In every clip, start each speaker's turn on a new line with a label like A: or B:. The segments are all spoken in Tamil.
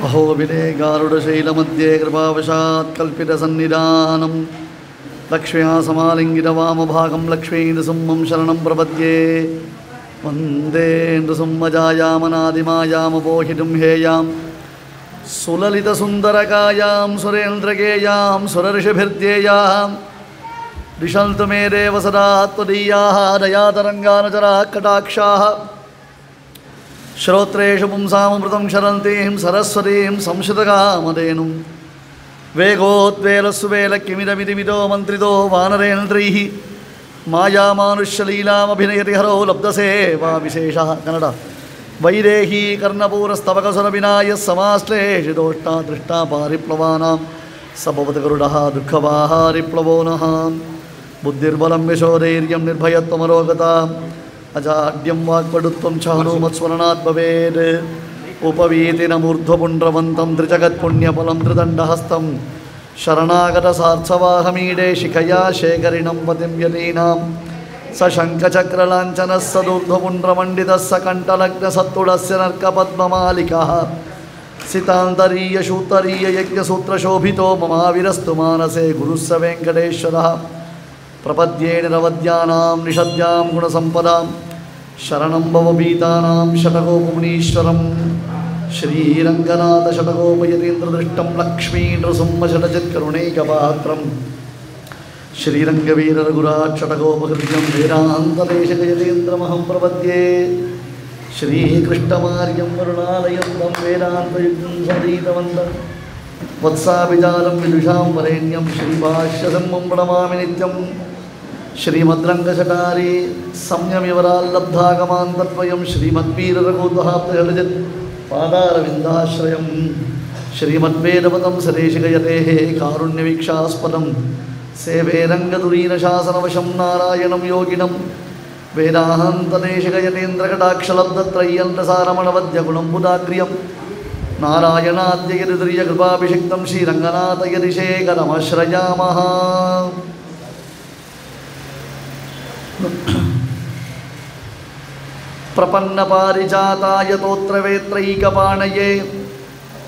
A: अहोबिले गारुडशैलमध्ये कृपावशात् कल्पितसन्निधानं लक्ष्म्या समालिङ्गितवामभागं लक्ष्मीनृसिंहं शरणं प्रपद्ये वन्दे नृसिंहजायामनादिमायामपोहितुं हेयां सुललितसुन्दरकायां सुरेन्द्रगेयां सुरऋषिभिर्ध्येयां दिशन्तु मे देव सदा त्वदीयाः दयातरङ्गानुचराः कटाक्षाः श्रोत्रेषु पुंसामृतं शरन्तीं सरस्वतीं संश्रितकामधेनुं वेगोद्वेलस्वेलकिमिदमिदिमिदो मन्त्रितो वानरेन्द्रैः मायामानुष्यलीलामभिनयति हरो लब्धसेवा विशेषः कन्नड वैदेही कर्णपूरस्तवकसुरविनायः समाश्लेषितोष्टा दृष्टा पारिप्लवानां सभवति गरुडः दुःखवाहारिप्लवो नः बुद्धिर्बलं यशोधैर्यं निर्भयत्वमरोगता अजाड्यं वाक्पटुत्वं च हनुमत्स्मरणात् भवेत् उपवीतिनमूर्ध्वपुण्ड्रवन्तं त्रिजगत्पुण्यफलं त्रिदण्डहस्तं शरणागतसार्थवाहमीडे शिखया शेखरिणं पतिं यतीनां स शङ्खचक्रलाञ्छनः सदूर्ध्वपुण्ड्रमण्डितः स कण्ठलग्नसत्तुडस्य नर्कपद्ममालिकः सितान्तरीयशूतरीययज्ञसूत्रशोभितो ममाविरस्तु मानसे गुरुः स वेङ्कटेश्वरः प्रपद्ये निरवद्यानां निषद्यां गुणसम्पदां शरणं भवभीतानां षटकोपमुनीश्वरं श्रीरङ्गनाथषटकोपयतीन्द्रदृष्टं लक्ष्मीनृसिंहषटचित्करुणैकपात्रं श्रीरङ्गवीररघुराट्षटकोपहृद्यं वेदान्तदेशगजतीन्द्रमहं प्रपद्ये श्रीकृष्णमार्यं वरुणालयं तं वेदान्तयुक्तं सदीतवन्तं वत्साभिजालं विदुषां वरेण्यं श्रीभाष्यसम्मं प्रणमामि नित्यं श्रीमद्रङ्गशटारी संयमिवराल्लब्धागमान्तद्वयं श्रीमद्वीररघुत्वहाप्तजलजत् पादारविन्दाश्रयं श्रीमद्वेदपदं सदेशिकयतेः कारुण्यवीक्षास्पदं सेवे रङ्गधुरीनशासनवशं नारायणं योगिनं वेदान्तदेशिकयतेन्द्रकटाक्षलब्धत्रय्यन्तसारमणवद्यगुणं बुधाग्र्यं नारायणाद्यगिरिद्रियकृपाभिषिक्तं श्रीरङ्गनाथयतिशेखरमाश्रयामः प्रपन्नपारिजाताय तोत्रवेत्रैकपाणये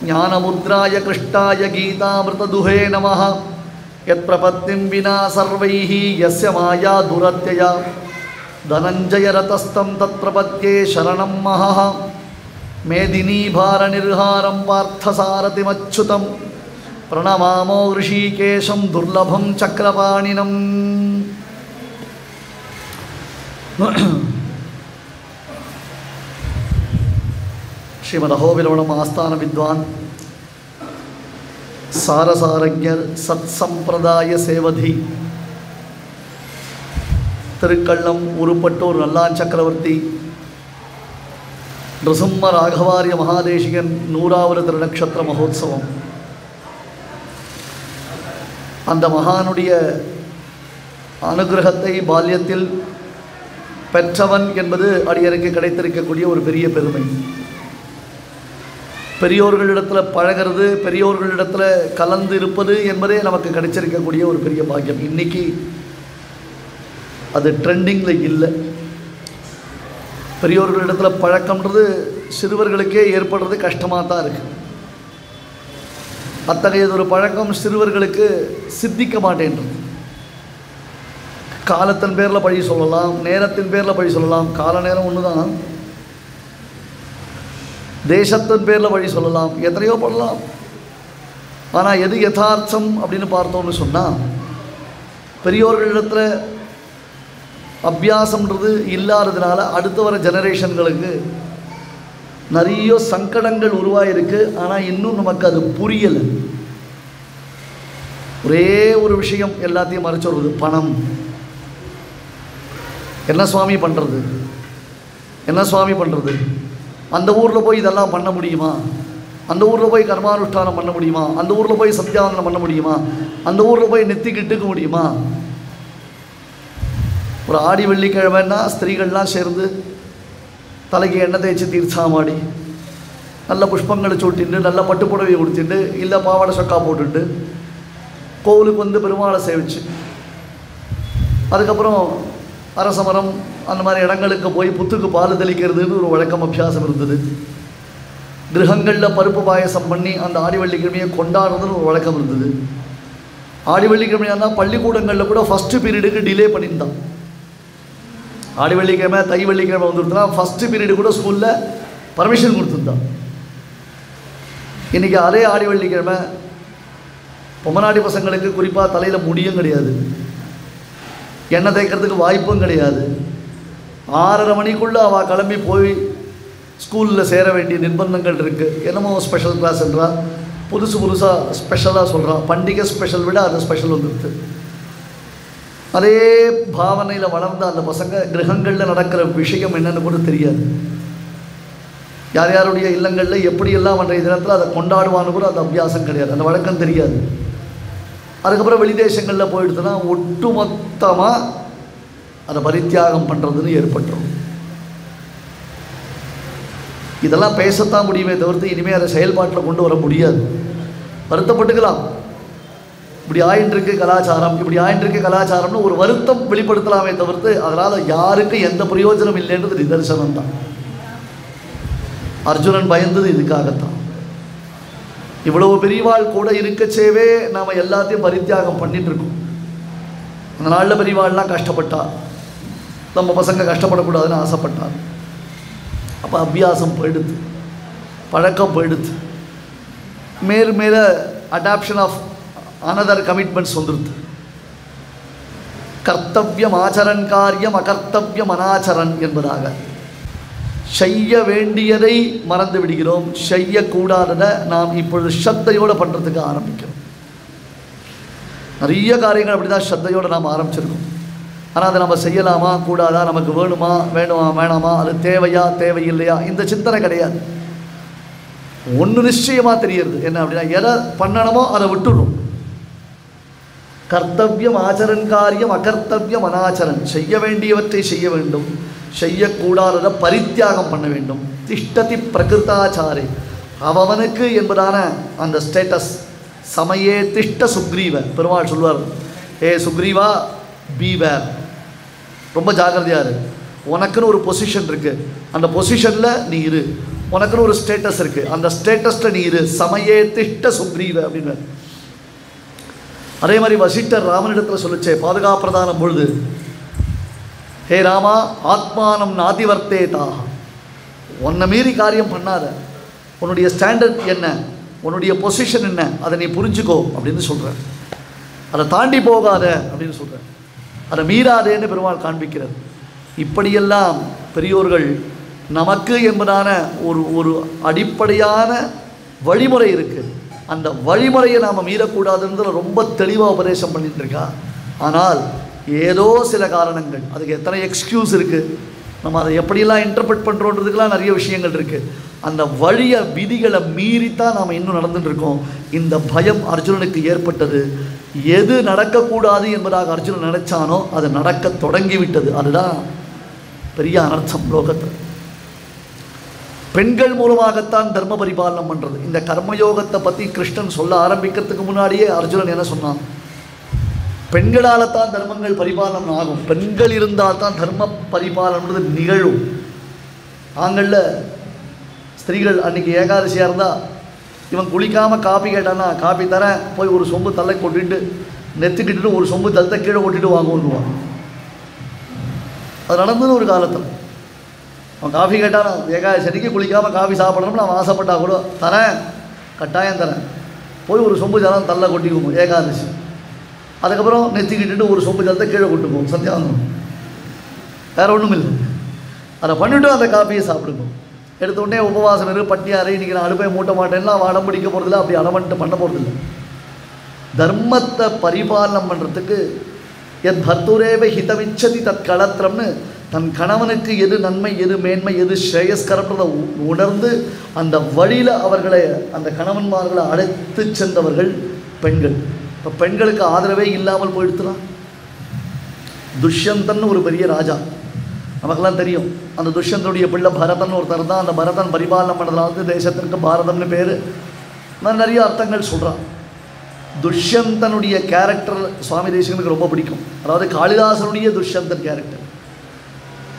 A: ज्ञानमुद्राय कृष्टाय गीतामृतदुहे नमः यत्प्रपत्तिं विना सर्वैः यस्य माया दुरत्यया धनञ्जयरतस्तं तत्प्रपद्ये शरणं महः मेदिनीभारनिर्हारं पार्थसारथिमच्युतं प्रणमामो ऋषिकेशं दुर्लभं चक्रपाणिनम् श्रीमदहोबिलवणम् आस्थान विद्वान् सारसारज्ञर सत्संप्रदाय सेवधी तिरुक्कल्लम उरुपट्टूर नल्लान चक्रवर्ती नृसिंह राघवार्य महादेशिकन 100வது திருநக்ஷத்திர மகோத்சவம் அந்த மகானுடைய அனுகிரகத்தை பால்யத்தில் பெற்றவன் என்பது அடியனுக்கு கிடைத்திருக்கக்கூடிய ஒரு பெரிய பெருமை. பெரியோர்களிடத்தில் பழகிறது, பெரியோர்களிடத்தில் கலந்து இருப்பது என்பதே நமக்கு கிடைச்சிருக்கக்கூடிய ஒரு பெரிய பாக்கியம். இன்றைக்கி அது ட்ரெண்டிங்கில் இல்லை. பெரியோர்களிடத்தில் பழக்கம்ன்றது சிறுவர்களுக்கே ஏற்படுறது கஷ்டமாக தான் இருக்குது. அத்தகையதொரு பழக்கம் சிறுவர்களுக்கு சித்திக்க மாட்டேன்றது. காலத்தின் பேரில் பழி சொல்லலாம், நேரத்தின் பேரில் பழி சொல்லலாம். கால நேரம் ஒன்று தான். தேசத்தின் பேரில் வழி சொல்லலாம், எத்தனையோ பண்ணலாம். ஆனால் எது யதார்த்தம் அப்படின்னு பார்த்தோம்னு சொன்னால், பெரியோர்களிடத்தில் அபியாசம்ன்றது இல்லாததுனால அடுத்து வர ஜெனரேஷன்களுக்கு நிறைய சங்கடங்கள் உருவாயிருக்கு. ஆனால் இன்னும் நமக்கு அது புரியலை. ஒரே ஒரு விஷயம் எல்லாத்தையும் மறைச்சு வருது, பணம். என்ன சுவாமி பண்ணுறது, என்ன சுவாமி பண்ணுறது? அந்த ஊரில் போய் இதெல்லாம் பண்ண முடியுமா? அந்த ஊரில் போய் கர்மானுஷ்டானம் பண்ண முடியுமா? அந்த ஊரில் போய் சத்தியாவந்தனம் பண்ண முடியுமா? அந்த ஊரில் போய் நெத்திக்கிட்டுக்க முடியுமா? ஒரு ஆடி வெள்ளிக்கிழமைன்னா ஸ்திரீகள்லாம் சேர்ந்து தலைக்கு எண்ணெய் தேய்ச்சி தீர்த்தாமாடி நல்ல புஷ்பங்களை சூட்டிண்டு நல்ல பட்டுப்புடவை கொடுத்துட்டு இல்லை பாவாடை சொக்கா போட்டுட்டு கோவிலுக்கு வந்து பெருமாளை சேவிச்சு அதுக்கப்புறம் அரசமரம் அந்த மாதிரி இடங்களுக்கு போய் புத்துக்கு பால் தெளிக்கிறதுன்னு ஒரு வழக்கம் அபியாசம் இருந்தது. கிரகங்களில் பருப்பு பாயசம் பண்ணி அந்த ஆடி வெள்ளிக்கிழமையை கொண்டாடுறதுன்னு ஒரு வழக்கம் இருந்தது. ஆடி வெள்ளிக்கிழமையாக இருந்தால் பள்ளிக்கூடங்களில் கூட ஃபஸ்ட்டு பீரியடுக்கு டிலே பண்ணியிருந்தான். ஆடி வெள்ளிக்கிழமை தை வெள்ளிக்கிழமை வந்துருந்துன்னா ஃபஸ்ட்டு பீரியடு கூட ஸ்கூலில் பர்மிஷன் கொடுத்துருந்தான். இன்றைக்கி அதே ஆடி வெள்ளிக்கிழமை பொம்மநாடி பசங்களுக்கு குறிப்பாக தலையில் முடியும் கிடையாது, எண்ணெய் தேய்க்கிறதுக்கு வாய்ப்பும் கிடையாது. 6:30 மணிக்குள்ளே அவள் கிளம்பி போய் ஸ்கூலில் சேர வேண்டிய நிர்பந்தங்கள் இருக்குது. என்னமோ ஸ்பெஷல் கிளாஸ்ன்றா, புதுசாக ஸ்பெஷலாக சொல்கிறான். பண்டிகை ஸ்பெஷல் விட அது ஸ்பெஷல் வந்துடுது. அதே பாவனையில் வளர்ந்த அந்த பசங்க கிரகங்களில் நடக்கிற விஷயம் என்னென்னு கூட தெரியாது. யார் யாருடைய இல்லங்களில் எப்படியெல்லாம் அன்றைய தினத்தில் அதை கொண்டாடுவான்னு கூட அந்த அபியாசம் கிடையாது, அந்த வழக்கம் தெரியாது. அதுக்கப்புறம் வெளிதேசங்களில் போயிடுதுன்னா ஒட்டுமொத்தமாக அதை பரித்தியாகம் பண்ணுறதுன்னு ஏற்பட்டுரும். இதெல்லாம் பேசத்தான் முடியுமே தவிர்த்து இனிமேல் அதை செயல்பாட்டில் கொண்டு வர முடியாது. வருத்தப்பட்டுக்கலாம், இப்படி ஆயின்றிருக்கு கலாச்சாரம், இப்படி ஆயின்றிருக்கு கலாச்சாரம்னு ஒரு வருத்தம் வெளிப்படுத்தலாமே தவிர்த்து அதனால் யாருக்கும் எந்த பிரயோஜனம் இல்லைன்றது நிதர்சனம் தான். அர்ஜுனன் பயந்தது இதுக்காகத்தான். இவ்வளவு பெரியவாள் கூட இருக்கச்சேவே நாம் எல்லாத்தையும் பரித்தியாகம் பண்ணிட்டுருக்கோம். அந்த நாளில் பெரியவாள்லாம் கஷ்டப்பட்டா, நம்ம பசங்க கஷ்டப்படக்கூடாதுன்னு ஆசைப்பட்டார். அப்போ அபியாசம் போயிடுது, பழக்கம் போயிடுது. மேலே அடாப்ஷன் ஆஃப் அனதர் கமிட்மெண்ட்ஸ் வந்துடுது. கர்த்தவியம் ஆச்சரன் காரியம் அகர்த்தவியம் அனாச்சரன் என்பதாக செய்ய வேண்டியதை மறந்து விடுகிறோம், செய்யக்கூடாததை நாம் இப்பொழுது ஸ்ரத்தையோடு பண்ணுறதுக்கு ஆரம்பிக்கிறோம். நிறைய காரியங்கள் அப்படி தான் ஸ்ரத்தையோடு நாம் ஆரம்பிச்சிருக்கோம். ஆனால் அதை நம்ம செய்யலாமா கூடாதா, நமக்கு வேணுமா வேணாமா, அது தேவையா தேவையில்லையா, இந்த சிந்தனை கிடையாது. ஒன்று நிச்சயமாக தெரியுது என்ன அப்படின்னா, எதை பண்ணணுமோ அதை விட்டுடும். கர்த்தவியம் ஆச்சரன் காரியம் அகர்த்தவியம் அனாச்சரன். செய்ய வேண்டியவற்றை செய்ய வேண்டும், செய்யக்கூடாததை பரித்தியாகம் பண்ண வேண்டும். திஷ்டதி பிரகிருதாச்சாரே, அவனுக்கு என்பதான அந்த ஸ்டேட்டஸ். சமயே திஷ்ட சுக்ரீவ, பெருமாள் சொல்வார், ஏ சுக்ரீவா பீவேர், ரொம்ப ஜாகிரதையாக இரு. உனக்குன்னு ஒரு பொசிஷன் இருக்குது, அந்த பொசிஷனில் நீ இரு. உனக்குன்னு ஒரு ஸ்டேட்டஸ் இருக்குது, அந்த ஸ்டேட்டஸில் நீ இரு. சமயே திஷ்ட சுக்ரீவ அப்படின்னு. அதே மாதிரி வசிஷ்டர் ராமனிடத்தில் சொல்லிச்சே பாதுகாப்பிரதானம் பொழுது, ஹே ராமா ஆத்மானம் நாதிவர்த்தேதா, உன்னை மீறி காரியம் பண்ணாத, உன்னுடைய ஸ்டாண்டர்ட் என்ன, உன்னுடைய பொசிஷன் என்ன, அதை நீ புரிஞ்சுக்கோ அப்படின்னு சொல்கிறேன். அதை தாண்டி போகாத அப்படின்னு சொல்கிறேன், அதை மீறாதேன்னு பெருமாள் காண்பிக்கிறார். இப்படியெல்லாம் பெரியோர்கள் நமக்கு என்பதான ஒரு அடிப்படையான வழிமுறை இருக்குது. அந்த வழிமுறையை நாம் மீறக்கூடாதுன்றத ரொம்ப தெளிவாக உபதேசம் பண்ணிட்டு இருக்கா. ஆனால் ஏதோ சில காரணங்கள், அதுக்கு எத்தனை எக்ஸ்கியூஸ் இருக்குது, நம்ம அதை எப்படியெல்லாம் இன்டர்பிரட் பண்ணுறோன்றதுக்கெலாம் நிறைய விஷயங்கள் இருக்குது. அந்த வழியை விதிகளை மீறித்தான் நாம் இன்னும் நடந்துட்டுருக்கோம். இந்த பயம் அர்ஜுனனுக்கு ஏற்பட்டது. எது நடக்கக்கூடாது என்பதாக அர்ஜுனன் நினைச்சானோ அது நடக்க தொடங்கிவிட்டது. அதுதான் பெரிய அனர்த்தம் லோகத்தில். பெண்கள் மூலமாகத்தான் தர்ம பரிபாலனம் பண்ணுறது. இந்த கர்மயோகத்தை பற்றி கிருஷ்ணன் சொல்ல ஆரம்பிக்கிறதுக்கு முன்னாடியே அர்ஜுனன் என்ன சொன்னான், பெண்களால் தான் தர்மங்கள் பரிபாலனம் ஆகும், பெண்கள் இருந்தால் தான் தர்ம பரிபாலனது நிகழும். ஆண்களில் ஸ்திரீகள் அன்றைக்கி ஏகாதசியாக இருந்தால் இவன் குளிக்காமல் காப்பி கேட்டானா, காப்பி தரேன், போய் ஒரு சொம்பு தலை கொட்டிட்டு நெத்துக்கிட்டு ஒரு சொம்பு தலத்தை கீழே கொட்டிட்டு வாங்குவான். அது நடந்தது ஒரு காலத்தில். அவன் காஃபி கேட்டானா, ஏகாதசிக்கு குளிக்காமல் காஃபி சாப்பிட்றோம்னு அவன் ஆசைப்பட்டா கூட தரேன், கட்டாயம் தரேன், போய் ஒரு சொம்பு ஜலம் தள்ள கொட்டிக்குவோம் ஏகாதசி. அதுக்கப்புறம் நெத்திக்கிட்டு ஒரு சொம்பு ஜலத்தை கீழே கொட்டுப்போம் சந்தியாவந்தம். வேறு ஒன்றும் இல்லை, அதை பண்ணிவிட்டு அந்த காஃபியை சாப்பிடுவோம். எடுத்த உடனே உபவாசம் இரு, பட்டியாரை, இன்றைக்கி நான் அடுப்பை மூட்ட மாட்டேன்னா அவன் அடம் பிடிக்க போகிறதில்ல, அப்படி அடமன்ட்டு பண்ண போகிறதில்ல. தர்மத்தை பரிபாலனம் பண்ணுறதுக்கு எத் பர்த்துரேவ ஹிதமிச்சதி தத் களத்திரம்னு தன் கணவனுக்கு எது நன்மை, எது மேன்மை, எது ஸ்ரேயஸ்கரன்றதை உணர்ந்து அந்த வழியில் அவர்களை, அந்த கணவன்மார்களை அழைத்து சென்றவர்கள் பெண்கள். இப்போ பெண்களுக்கு ஆதரவே இல்லாமல் போயிடுத்துலாம். துஷ்யந்தன் ஒரு பெரிய ராஜா, நமக்கெல்லாம் தெரியும். அந்த துஷ்யந்தனுடைய பிள்ளை பரதன் ஒருத்தர் தான். அந்த பரதன் பரிபாலனம் பண்ணுறதுனால வந்து தேசத்திற்கு பாரதம்னு பேர். நான் நிறைய அர்த்தங்கள் சொல்கிறான். துஷ்யந்தனுடைய கேரக்டர் சுவாமி தேசிகனுக்கு ரொம்ப பிடிக்கும். அதாவது காளிதாசனுடைய துஷ்யந்தன் கேரக்டர்.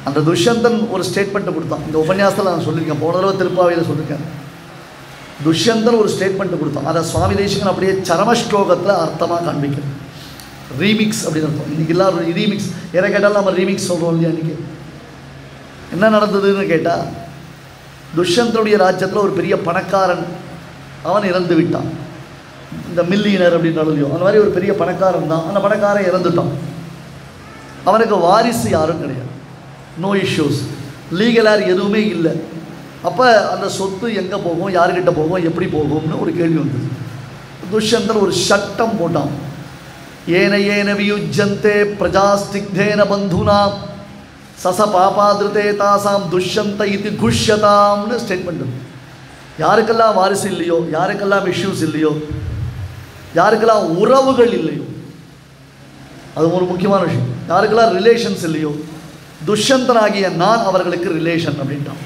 A: அந்த துஷ்யந்தன் ஒரு ஸ்டேட்மெண்ட்டை கொடுத்தான். இந்த உபன்யாசத்தில் நான் சொல்லியிருக்கேன், போன தடவை திருப்பாவையில் சொல்லியிருக்கேன். துஷ்யந்தன் ஒரு ஸ்டேட்மெண்ட் கொடுத்தான். அதை சுவாமி தேசிகன் அப்படியே சரமஸ்லோகத்தில் அர்த்தமாக காண்பிக்கிறது. ரீமிக்ஸ் அப்படின்னு அர்த்தம். இன்றைக்கி எல்லாம் ரீமிக்ஸ் எதை கேட்டாலும் நம்ம ரீமிக்ஸ் சொல்கிறோம் இல்லையா? இன்றைக்கி என்ன நடந்ததுன்னு கேட்டால், துஷ்யந்தனுடைய ராஜ்யத்தில் ஒரு பெரிய பணக்காரன் அவன் இறந்து விட்டான். இந்த மில்லியனர் அப்படின்னாலையோ அந்த மாதிரி ஒரு பெரிய பணக்காரன் தான். அந்த பணக்காரன் இறந்துட்டான். அவனுக்கு வாரிசு யாரும் கிடையாது. நோ இஷ்யூஸ், லீகலார் எதுவுமே இல்லை. அப்போ அந்த சொத்து எங்கே போகும், யாருக்கிட்ட போகும், எப்படி போகும்னு ஒரு கேள்வி வந்தது. துஷ்யந்தன் ஒரு சட்டம் போட்டான். ஏன ஏன வியுஜ்யந்தே பிரஜாஸ்திக்தேன பந்துனா சச பாபாதிருதே தாசாம் துஷ்யந்த இது குஷ்யதாம்னு ஸ்டேட்மெண்ட். யாருக்கெல்லாம் வாரிசு இல்லையோ, யாருக்கெல்லாம் இஷ்யூஸ் இல்லையோ, யாருக்கெல்லாம் உறவுகள் இல்லையோ, அது ஒரு முக்கியமான விஷயம், யாருக்கெல்லாம் ரிலேஷன்ஸ் இல்லையோ, துஷ்யந்தனாகிய நான் அவர்களுக்கு ரிலேஷன் அப்படின்ட்டான்.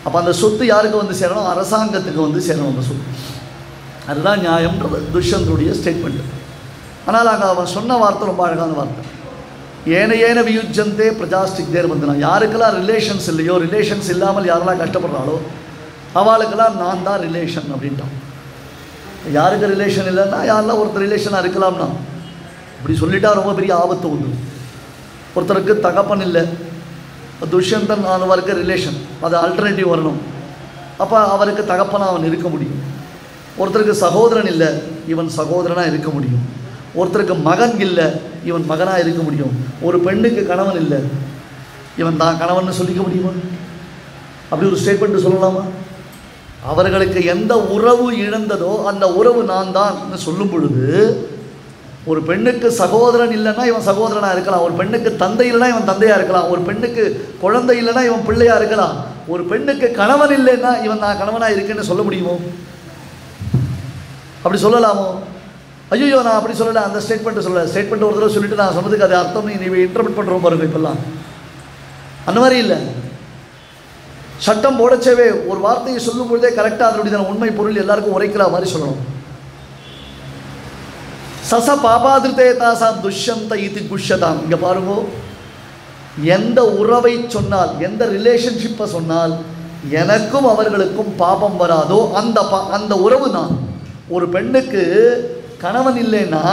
A: அப்போ அந்த சொத்து யாருக்கு வந்து சேரணும்? அரசாங்கத்துக்கு வந்து சேரணும் அந்த சொத்து. அதுதான் நியாயம்ன்றது துஷ்யந்தனுடைய ஸ்டேட்மெண்ட். ஆனால் அங்கே அவன் சொன்ன வார்த்தை ரொம்ப அழகான வார்த்தை. ஏன ஏன வியுஜ்யந்தே பிரஜாஸ்திக்தேர் பந்துனா, யாருக்கெல்லாம் ரிலேஷன்ஸ் இல்லையோ, ரிலேஷன்ஸ் இல்லாமல் யாரெல்லாம் கஷ்டப்படுறாளோ அவளுக்கெல்லாம் நான் தான் ரிலேஷன் அப்படின்ட்டான். யாருக்கு ரிலேஷன் இல்லைன்னா யாரெல்லாம் ஒருத்தர் ரிலேஷனாக இருக்கலாம்னா, இப்படி சொல்லிட்டா ரொம்ப பெரிய ஆபத்து உண்டு. ஒருத்தருக்கு தகப்பன் இல்லை, துஷ்யந்தன் அவருக்கு ரிலேஷன், அது ஆல்டர்னேட்டிவ் வரணும். அப்போ அவருக்கு தகப்பனாக அவன் இருக்க முடியும். ஒருத்தருக்கு சகோதரன் இல்லை, இவன் சகோதரனாக இருக்க முடியும். ஒருத்தருக்கு மகன் இல்லை, இவன் மகனாக இருக்க முடியும். ஒரு பெண்ணுக்கு கணவன் இல்லை, இவன் தான் கணவன் சொல்லிக்க முடியுமா? அப்படி ஒரு ஸ்டேட்மெண்ட் சொல்லலாமா? அவர்களுக்கு எந்த உறவு இழந்ததோ அந்த உறவு நான் தான் சொல்லும் பொழுது, ஒரு பெண்ணுக்கு சகோதரன் இல்லைன்னா இவன் சகோதரனாக இருக்கலாம். ஒரு பெண்ணுக்கு தந்தை இல்லைன்னா இவன் தந்தையாக இருக்கலாம். ஒரு பெண்ணுக்கு குழந்தை இல்லைன்னா இவன் பிள்ளையாக இருக்கலாம். ஒரு பெண்ணுக்கு கணவன் இல்லைன்னா இவன் நான் கணவனாக இருக்கேன்னு சொல்ல முடியுமோ? அப்படி சொல்லலாமோ? ஐயோ நான் அப்படி சொல்லலை, அந்த ஸ்டேட்மெண்ட்டு சொல்லலை. ஸ்டேட்மெண்ட் ஒரு தடவை சொல்லிட்டு நான் சொன்னதுக்கு அது அர்த்தம் நீ இன்டர்பிரட் பண்ணுறோம் பாருங்க. இப்பெல்லாம் அந்த மாதிரி இல்லை. சட்டம் போடச்சேவே ஒரு வார்த்தையை சொல்லும் பொழுதே கரெக்டாக அதனுடைய உண்மை பொருள் எல்லாருக்கும் உரைக்கிற மாதிரி சொல்லணும். சச பாபாதிருதே தாசாம் துஷ்யந்த இது குஷ்யதாம். இங்கே பாருங்க, எந்த உறவை சொன்னால், எந்த ரிலேஷன்ஷிப்பை சொன்னால் எனக்கும் அவர்களுக்கும் பாபம் வராதோ அந்த உறவு நான். ஒரு பெண்ணுக்கு கணவன் இல்லைன்னா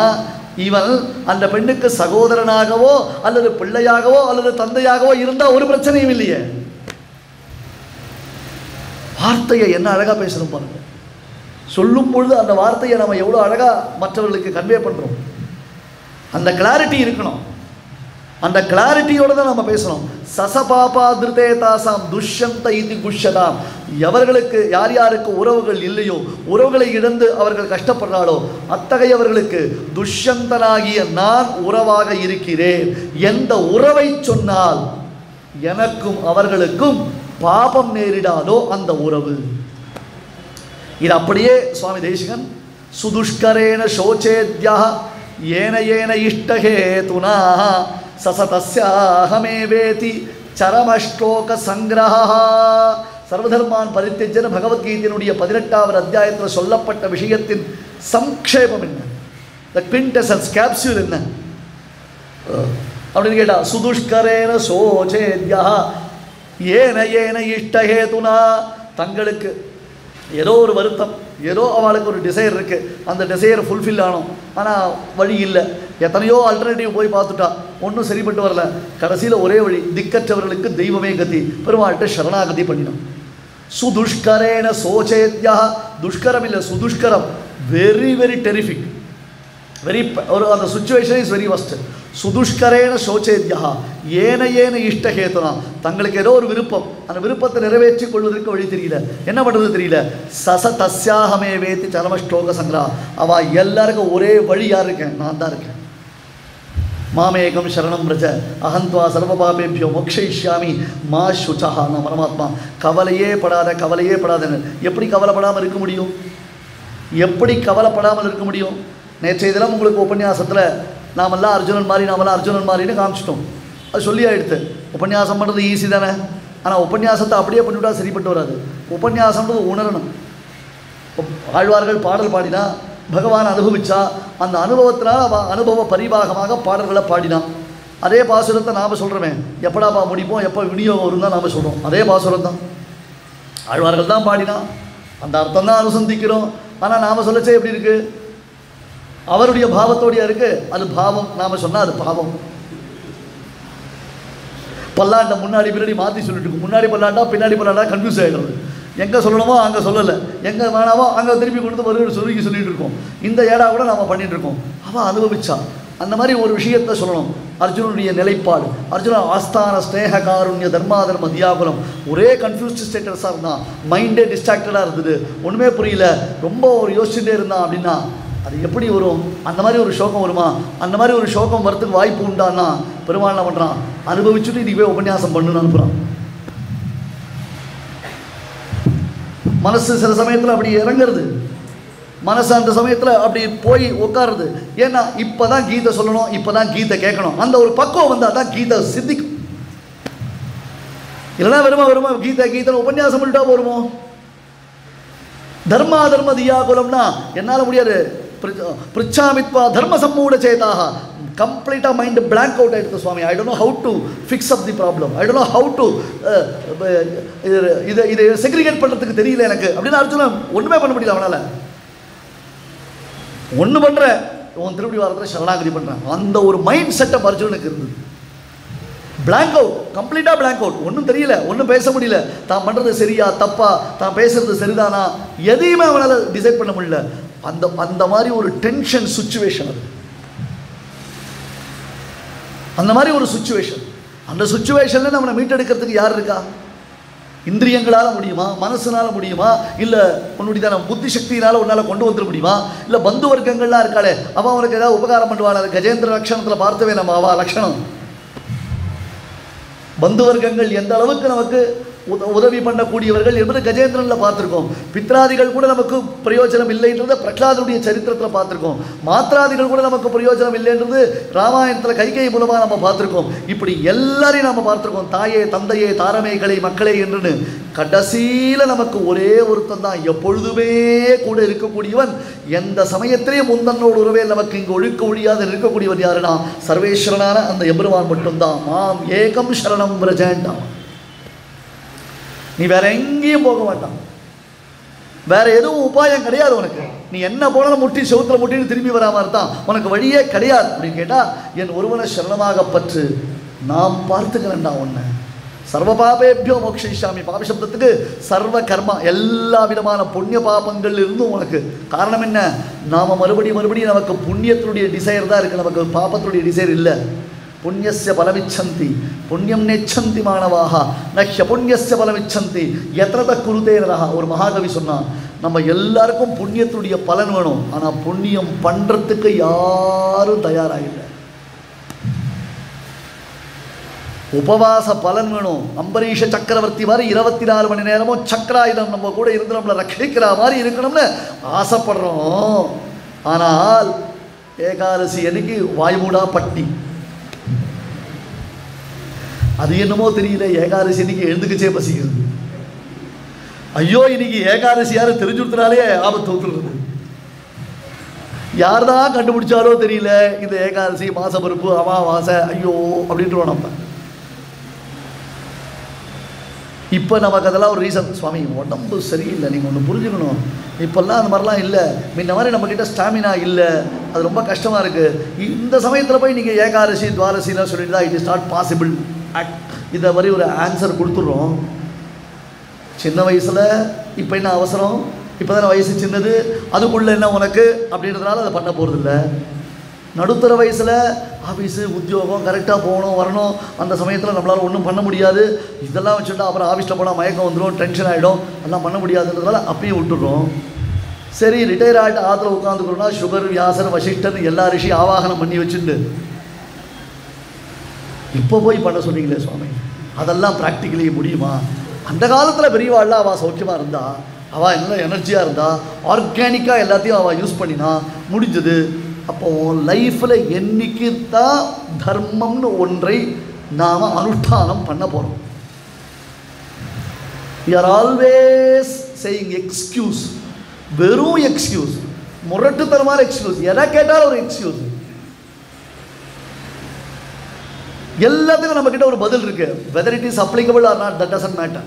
A: இவன் அந்த பெண்ணுக்கு சகோதரனாகவோ அல்லது பிள்ளையாகவோ அல்லது தந்தையாகவோ இருந்தால் ஒரு பிரச்சனையும் இல்லையே. வார்த்தையை என்ன அழகாக பேசணும் பாருங்க. சொல்லும் பொழுது அந்த வார்த்தையை நம்ம எவ்வளோ அழகாக மற்றவர்களுக்கு கன்வே பண்ணுறோம். அந்த கிளாரிட்டி இருக்கணும். அந்த கிளாரிட்டியோடு தான் நம்ம பேசணும். சசபாபா திருதே தாசாம் துஷ்யந்த இது குஷ்யதாம். எவர்களுக்கு யார் யாருக்கு உறவுகள் இல்லையோ, உறவுகளை இழந்து அவர்கள் கஷ்டப்படுறாளோ அத்தகையவர்களுக்கு துஷ்யந்தனாகிய நான் உறவாக இருக்கிறேன். எந்த உறவை சொன்னால் எனக்கும் அவர்களுக்கும் பாபம் நேரிடாதோ அந்த உறவு. இது அப்படியே சுவாமி தேசிகன் சுதுஷ்கரேன சோச்சேத்யா ஏன ஏன இஷ்டஹேதுனா சசதஸ்யாஹமேவேதி சரமஸ்லோக சங்கிரஹா. சர்வதர்மான் பரித்யஜ்ய பகவத்கீதையினுடைய 18வது அத்தியாயத்தில் சொல்லப்பட்ட விஷயத்தின் சம்க்ஷேபம் என்ன, த குவிண்டெசன்ஸ் கேப்சூல் என்ன அப்படின்னு கேட்டால், சுதுஷ்கரேன சோச்சேத்யா ஏன ஏன இஷ்டஹேதுனா. தங்களுக்கு ஏதோ ஒரு வருத்தம், ஏதோ அவளுக்கு ஒரு டிசைர் இருக்குது, அந்த டிசைரை ஃபுல்ஃபில் ஆனோம், ஆனால் வழி இல்லை. எத்தனையோ ஆல்டர்னேட்டிவ் போய் பார்த்துட்டா, ஒன்றும் சரிப்பட்டு வரல. கடைசியில் ஒரே வழி, திக்கற்றவர்களுக்கு தெய்வமே கதி, பெருமாள்கிட்ட சரணாகதி பண்ணினோம். சுதுஷ்கரேன சோச்சேத்யா. துஷ்கரம் இல்லை, சுதுஷ்கரம். வெரி வெரி டெரிஃபிக், வெரி ஒரு அந்த சுச்சுவேஷன் இஸ் வெரி வஸ்ட். சுதுஷ்கரேன சோச்சேத்யா ஏன ஏன இஷ்டஹேதுனா. தங்களுக்கு ஏதோ ஒரு விருப்பம், அந்த விருப்பத்தை நிறைவேற்றி கொள்வதற்கு வழி தெரியல, என்ன பண்ணுறது தெரியல. சச தஸ்யாகமே வேத்தி சரமஸ்லோக சங்கிரா. அவள் எல்லாருக்கும் ஒரே வழி யார் இருக்கேன், நான் தான் இருக்கேன். மாமேகம் சரணம் பிரஜ அகந்த்வா சர்வபாபேபியோ மோக்ஷயிஷ்யாமி மா சுச்சா. நான் பரமாத்மா, கவலையே படாத, கவலையே படாதன்னு. எப்படி கவலைப்படாமல் இருக்க முடியும்? எப்படி கவலைப்படாமல் இருக்க முடியும்? நேற்றைய தினம் உங்களுக்கு உபன்யாசத்தில் நாமெல்லாம் அர்ஜுனன் மாதிரி, நாமெல்லாம் அர்ஜுனன் மாதிரின்னு காமிச்சிட்டோம். அது சொல்லி ஆகிடுது. உபன்யாசம் பண்ணுறது ஈஸி தானே, ஆனால் உபன்யாசத்தை அப்படியே பண்ணிவிட்டா சரிப்பட்டு வராது. உபன்யாசம்ன்றது உணரணும். ஆழ்வார்கள் பாடல் பாடினா பகவான் அனுபவிச்சா, அந்த அனுபவத்தினால் அனுபவ பரிபாகமாக பாடல்களை பாடினான். அதே பாசுரத்தை நாம் சொல்கிறோமே, எப்படாப்பா முடிப்போம், எப்போ விநியோகம் வரும் தான் நாம் சொல்கிறோம். அதே பாசுரம் தான் ஆழ்வார்கள் தான் பாடினா. அந்த அர்த்தம் தான் அனுசந்திக்கிறோம். ஆனால் நாம் சொல்லச்சே எப்படி இருக்கு? அவருடைய பாவத்தோடைய இருக்கு. அது பாவம். நாம் சொன்னால் அது பாவம். பல்லாண்டை முன்னாடி பின்னாடி மாற்றி சொல்லிட்டு இருக்கும். முன்னாடி பல்லாண்டா பின்னாடி பல்லாண்டா கன்ஃபியூஸ் ஆகிடுறது. எங்கே சொல்லணுமோ அங்கே சொல்லலை, எங்கே வேணாமோ அங்கே திருப்பி கொடுத்து மறுபடியும் சொல்லிட்டு இருக்கோம். இந்த ஏடா கூட நாம் பண்ணிட்டு இருக்கோம். அவன் அனுபவிச்சா அந்த மாதிரி ஒரு விஷயத்தை சொல்லணும். அர்ஜுனுடைய நிலைப்பாடு, அர்ஜுன ஆஸ்தான ஸ்நேக காருண்ய தர்மாதர்ம தியாகுலம், ஒரே கன்ஃபியூஸ்டு ஸ்டேட்டஸாக இருந்தான். மைண்டே டிஸ்ட்ராக்டடாக இருந்தது, ஒன்றுமே புரியல, ரொம்ப ஒரு யோசிச்சுட்டே இருந்தான். அப்படின்னா அது எப்படி வரும்? அந்த மாதிரி ஒரு சோகம் வருமா? அந்த மாதிரி ஒரு சோகம் வரத்துக்கு வாய்ப்பு உண்டான்னா பெருமாள் என்ன பண்ணுறான்? அனுபவிச்சுட்டு இதுவே உபன்யாசம் பண்ணுன்னு அனுப்புகிறான். மனசு சில சமயத்தில் அப்படி இறங்குறது, மனசு அந்த சமயத்தில் அப்படி போய் உட்காருது. ஏன்னா இப்போ தான் கீதை சொல்லணும், இப்போ தான் கீதை கேட்கணும், அந்த ஒரு பக்குவம் வந்தால் தான் கீதை சித்திக்கும். இல்லைனா வருமா கீதை உபன்யாசம் பண்ணிட்டா போருமோ? தர்மா தர்ம தியாகுலம்னா என்னால் முடியாது. பிரிச்சாமித்வா தர்ம சம்மூட சேதாக, கம்ப்ளீட்டாக மைண்டு பிளாங்க் அவுட் ஆகிடுது Swami. I don't know how to fix up the problem, I don't know how to இதை செக்ரிகேட் பண்ணுறதுக்கு தெரியல எனக்கு அப்படின்னு அர்ஜுனன் ஒன்றுமே பண்ண முடியல. அவனால் ஒன்று பண்ணுற உன் திருப்பி வாரத்தில் சரணாகதி பண்ணுறான். அந்த ஒரு மைண்ட் செட்டப் அர்ஜுனனுக்கு இருந்தது. பிளாங்க் அவுட், கம்ப்ளீட்டாக பிளாங்க் அவுட். ஒன்றும் தெரியல, ஒன்றும் பேச முடியல. தான் பண்ணுறது சரியா தப்பா, தான் பேசுறது சரிதானா, எதையுமே அவனால் டிசைட் பண்ண முடியல. அந்த மாதிரி ஒரு டென்ஷன் சுச்சுவேஷன் அது. அந்த மாதிரி ஒரு சுச்சுவேஷன். அந்த சுச்சுவேஷனில் நம்மளை மீட்டெடுக்கிறதுக்கு யார் இருக்கா? இந்திரியங்களால் முடியுமா? மனசுனால முடியுமா? இல்லை உன்னுடைய புத்தி சக்தியினால் உன்னால் கொண்டு வந்துட முடியுமா? இல்லை பந்து வர்க்கங்கள்லாம் இருக்காளே அவன் அவனுக்கு ஏதாவது உபகாரம் பண்ணுவாள். அது கஜேந்திர லட்சணத்தில் பார்த்தவே நம்ம அவா லட்சணம். பந்து வர்க்கங்கள் எந்த அளவுக்கு நமக்கு உதவி பண்ணக்கூடியவர்கள் என்பது கஜேந்திரனில் பார்த்துருக்கோம். பித்ராதிகள் கூட நமக்கு பிரயோஜனம் இல்லைன்றதை பிரகலாதனுடைய சரித்திரத்தில் பார்த்துருக்கோம். மாத்ராதிகள் கூட நமக்கு பிரயோஜனம் இல்லைன்றது ராமாயணத்தில் கைகேயி மூலமாக நம்ம பார்த்துருக்கோம். இப்படி எல்லாரையும் நம்ம பார்த்துருக்கோம். தாயே தந்தையே தாரமேகளை மக்களே என்று. கடைசியில் நமக்கு ஒரே ஒருத்தன் தான் எப்பொழுதுமே கூட இருக்கக்கூடியவன். எந்த சமயத்திலேயும் முந்தன்னோடு உறவே நமக்கு இங்கு ஒழிக்க ஒழியாத இருக்கக்கூடியவன் யாருன்னா சர்வேஸ்வரனான அந்த எம்பெருமான் மட்டும்தான். மாம் ஏகம் சரணம் விரஜேண்டாம். நீ வேற எங்கேயும் போக மாட்டான், வேற எதுவும் உபாயம் கிடையாது உனக்கு. நீ என்ன போனாலும் முட்டி செவுத்துல முட்டின்னு திரும்பி வராம இருந்தான், உனக்கு வழியே கிடையாது அப்படின்னு கேட்டா என் ஒருவனை சரணமாக பற்று, நாம் பார்த்துக்கிறேன்டா உன்னை. சர்வ பாபேபியோ மோக்ஷயிஷ்யாமி. பாப சப்தத்துக்கு சர்வ கர்மா, எல்லா விதமான புண்ணிய பாபங்கள் இருந்தும் உனக்கு. காரணம் என்ன? நாம மறுபடியும் நமக்கு புண்ணியத்தினுடைய டிசைர் தான் இருக்கு, நமக்கு பாபத்தினுடைய டிசைர் இல்லை. புண்ணியஸ்ய பலமிச்சந்தி புண்ணியம் நெச்சந்தி மாணவாக நஹ்ய புண்ணியஸ்ய பலமிச்சந்தி எத்திரத குருதே நரஹ. ஒரு மகாகவி சொன்னான், நம்ம எல்லாருக்கும் புண்ணியத்துடைய பலன் வேணும், ஆனால் புண்ணியம் பண்ணுறதுக்கு யாரும் தயாராகில்லை. உபவாச பலன் வேணும். அம்பரீஷ சக்கரவர்த்தி மாதிரி 24 மணி நேரமும் சக்கராயுதம் நம்ம கூட இருந்து நம்மளை ரட்சிக்கிற மாதிரி இருக்கணும்னு ஆசைப்படுறோம். ஆனால் ஏகாதசி அன்னைக்கு வாய்மூடா பட்டி, அது என்னமோ தெரியல, ஏகாதசி இன்னைக்கு எழுந்துக்கச்சே பசிக்கிறது. ஐயோ இன்னைக்கு ஏகாதசி யாரும் தெரிஞ்சுடுத்தினாலே ஆபத்து வந்துடுறது. யார் தான் கண்டுபிடிச்சாரோ தெரியல இந்த ஏகாதசி மாசப்பருப்பு அமாவாசை ஐயோ அப்படின்றோம் நம்ம. இப்போ நமக்கு அதெல்லாம் ஒரு ரீசன். சுவாமி உடம்பு சரியில்லை, நீங்கள் ஒன்று புரிஞ்சுக்கணும், இப்போல்லாம் அந்த மாதிரிலாம் இல்லை, முன்ன மாதிரி நம்மக்கிட்ட ஸ்டாமினா இல்லை, அது ரொம்ப கஷ்டமாக இருக்குது. இந்த சமயத்தில் போய் நீங்கள் ஏகாதசி துவாரசிலாம் சொல்லிட்டு தான் இட் இஸ் நாட் பாசிபிள் இதை மாதிரி ஒரு ஆன்சர் கொடுத்துட்றோம். சின்ன வயசில் இப்போ என்ன அவசரம், இப்போ தானே வயசு சின்னது, அதுக்குள்ளே என்ன உனக்கு அப்படின்றதுனால அதை பண்ண போகிறதில்ல. நடுத்தர வயசில் ஆஃபீஸு உத்தியோகம் கரெக்டாக போகணும் வரணும், அந்த சமயத்தில் நம்மளால் ஒன்றும் பண்ண முடியாது. இதெல்லாம் வச்சுட்டா அப்புறம் ஆஃபீஸில் போனால் மயக்கம் வந்துடும், டென்ஷன் ஆகிடும், அதெல்லாம் பண்ண முடியாதுன்றதுனால அப்பயே விட்டுடுறோம். சரி ரிட்டையர் ஆகிட்டு ஆற்றுல உட்காந்துக்கிறோன்னா சுகர் வியாசர் வசிஷ்டன் எல்லா ரிஷியும் ஆவாகனம் பண்ணி வச்சுட்டு இப்போ போய் பண்ண சொன்னீங்களே சுவாமி, அதெல்லாம் ப்ராக்டிக்கலி முடியுமா? அந்த காலத்தில் பெரியவாள்லாம் அவள் சௌக்கியமாக இருந்தா, அவள் எல்லாம் எனர்ஜியாக இருந்தா, ஆர்கானிக்காக எல்லாத்தையும் அவள் யூஸ் பண்ணினா முடிஞ்சது. அப்போது லைஃப்பில் என்றைக்கு தான் தர்மம்னு ஒன்றை நாம் அனுஷ்டானம் பண்ண போகிறோம். we are always saying excuse, வெறும் எக்ஸ்கியூஸ், முரட்டுத்தனமான எக்ஸ்கியூஸ், எதை கேட்டாலும் ஒரு எக்ஸ்கியூஸ். எல்லாத்துக்கும் நம்மக்கிட்ட ஒரு பதில் இருக்கு. whether it is applicable or not that doesn't matter.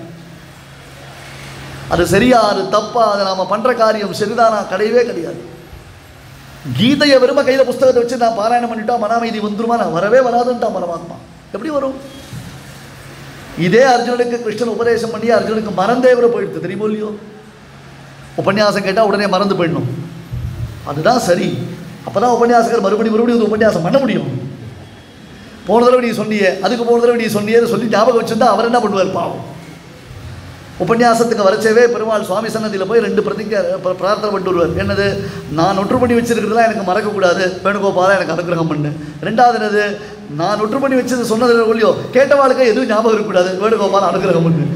A: அது சரியா அது தப்பா, அதை நாம் பண்ணுற காரியம் சரிதானா கிடையவே கிடையாது. கீதையை வெறும கையில் புஸ்தகத்தை வச்சு நான் பாராயணம் பண்ணிட்டா மன அமைதி வந்துருமா? நான் வரவே வராதுன்ட்டான் பரமாத்மா. எப்படி வரும்? இதே அர்ஜுனனுக்கு கிருஷ்ணன் உபதேசம் பண்ணி அர்ஜுனுக்கு மறந்தேவரை போயிடுது, தெரியுமோ இல்லையோ? உபன்யாசம் கேட்டால் உடனே மறந்து போயிடணும், அதுதான் சரி. அப்போ தான் உபன்யாசகர் மறுபடியும் உபன்யாசம் பண்ண முடியும். போன தடவை நீ சொன்னியே, அதுக்கு போன தடவை நீ சொன்னியே சொல்லி ஞாபகம் வச்சுருந்தா அவர் என்ன பண்ணுவார் பாவம்? உபன்யாசத்துக்கு வரச்சவே பெருமாள் சுவாமி சன்னதியில் போய் 2 பிரதிங்க பிரார்த்தனை பண்ணிட்டு வருவார். என்னது? நான் ஒற்று பண்ணி வச்சிருக்கிறதுலாம் எனக்கு மறக்கக்கூடாது, வேணுகோபாலா எனக்கு அனுகிரகம் பண்ணு. 2வது என்னது? நான் ஒற்று பண்ணி வச்சது சொன்னது இல்லையோ, கேட்ட வாழ்க்கை எதுவும் ஞாபகம் இருக்கக்கூடாது, வேணுகோபாலா அனுகிரகம் பண்ணு.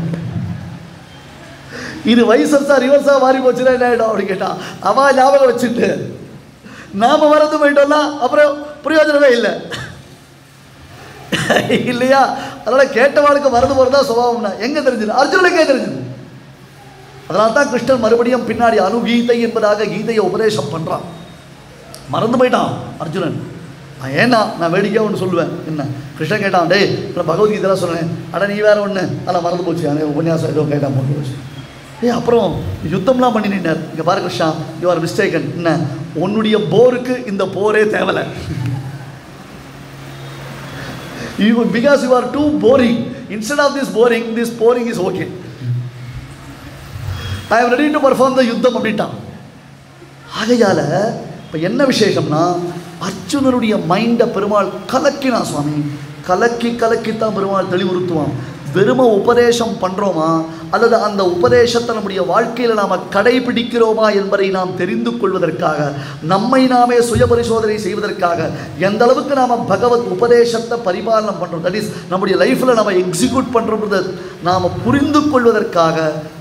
A: இது வைசர்ஸா ரிவர்ஸா மாறி போச்சுன்னா என்ன ஆகிடும் அப்படி கேட்டான். அவன் ஞாபகம் வச்சுட்டு நாம மறந்து போயிட்டோம்னா அப்புறம் பிரயோஜனமே இல்லை இல்லையா? அதனால கேட்டவாளுக்கு மறந்து போறதா சுபாவம்னா எங்க தெரிஞ்சது? அர்ஜுனனுக்கே தெரிஞ்சது. அதனால தான் கிருஷ்ணன் மறுபடியும் பின்னாடி அனுகீதை என்பதாக கீதையை உபதேசம் பண்றான். மறந்து போயிட்டான் அர்ஜுனன். ஏன்னா நான் வேடிக்கையாக ஒன்று சொல்லுவேன். என்ன? கிருஷ்ணன் கேட்டான், டே பகவத்கீதைலாம் சொன்னேன், அட நீ வேற ஒன்று, அதெல்லாம் மறந்து போச்சு, அதே உபன்யாசம் ஏதோ கேட்டான் மறந்து போச்சு. அப்புறம் யுத்தம்லாம் பண்ணி நின்றார். இங்கே பாரு கிருஷ்ணா, யூ ஆர் மிஸ்டேக்கன். என்ன? உன்னுடைய போருக்கு இந்த போரே தேவலை. Because you are too boring. Instead of this pouring is okay. I am ready to perform the யுத்தம் அப்படின்ட்டான். ஆகையால இப்போ என்ன விசேஷம்னா, அர்ஜுனனுடைய மைண்டை பெருமாள் கலக்கினான். சுவாமி கலக்கித்தான் பெருமாள் தெளிவுறுத்துவான். வெறும உபதேசம் பண்ணுறோமா அல்லது அந்த உபதேசத்தை நம்முடைய வாழ்க்கையில் நாம் கடைபிடிக்கிறோமா என்பதை நாம் தெரிந்து கொள்வதற்காக, நம்மை நாமே சுய பரிசோதனை செய்வதற்காக, எந்த அளவுக்கு நாம் பகவத் உபதேசத்தை பரிபாலனம் பண்ணுறோம், தட் இஸ் நம்முடைய லைஃப்பில் நம்ம எக்ஸிக்யூட் பண்ணுறோம்ன்றதை நாம் புரிந்து கொள்வதற்காக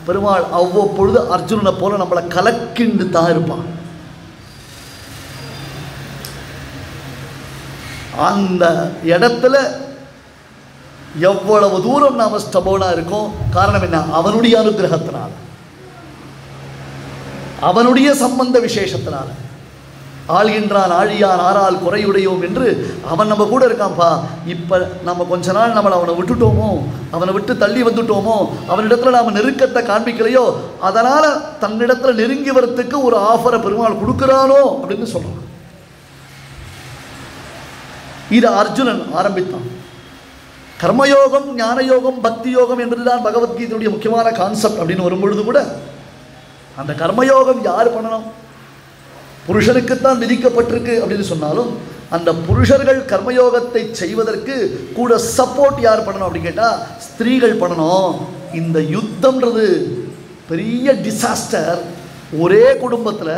A: பெருமாள் அவ்வப்பொழுது அர்ஜுனனை போல நம்மளை கலக்கிண்டு தான் இருப்பான். அந்த இடத்துல எவ்வளவு தூரம் நாம ஸ்டபோனா இருக்கோம், காரணம் என்ன? அவனுடைய அனுகிரகத்தினால, அவனுடைய சம்பந்த விசேஷத்தினால. ஆள்கின்றான் ஆழியான் ஆறால் குறையுடையோம் என்று அவன் நம்ம கூட இருக்கான்ப்பா. இப்போ நம்ம கொஞ்ச நாள் அவனை விட்டுட்டோமோ, அவனை விட்டு தள்ளி வந்துட்டோமோ, அவனிடத்துல நாம் நெருக்கத்தை காண்பிக்கலையோ, அதனால் தன்னிடத்தில் நெருங்கி வரத்துக்கு ஒரு ஆஃபரை பெருமாள் கொடுக்குறானோ அப்படின்னு சொல்கிறான். இதை அர்ஜுனன் ஆரம்பித்தான். கர்மயோகம், ஞானயோகம், பக்தி யோகம் என்பதுதான் பகவத்கீதையுடைய முக்கியமான கான்செப்ட் அப்படின்னு வரும்பொழுது கூட அந்த கர்மயோகம் யார் பண்ணணும்? புருஷனுக்குத்தான் விதிக்கப்பட்டிருக்கு அப்படின்னு சொன்னாலும் அந்த புருஷர்கள் கர்மயோகத்தை செய்வதற்கு கூட சப்போர்ட் யார் பண்ணணும் அப்படின்னு கேட்டால் ஸ்திரீகள் பண்ணணும். இந்த யுத்தம்ன்றது பெரிய டிசாஸ்டர். ஒரே குடும்பத்தில்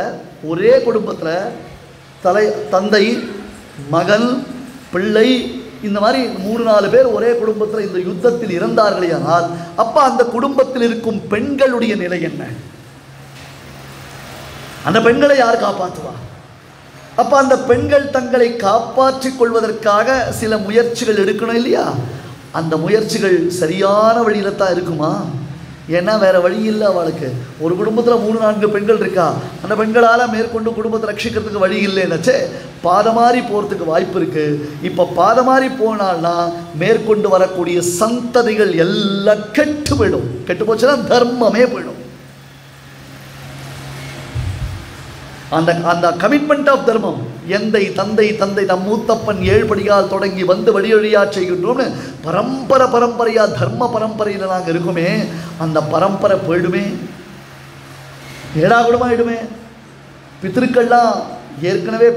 A: தந்தை, மகன், பிள்ளை, இந்த மாதிரி 3-4 பேர் ஒரே குடும்பத்தில் இந்த யுத்தத்தில் இறந்தார்களே. ஆனால் அப்போ அந்த குடும்பத்தில் இருக்கும் பெண்களுடைய நிலை என்ன? அந்த பெண்களை யார் காப்பாற்றுவா? அப்போ அந்த பெண்கள் தங்களை காப்பாற்றிக் கொள்வதற்காக சில முயற்சிகள் எடுக்கணும் இல்லையா? அந்த முயற்சிகள் சரியான வழியில் தான் இருக்குமா? ஏன்னா வேறு வழி இல்லை அவளுக்கு. ஒரு குடும்பத்தில் 3-4 பெண்கள் இருக்கா, அந்த பெண்களால் மேற்கொண்டு குடும்பத்தை ரட்சிக்கிறதுக்கு வழி இல்லைன்னாச்சே பாதமாறி போகிறதுக்கு வாய்ப்பு இருக்குது. இப்போ பாதமாறி போனால்னா மேற்கொண்டு வரக்கூடிய சந்ததிகள் எல்லாம் கெட்டு போயிடும். கெட்டு போச்சுன்னா தர்மமே போயிடும். அந்த கமிட்மெண்ட் ஆஃப் தர்மம், எந்தை தந்தை நம் மூத்தப்பன் 7 படியால் தொடங்கி வந்து வழியா செய்கின்றோம்னு பரம்பரையா தர்ம பரம்பரையில் நாங்கள் இருக்குமே, அந்த பரம்பரை போயிடுமே, ஏடாகுடமாயிடுமே. பித்திருக்கள்லாம் ஏற்கனவே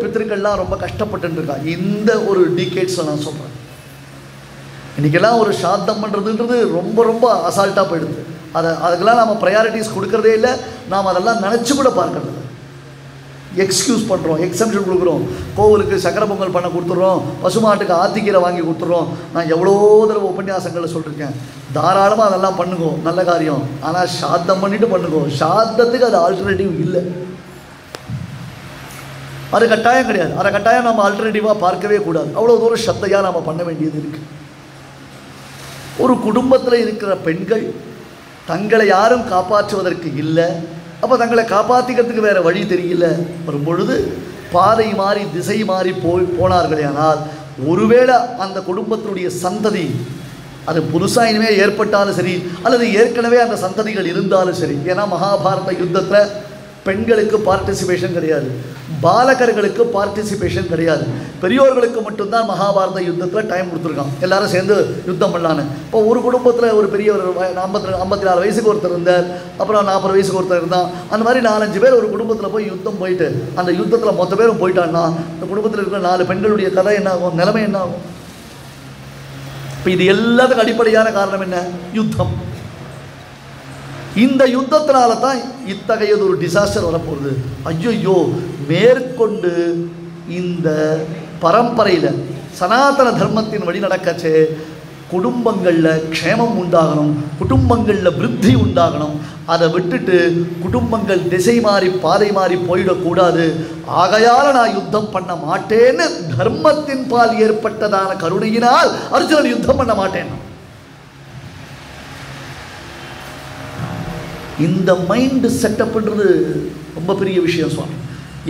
A: ரொம்ப கஷ்டப்பட்டு இருக்கா. இந்த ஒரு டிகேட்ஸில் நான் சொல்கிறேன். இன்றைக்கெல்லாம் ஒரு சாத்தம் பண்ணுறதுன்றது ரொம்ப அசால்ட்டாக போயிடுது. அதுக்கெல்லாம் நம்ம ப்ரையாரிட்டிஸ் கொடுக்கறதே இல்லை. நாம் அதெல்லாம் நினச்சி கூட பார்க்கறது. எக்ஸ்கியூஸ் பண்ணுறோம், எக்ஸம்ஷன் கொடுக்குறோம். கோவிலுக்கு சக்கரை பொங்கல் பண்ண கொடுத்துட்றோம், பசுமாட்டுக்கு ஆத்திக்கீரை வாங்கி கொடுத்துட்றோம். நான் எவ்வளோ தடவை உபன்யாசங்களில் சொல்லியிருக்கேன், தாராளமாக அதெல்லாம் பண்ணுங்கோ, நல்ல காரியம். ஆனால் சாத்தம் பண்ணிட்டு பண்ணுங்கோ. சாத்தத்துக்கு அது ஆல்டர்னேட்டிவ் இல்லை, அது கட்டாயம் கிடையாது. அதை கட்டாயம் நம்ம ஆல்டர்னேட்டிவாக பார்க்கவே கூடாது. அவ்வளோ தூரம் சத்தையாக நம்ம பண்ண வேண்டியது இருக்குது. ஒரு குடும்பத்தில் இருக்கிற பெண்கள் தங்களை யாரும் காப்பாற்றுவதற்கு இல்லை. அப்போ தங்களை காப்பாற்றிக்கிறதுக்கு வேறு வழி தெரியல வரும்பொழுது பாதை மாறி திசை மாறி போனார்களே. ஆனால் ஒருவேளை அந்த குடும்பத்தினுடைய சந்ததி அது புதுசாக இனிமேல் ஏற்பட்டாலும் சரி, அல்லது ஏற்கனவே அந்த சந்ததிகள் இருந்தாலும் சரி. ஏன்னா மகாபாரத யுத்தத்தில் பெண்களுக்கு பார்ட்டிசிபேஷன் கிடையாது, பாலகர்களுக்கு பார்ட்டிசிபேஷன் கிடையாது. பெரியோர்களுக்கு மட்டும்தான் மகாபாரத யுத்தத்தில் டைம் கொடுத்துருக்கான், எல்லாரும் சேர்ந்து யுத்தம் பண்ணலான்னு. இப்போ ஒரு குடும்பத்தில் ஒரு பெரியவர் 54 வயசுக்கு ஒருத்தர் இருந்தார், அப்புறம் 40 வயசுக்கு ஒருத்தர் இருந்தான். அந்த மாதிரி 4-5 பேர் ஒரு குடும்பத்தில் போய் யுத்தம் போயிட்டு அந்த யுத்தத்தில் மொத்த பேரும் போயிட்டான்னா அந்த குடும்பத்தில் இருக்கிற 4 பெண்களுடைய கதை என்ன ஆகும், நிலைமை என்ன ஆகும்? இப்போ இது எல்லாத்துக்கும் அடிப்படையான காரணம் என்ன? யுத்தம். இந்த யுத்தத்தினால தான் இத்தகையது ஒரு டிசாஸ்டர் வரப்போகுது. ஐயோ, மேற்கொண்டு இந்த பரம்பரையில் சனாதன தர்மத்தின் வழி நடக்கச்சே குடும்பங்களில் க்ஷேமம் உண்டாகணும், குடும்பங்களில் விருத்தி உண்டாகணும். அதை விட்டுட்டு குடும்பங்கள் திசை மாறி பாதை மாறி போயிடக்கூடாது. ஆகையால் நான் யுத்தம் பண்ண மாட்டேன்னு தர்மத்தின் பால் ஏற்பட்டதான கருணையினால் அர்ஜுனன் யுத்தம் பண்ண மாட்டேன். இந்த மைண்ட் செட்டப்ன்றது ரொம்ப பெரிய விஷயம் Swami.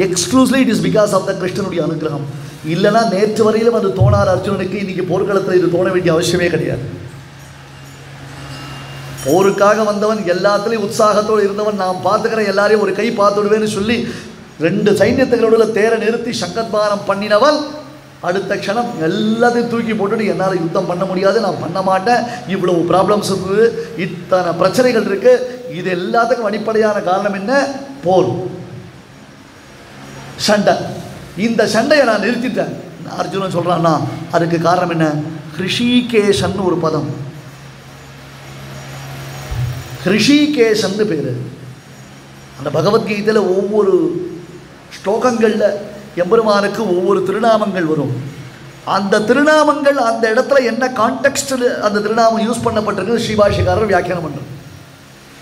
A: Exclusively it is because of the கிருஷ்ணனுடைய அனுகிரகம். இல்லைனா நேற்று வரையிலும் அது தோணார் அர்ஜுனனுக்கு, இன்னைக்கு போர்க்களத்தில் இது தோண வேண்டிய அவசியமே கிடையாது. போருக்காக வந்தவன், எல்லாத்துலேயும் உற்சாகத்தோடு இருந்தவன், நான் பார்த்துக்கிறேன் எல்லாரையும் ஒரு கை பார்த்துடுவேன்னு சொல்லி 2 சைன்யத்துகளோட தேரை நிறுத்தி சங்கத்பானம் பண்ணினவன் அடுத்த க்ஷணம் எல்லாத்தையும் தூக்கி போட்டுட்டு என்னால் யுத்தம் பண்ண முடியாது, நான் பண்ண மாட்டேன், இவ்வளவு ப்ராப்ளம்ஸ் இருக்குது, இத்தனை பிரச்சனைகள் இருக்குது. இது எல்லாத்துக்கும் அடிப்படையான காரணம் என்ன? போர், சண்டை. இந்த சண்டையை நான் நிறுத்திட்டேன். அர்ஜுனன் சொல்கிறான்னா அதுக்கு காரணம் என்ன? ஹிருஷிகேஷன் ஒரு பதம், ஹிருஷிகேஷன் பேர். அந்த பகவத்கீதையில் ஒவ்வொரு ஸ்லோகங்களில் எம்பெருமானுக்கு ஒவ்வொரு திருநாமங்கள் வரும். அந்த திருநாமங்கள் அந்த இடத்துல என்ன கான்டெக்ஸ்டில் அந்த திருநாமம் யூஸ் பண்ணப்பட்டிருக்கு ஸ்ரீபாஷிகாரர் வியாக்கியானம் பண்ணுறார்.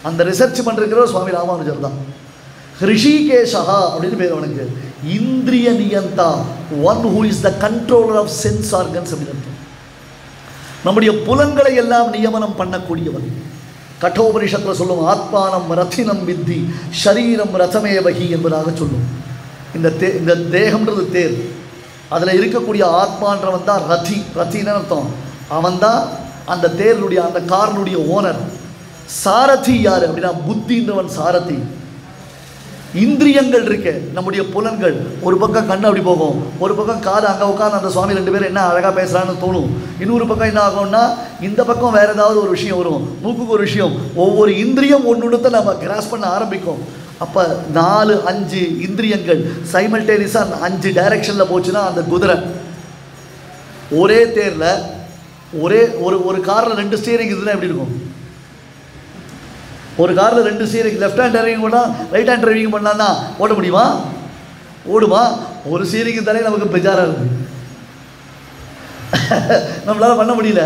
A: அந்த ரிசர்ச் பண்ணிருக்கிற சுவாமி ராமானுஜர் தான். ஹிருஷிகேஷா அப்படின்னு பேர் அவனுக்கு. இந்திரிய நியந்தா, one who is the controller of sense organs அப்படின்னு. நம்முடைய புலன்களை எல்லாம் நியமனம் பண்ணக்கூடியவன். கட்டோபனிஷத்தில் சொல்லும் ஆத்மானம் ரத்தினம் வித்தி ஷரீரம் ரதமேவகி என்பதாக சொல்லும். இந்த தேகம்ன்றது தேர், அதில் இருக்கக்கூடிய ஆத்மான்றவன் தான் ரதி. ரத்தின்னு அர்த்தம். அவன் தான் அந்த தேருடைய அந்த காரனுடைய ஓனர். சாரதி யார் அப்படின்னா புத்தின்றவன் சாரதி. இந்திரியங்கள் இருக்கு, நம்முடைய புலன்கள். ஒரு பக்கம் கண்ணு அப்படி போகும், ஒரு பக்கம் காது அங்கே உட்காந்து அந்த சுவாமி 2 பேரும் என்ன அழகாக பேசுகிறான்னு தோணும். இன்னொரு பக்கம் என்ன ஆகும்னா இந்த பக்கம் வேறு ஏதாவது ஒரு விஷயம் வரும், மூக்குக்கு ஒரு விஷயம். ஒவ்வொரு இந்திரியம் ஒன்று நம்ம கிராஸ் பண்ண ஆரம்பிக்கும். அப்போ 4-5 இந்திரியங்கள் சைமல்டேனியஸாக 5 டைரக்ஷனில் போச்சுன்னா அந்த குதிரை ஒரே தேரில் ஒரே ஒரு காரில் 2 ஸ்டீரிங் இதுதான் எப்படி இருக்கும்? ஒரு காரில் 2 ஸ்டீரிங், லெஃப்ட் ஹேண்ட் டிரைவிங் பண்ணால் ரைட் ஹேண்ட் டிரைவிங் பண்ணான்னா ஓட முடியுமா? ஓடுமா? ஒரு ஸ்டீரிங் தானே நமக்கு பெஜாராக இருக்குது, நம்மளால் பண்ண முடியல.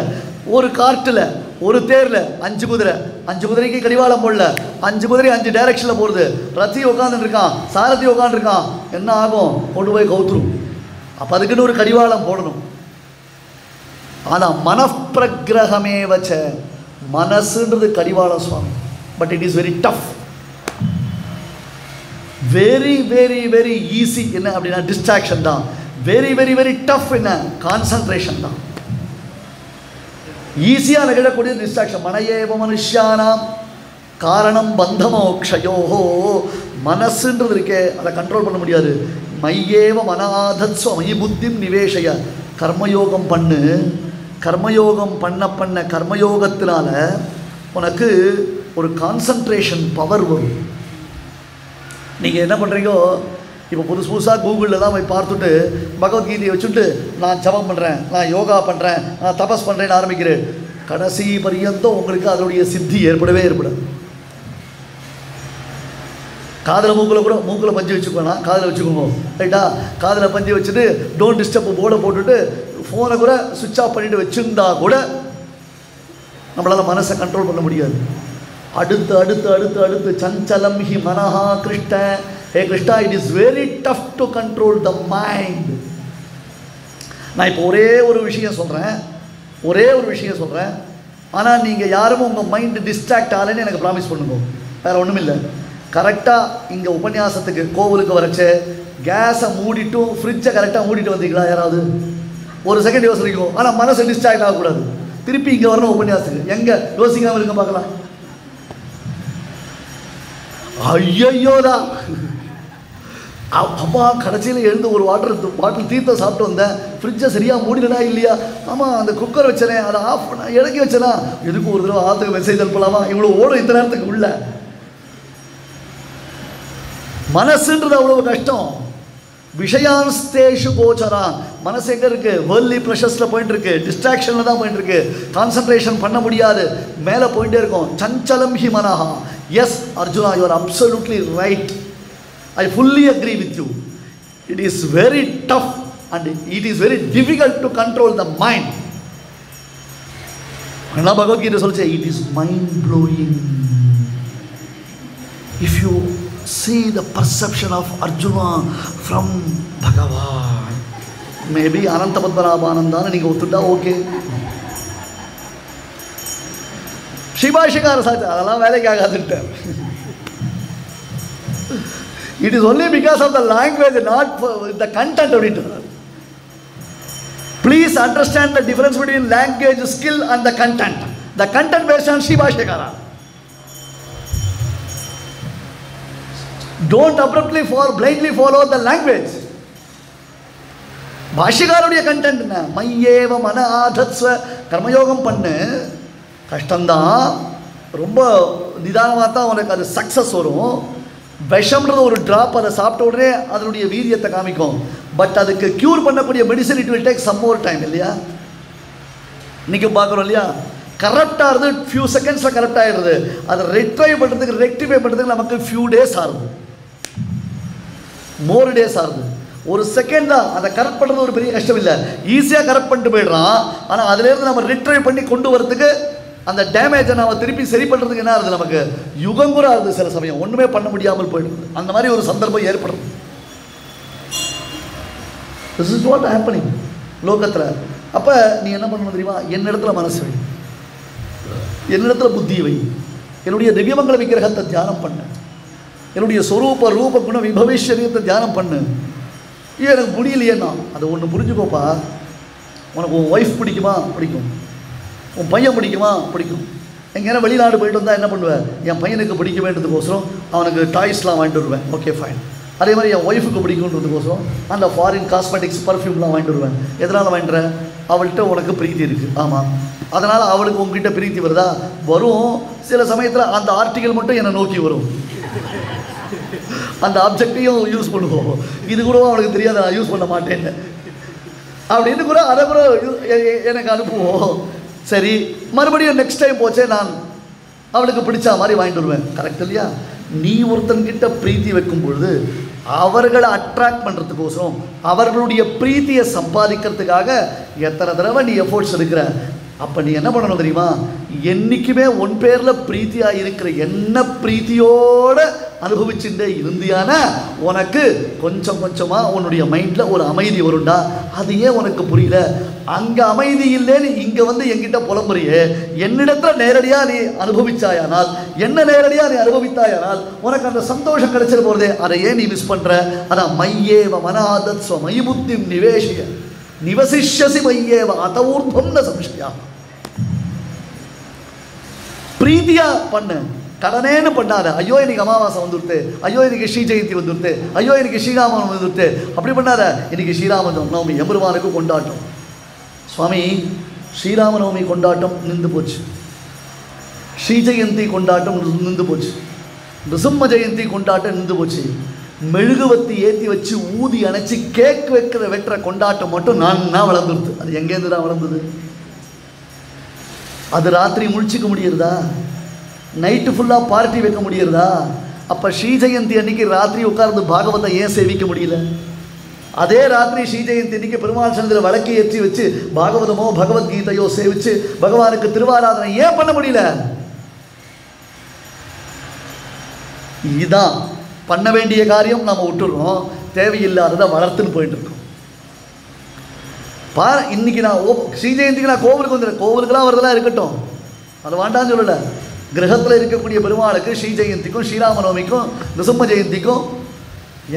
A: ஒரு கார்ட்டில் ஒரு தேரில் 5 குதிரை, 5 குதிரைக்கு கடிவாளம் போடல, 5 குதிரை 5 டைரக்ஷனில் போடுது. ரத்தி உட்காந்துருக்கான், சாரதி உட்காந்துருக்கான், என்ன ஆகும்? கொண்டு போய் கவுத்துரும். அப்போ அதுக்குன்னு ஒரு கடிவாளம் போடணும். ஆனால் மனப்பிரகிரகமே வச்ச மனசுன்றது கடிவாளம் Swami. But it is very tough, very very very easy என்ன அப்படின்னா டிஸ்ட்ராக்ஷன் தான். வெரி வெரி வெரி டஃப் என்ன? கான்சன்ட்ரேஷன் தான். ஈஸியாக நிகழக்கூடிய டிஸ்ட்ராக்ஷன். மனையேவ மனுஷியானாம் காரணம் பந்தமோக்ஷயோஹோ. மனசுன்றது இருக்கே, அதை கண்ட்ரோல் பண்ண முடியாது. மையேவ மனாதத்ஸ்வ மயி புத்திம் நிவேஷய. கர்மயோகம் பண்ணு. கர்மயோகம் பண்ண கர்மயோகத்தினால உனக்கு ஒரு கான்சன்ட்ரேஷன் பவர் வரும். நீங்கள் என்ன பண்ணுறீங்கோ, இப்போ புதுசாக கூகுளில் போய் பார்த்துட்டு பகவத்கீதையை வச்சுட்டு நான் ஜபம் பண்ணுறேன், நான் யோகா பண்ணுறேன், நான் தபஸ் பண்ணுறேன்னு ஆரம்பிக்கிறேன். கடைசி பரியந்தம் உங்களுக்கு அதனுடைய சித்தி ஏற்படவே ஏற்படாது. காதில் மூக்கில் பஞ்சு வச்சுக்கோனா காதில் வச்சுக்கோங்க, ரைட்டா? காதில் பஞ்சு வச்சுட்டு டோன்ட் டிஸ்டர்ப் போர்டை போட்டுட்டு ஃபோனை கூட சுவிட்ச் ஆஃப் பண்ணிவிட்டு வச்சுருந்தா கூட நம்மளால் மனசை கண்ட்ரோல் பண்ண முடியாது. அடுத்து அடுத்து அடுத்து அடுத்து சஞ்சலம் ஹி மனஹா கிருஷ்ண. ஹே Krishna, it is very tough to control the mind. நான் இப்போ ஒரே ஒரு விஷயம் சொல்கிறேன், ஆனால் நீங்கள் யாரும் உங்கள் மைண்டு டிஸ்ட்ராக்ட் ஆகலைன்னு எனக்கு ப்ராமிஸ் பண்ணுங்க. வேறு ஒன்றும் இல்லை. கரெக்டாக இங்கே உபன்யாசத்துக்கு கோவிலுக்கு வரைச்சு கேஸை மூடிட்டும் ஃப்ரிட்ஜை கரெக்டாக மூடிட்டு வந்தீங்களா? யாராவது ஒரு செகண்ட் யோசிக்கிறோம். ஆனால் மனசு டிஸ்ட்ராக்ட் ஆகக்கூடாது. திருப்பி இங்கே வரணும் உபன்யாசத்துக்கு. எங்கே யோசிக்காமல் இருக்க பார்க்கலாம். ஐயோதான் அப்பா கடைசியில் எழுந்து ஒரு பாட்டில் தீர்த்தம் சாப்பிட்டு வந்தேன். ஃப்ரிட்ஜை சரியாக மூடினா இல்லையா? ஆமாம், அந்த குக்கர் வச்சனே அதை ஆஃப் பண்ண இறக்கி வச்சனா எதுக்கு ஒரு தடவை ஆற்றுக்கு மெசேஜ் அனுப்பலாமா? இவ்வளோ ஓடும் இந்த நேரத்துக்கு உள்ள. மனசுன்றது அவ்வளோ கஷ்டம். விஷயான்ஸ்தேஷு கோச்சரா. மனசு எங்கே இருக்குது? வேர்ல்ட்லி ப்ரெஷர்ஸில் போயிட்டு இருக்கு, டிஸ்ட்ராக்ஷனில் தான் போயிட்டு இருக்கு, கான்சன்ட்ரேஷன் பண்ண முடியாது, மேலே போயிட்டே இருக்கும். சஞ்சலம் ஹி மனஹா. Yes Arjuna, you are absolutely right. I fully agree with you. It is very tough and it is very difficult to control the mind. Anna Bhagavad Gita சொல்லுச்சு, it is mind blowing. If you see the perception of Arjuna from Bhagavan, maybe Ananta Padmanabhanandana நீங்க ஒத்துட்டா ஓகே. ஸ்ரீபாஷிகார சாட்சி அதெல்லாம் வேலைக்கு ஆகாதுட்டார். It is only because of the language, not the content of it. Please understand the difference between language skill and the content. The content based on Shivashikara. Don't abruptly blindly follow the language. பாஷிகாருடைய கண்டென்ட் என்ன? மையேவ மன ஆதத்ஸ்வ கர்மயோகம் பண்ணு. கஷ்டம்தான், ரொம்ப நிதானமாக தான் உனக்கு அது சக்ஸஸ் வரும். விஷம்ன்றது ஒரு ட்ராப், அதை சாப்பிட்ட உடனே அதனுடைய வீரியத்தை காமிக்கும். பட் அதுக்கு க்யூர் பண்ணக்கூடிய medicine it will take some more time இல்லையா? இன்றைக்கி பார்க்குறோம் இல்லையா? கரெக்டாக இருது, ஃபியூ செகண்ட்ஸில் கரெக்ட் ஆகிடுது. அதை ரெக்டிஃபை பண்ணுறதுக்கு நமக்கு ஃபியூ டேஸ் ஆகுது, மோர் டேஸ் ஆகுது. ஒரு செகண்ட் தான். அதை கரெக்ட் பண்ணுறது ஒரு பெரிய கஷ்டம் இல்லை, ஈஸியாக கரெக்ட் பண்ணிட்டு போயிடுறான். ஆனால் அதுலேருந்து நம்ம ரிட்ரை பண்ணி கொண்டு வரதுக்கு, அந்த டேமேஜை நம்ம திருப்பி சரி பண்ணுறதுக்கு என்ன ஆகுது? நமக்கு யுகங்குற ஆகுது. சில சமயம் ஒன்றுமே பண்ண முடியாமல் போயிடுது. அந்த மாதிரி ஒரு சந்தர்ப்பம் ஏற்படுது. திஸ் இஸ் வாட் ஹேப்பனிங் லோகத்தில். அப்போ நீ என்ன பண்ணணும் தெரியுமா? என்னிடத்துல மனசு வை, என்னிடத்துல புத்தி வை, என்னுடைய திவ்யமங்கல விக்கிரகத்தை தியானம் பண்ணு, என்னுடைய சொரூப ரூப குண விபவிஷரியத்தை தியானம் பண்ணு. எனக்கு முடியலையேன்னா அதை ஒன்று புரிஞ்சுக்கோப்பா. உனக்கு உன் ஒய்ஃப் பிடிக்குமா? பிடிக்கும். உன் பையன் பிடிக்குமா? பிடிக்கும். எங்கேனா வெளிநாடு போயிட்டு வந்தால் என்ன பண்ணுவேன்? என் பையனுக்கு பிடிக்க வேண்டதுக்கோசரம் அவனுக்கு டாய்ஸ்லாம் வாங்கிட்டு வருவேன். Okay fine. அதே மாதிரி என் ஒய்ஃபுக்கு பிடிக்குன்றதுக்கோசரம் அந்த ஃபாரின் காஸ்மெட்டிக்ஸ் பர்ஃப்யூம்லாம் வாங்கிட்டு வருவேன். எதனால் வாங்கிட்டுறேன்? அவள்கிட்ட உனக்கு பிரீத்தி இருக்குது. ஆமாம், அதனால் அவளுக்கு உங்ககிட்ட பிரீத்தி வருதா? வரும். சில சமயத்தில் அந்த ஆர்டிக்கல் மட்டும் என்னை நோக்கி வரும். அந்த ஆப்ஜெக்டையும் யூஸ் பண்ணுவோம். இது கூட அவளுக்கு தெரியாது, நான் யூஸ் பண்ண மாட்டேன்னு அப்படின்னு கூட அதை கூட எனக்கு அனுப்புவோம். சரி, மறுபடியும் நெக்ஸ்ட் டைம் போச்சே நான் அவளுக்கு பிடிச்ச மாதிரி வாங்கிட்டு வருவேன். கரெக்ட் இல்லையா? நீ ஒருத்தன்கிட்ட பிரீத்தி வைக்கும் பொழுது அவர்களை அட்ராக்ட் பண்ணுறதுக்கோசரம், அவர்களுடைய பிரீத்தியை சம்பாதிக்கிறதுக்காக எத்தனை தடவை நீ எஃபோர்ட்ஸ் எடுக்கிற. அப்போ நீ என்ன பண்ணணும் தெரியுமா? என்றைக்குமே உன் பேரில் பிரீத்தியாக இருக்கிற என்ன பிரீத்தியோடு அனுபவிச்சுட்டே இருந்தியானா உனக்கு கொஞ்சம் கொஞ்சமாக உன்னுடைய மைண்டில் ஒரு அமைதி வரும்டா. அது ஏன் உனக்கு புரியல? அங்கே அமைதி இல்லைன்னு இங்கே வந்து என்கிட்ட புலம்புறியே. என்னிடத்தில் நேரடியாக நீ அனுபவிச்சாயானால், என்ன நேரடியாக நீ அனுபவித்தாயானால் உனக்கு அந்த சந்தோஷம் கிடைச்சிட போகிறதே. அதை ஏன் நீ மிஸ் பண்ணுற? அதான் மையேவ மனாதத் ஸ்வமயி புத்தி நிவேஷிய நிவசிஷ்யசி மையேவ அதஊர்த்வம் ந சம்சயா. பிரீதியா பண்ணு, கடனேன்னு பண்ணாத. ஐயோ இன்னைக்கு அமாவாசை வந்துடுத்து, ஐயோ இன்னைக்கு ஸ்ரீ ஜெயந்தி வந்துடுத்து, ஐயோ இன்னைக்கு ஸ்ரீராமன் வந்துடுத்து, அப்படி பண்ணாத. இன்னைக்கு ஸ்ரீராமநவமி எம்பெருமானுக்கு கொண்டாட்டம். சுவாமி, ஸ்ரீராமநவமி கொண்டாட்டம் நின்று போச்சு, ஸ்ரீ ஜெயந்தி கொண்டாட்டம் நின்று போச்சு, நிருசிம்ம ஜெயந்தி கொண்டாட்டம் நின்று போச்சு. மெழுகுவத்தி ஏற்றி வச்சு ஊதி அணைச்சி கேக் வெட்டுற கொண்டாட்டம் மட்டும் நான் வளர்ந்துருது. அது எங்கேருந்து தான் வளர்ந்தது? அது ராத்திரி முழிச்சிக்க முடியுறதா? நைட்டு ஃபுல்லாக பார்ட்டி வைக்க முடியுறதா? அப்போ ஸ்ரீ ஜெயந்தி அன்னைக்கு ராத்திரி உட்கார்ந்து பாகவத்தை ஏன் சேவிக்க முடியல? அதே ராத்திரி ஸ்ரீ ஜெயந்தி அன்னைக்கு பெருமாள் சந்திர வழக்கை ஏற்றி வச்சு பாகவதமோ பகவத்கீதையோ சேவிச்சு பகவானுக்கு திருவாராதனை ஏன் பண்ண முடியல? இதுதான் பண்ண வேண்டிய காரியம். நாம் விட்டுறோம், தேவையில்லாததை வளர்த்துன்னு போயிட்டு இருக்கோம். இன்னைக்கு நான் ஸ்ரீ ஜெயந்திக்கு நான் கோவிலுக்கு வந்துடுறேன். கோவிலுக்கெல்லாம் வரதெல்லாம் இருக்கட்டும், அதை வேண்டான்னு சொல்லலை. கிரகத்தில் இருக்கக்கூடிய பெருமாளுக்கு ஸ்ரீ ஜெயந்திக்கும் ஸ்ரீராமநவமிக்கும் நிருசிம்ம ஜெயந்திக்கும்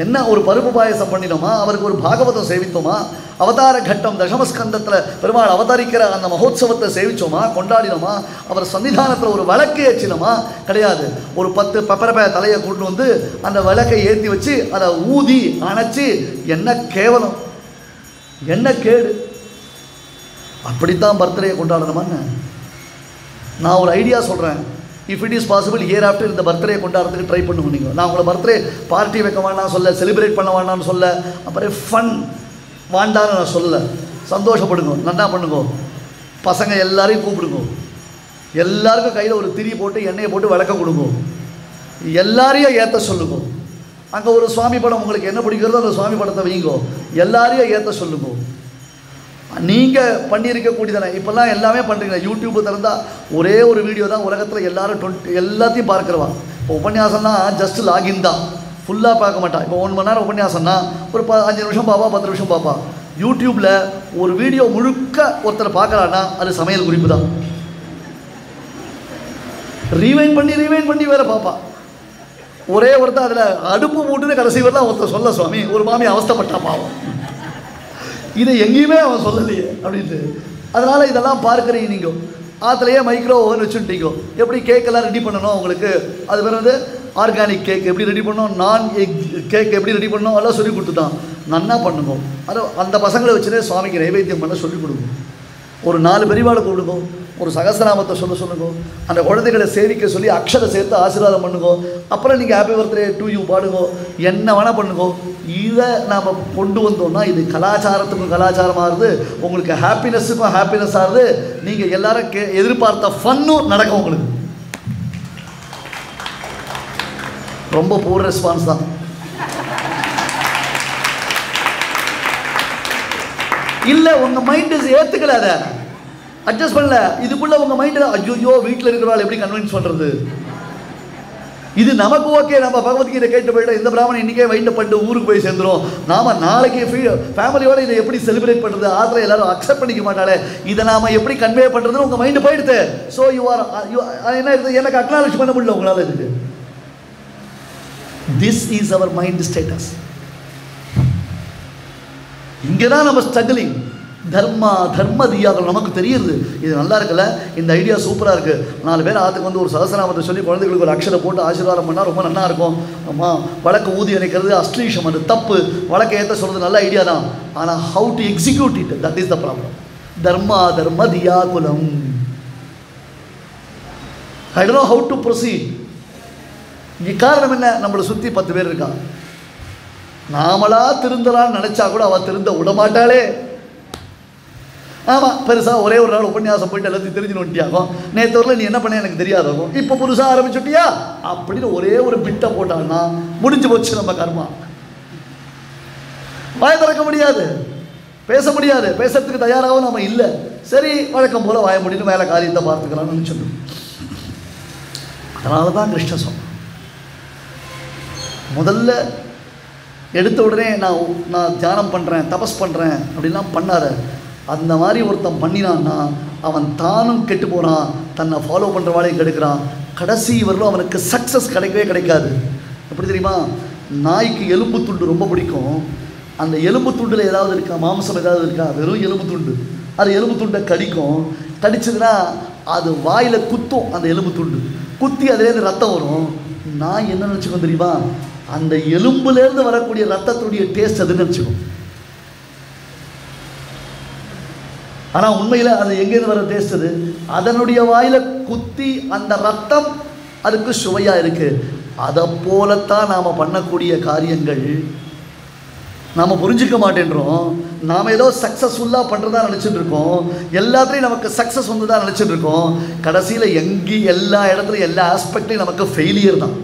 A: என்ன ஒரு பருப்பு பாயசம் பண்ணினோமா, அவருக்கு ஒரு பாகவதம் சேவித்தோமா, அவதார கட்டம் தசமஸ்கந்தத்தில் பெருமாள் அவதரிக்கிற அந்த மகோத்சவத்தை சேவிச்சோமா, கொண்டாடினோமா, அவர் சன்னிதானத்தில் ஒரு விளக்கு ஏற்றினோமா? கிடையாது. ஒரு 10 பெப்பரப்ப தலையை கொண்டு வந்து அந்த விளக்கை ஏற்றி வச்சு அதை ஊதி அணைச்சி, என்ன கேவலம், என்ன கேடு. அப்படித்தான் பர்த்டே கொண்டாடணுமான்னு நான் ஒரு ஐடியா சொல்கிறேன். If it is possible year after இந்த பர்த்டே கொண்டாடுறதுக்கு ட்ரை பண்ணுவோம். நீங்கள் நான் உங்களை பர்த்டே பார்ட்டி வைக்க வேண்டாம்னு சொல்ல, செலிப்ரேட் பண்ண வேண்டாம்னு சொல்ல, அப்புறம் ஃபன் வாண்டான்னு நான் சொல்ல. சந்தோஷப்படுங்க, நல்லா பண்ணுங்க, பசங்க எல்லாரையும் கூப்பிடுங்க, எல்லாருக்கும் கையில் ஒரு திரி போட்டு எண்ணெயை போட்டு விளக்க கொடுங்க, எல்லாரையும் ஏற்ற சொல்லுங்க. அங்கே ஒரு சுவாமி படம் உங்களுக்கு என்ன பிடிக்கிறதோ அந்த சுவாமி படத்தை வைங்கோ, எல்லாரையும் ஏற்ற சொல்லுங்க. நீங்கள் பண்ணியிருக்கக்கூடியதானே இப்போல்லாம் எல்லாமே பண்ணுறீங்க. யூடியூப்பு திறந்தால் ஒரே ஒரு வீடியோ தான் உலகத்தில் எல்லாரும் எல்லாத்தையும் பார்க்குறவா. இப்போ உபன்யாசம்னா ஜஸ்ட் லாகின் தான், ஃபுல்லாக பார்க்க மாட்டான். இப்போ 1 மணி நேரம் உபன்யாசம்னா ஒரு 5 நிமிஷம் பாப்பா, 10 நிமிஷம் பாப்பா. யூடியூப்பில் ஒரு வீடியோ முழுக்க ஒருத்தர் பார்க்குறான்னா அது சமையல் குறிப்பு தான். ரீவைண்ட் பண்ணி வேறு பாப்பா. ஒரே ஒருத்தர் அதில் அடுப்பு மூட்டுன்னு கடைசி வரலாம் ஒருத்தர் சொல்ல, சுவாமி ஒரு மாமி அவஸ்தைப்பட்டா பாவம், இதை எங்கேயுமே அவன் சொல்லலையே அப்படின்ட்டு. அதனால் இதெல்லாம் பார்க்குறீங்க. நீங்கள் ஆற்றுலையே மைக்ரோ ஓவன் வச்சுட்டீங்க. எப்படி கேக்கெல்லாம் ரெடி பண்ணணும் உங்களுக்கு, அது பேர் வந்து ஆர்கானிக் கேக் எப்படி ரெடி பண்ணணும், நான் எக் கேக் எப்படி ரெடி பண்ணணும் எல்லாம் சொல்லி கொடுத்துட்டான். நன்னா பண்ணுங்க. அது அந்த பசங்களை வச்சுனே சுவாமிக்கு நைவேத்தியம் பண்ண சொல்லிக் கொடுங்க. ஒரு 4 பெரியவாளை கூப்பிடுங்க, ஒரு சகஸ்ரநாமத்தை சொல்லுங்க, அந்த குழந்தைகளை சேவிக்க சொல்லி அக்ஷரை சேர்த்து ஆசீர்வாதம் பண்ணுங்க. அப்புறம் நீங்கள் ஹாப்பி பர்த்டே டு யூ பாடுங்க, என்ன வேணால் பண்ணுங்க. இதை நாம் கொண்டு வந்தோம்னா இது கலாச்சாரத்துக்கும் கலாச்சாரமாகுது, உங்களுக்கு ஹாப்பினஸுக்கும் ஹாப்பினஸ் ஆகுது, நீங்கள் எல்லாரும் எதிர்பார்த்த ஃபன்னும் நடக்கும். உங்களுக்கு ரொம்ப பூர் ரெஸ்பான்ஸ் தான். இல்லை உங்கள் மைண்டு ஏற்றுக்கல, அதை அட்ஜஸ்ட் பண்ணல, இதுக்குள்ளே உங்கள் மைண்டு ஐயோ வீட்டில் இருக்கிறவாள் எப்படி கன்வின்ஸ் பண்ணுறது, இது நமக்கு ஓகே, நம்ம பகவத்கீதை கேட்டு போய்ட்டு இந்த பிராமணன் இன்றைக்கே வைண்ட் பண்ணிட்டு ஊருக்கு போய் சேர்ந்துடும், நாம் நாளைக்கு ஃபேமிலியோடு இதை எப்படி செலிப்ரேட் பண்ணுறது, ஆத்திரம் எல்லாரும் அக்செப்ட் பண்ணிக்க மாட்டாளே, இதை நாம் எப்படி கன்வே பண்ணுறதுன்னு உங்கள் மைண்டு போயிடுது. ஸோ என்ன இருக்குது, எனக்கு அக்னாலஜ் பண்ண முடியல உங்களால். இதுக்கு this is our mind status. இங்கே தான் நம்ம ஸ்ட்ரகிளிங். தர்ம தியாகம் நமக்கு தெரியுது. இது நல்லா இருக்குல்ல, இந்த ஐடியா சூப்பராக இருக்குது. 4 பேர் ஆற்றுக்கு வந்து ஒரு சகஸ்ரநாமத்தை சொல்லி குழந்தைகளுக்கு ஒரு அக்ஷரை போட்டு ஆசீர்வாதம் பண்ணால் ரொம்ப நல்லா இருக்கும். ஆமாம், வழக்கு ஊதி அணைக்கிறது அஸ்லீஷம், அது தப்பு. வழக்கை ஏற்ற சொல்கிறது நல்ல ஐடியா தான். ஆனால் how to execute it, that is the problem. தர்ம தியாகுலம். I don't know how to proceed. இங்கே காரணம் என்ன, நம்மளை சுற்றி 10 பேர் இருக்கா. நாமளா திருந்தலான்னு நினச்சா கூட அவள் திருந்த விடமாட்டாளே. ஆமாம், பெருசாக ஒரே ஒரு நாள் உபன்யாசம் போயிட்டு எல்லாத்தையும் தெரிஞ்சுன்னு வந்துட்டியாகும். நேற்று வரல நீ என்ன பண்ண எனக்கு தெரியாதாகும், இப்போ புதுசாக ஆரம்பிச்சுட்டியா அப்படின்னு ஒரே ஒரு பிட்டை போட்டான்னா முடிஞ்சு போச்சு நம்ம கர்மா. வாய திறக்க முடியாது, பேச முடியாது, பேசுறதுக்கு தயாராகவும் நம்ம இல்லை. சரி வழக்கம் போல் வாய முடியும், வேலை காரியத்தை பார்த்துக்கலாம்னு நினச்சிடும். அதனால தான் கிருஷ்ண சொன்னான், முதல்ல எடுத்த உடனே நான் தியானம் பண்ணுறேன், தபஸ் பண்ணுறேன் அப்படின்லாம் பண்ணார். அந்த மாதிரி ஒருத்தன் பண்ணினான்னா அவன் தானும் கெட்டு போகிறான், தன்னை ஃபாலோ பண்ணுறவாளையும் கெடுக்கிறான். கடைசி வரலும் அவனுக்கு சக்ஸஸ் கிடைக்கவே கிடைக்காது. எப்படி தெரியுமா, நாய்க்கு எலும்பு துண்டு ரொம்ப பிடிக்கும். அந்த எலும்பு துண்டில் ஏதாவது இருக்கா, மாம்சம் ஏதாவது இருக்கா, வெறும் எலும்பு துண்டு. அது எலும்பு துண்டை கடிக்கும். கடிச்சதுன்னா அது வாயில் குத்தும். அந்த எலும்பு துண்டு குத்தி அதுலேருந்து ரத்தம் வரும். நாய் என்ன நினச்சிக்கும் தெரியுமா, அந்த எலும்புலேருந்து வரக்கூடிய ரத்தத்துடைய டேஸ்ட் அதுன்னு நினச்சிக்கும். ஆனால் உண்மையில் அது எங்கேருந்து வர டேஸ்ட், அது அதனுடைய வாயில் குத்தி அந்த ரத்தம் அதுக்கு சுவையாக இருக்குது. அதை போலத்தான் நாம் பண்ணக்கூடிய காரியங்கள் நாம் புரிஞ்சிக்க மாட்டேன்றோம். நாம் ஏதோ சக்ஸஸ்ஃபுல்லாக பண்ணுறதா நினச்சிட்டு இருக்கோம், எல்லாத்துலேயும் நமக்கு சக்ஸஸ் வந்து தான் நினச்சிட்டு இருக்கோம். கடைசியில் எல்லா இடத்துலையும் எல்லா ஆஸ்பெக்ட்லையும் நமக்கு ஃபெயிலியர் தான்.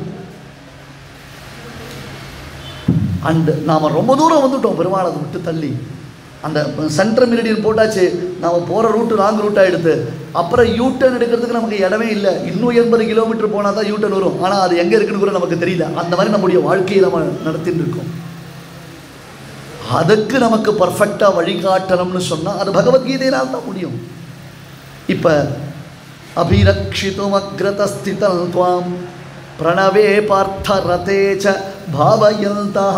A: அண்டு நாம் ரொம்ப தூரம் வந்துவிட்டோம், பெருமாளை விட்டு தள்ளி. அந்த சென்ட்ரல் மெரிடியன் போட்டாச்சு, நாம் போகிற ரூட்டு ராங் ரூட்டாக எடுத்து அப்புறம் யூட்டர்ன் எடுக்கிறதுக்கு நமக்கு இடமே இல்லை. இன்னும் 80 கிலோமீட்டர் போனால் தான் யூட்டர்ன் வரும். ஆனால் அது எங்கே இருக்குன்னு கூட நமக்கு தெரியல. அந்த மாதிரி நம்முடைய வாழ்க்கையை நம்ம நடத்திட்டு இருக்கோம். அதுக்கு நமக்கு பர்ஃபெக்டாக வழிகாட்டணும்னு சொன்னால் அது பகவத்கீதையினால் தான் முடியும். இப்போ அபிரக்ஷிதும் அக்ரதஸ்திதம் துவாம் பிரணவே பார்த்த ரதேச்ச பாவயந்தஹ.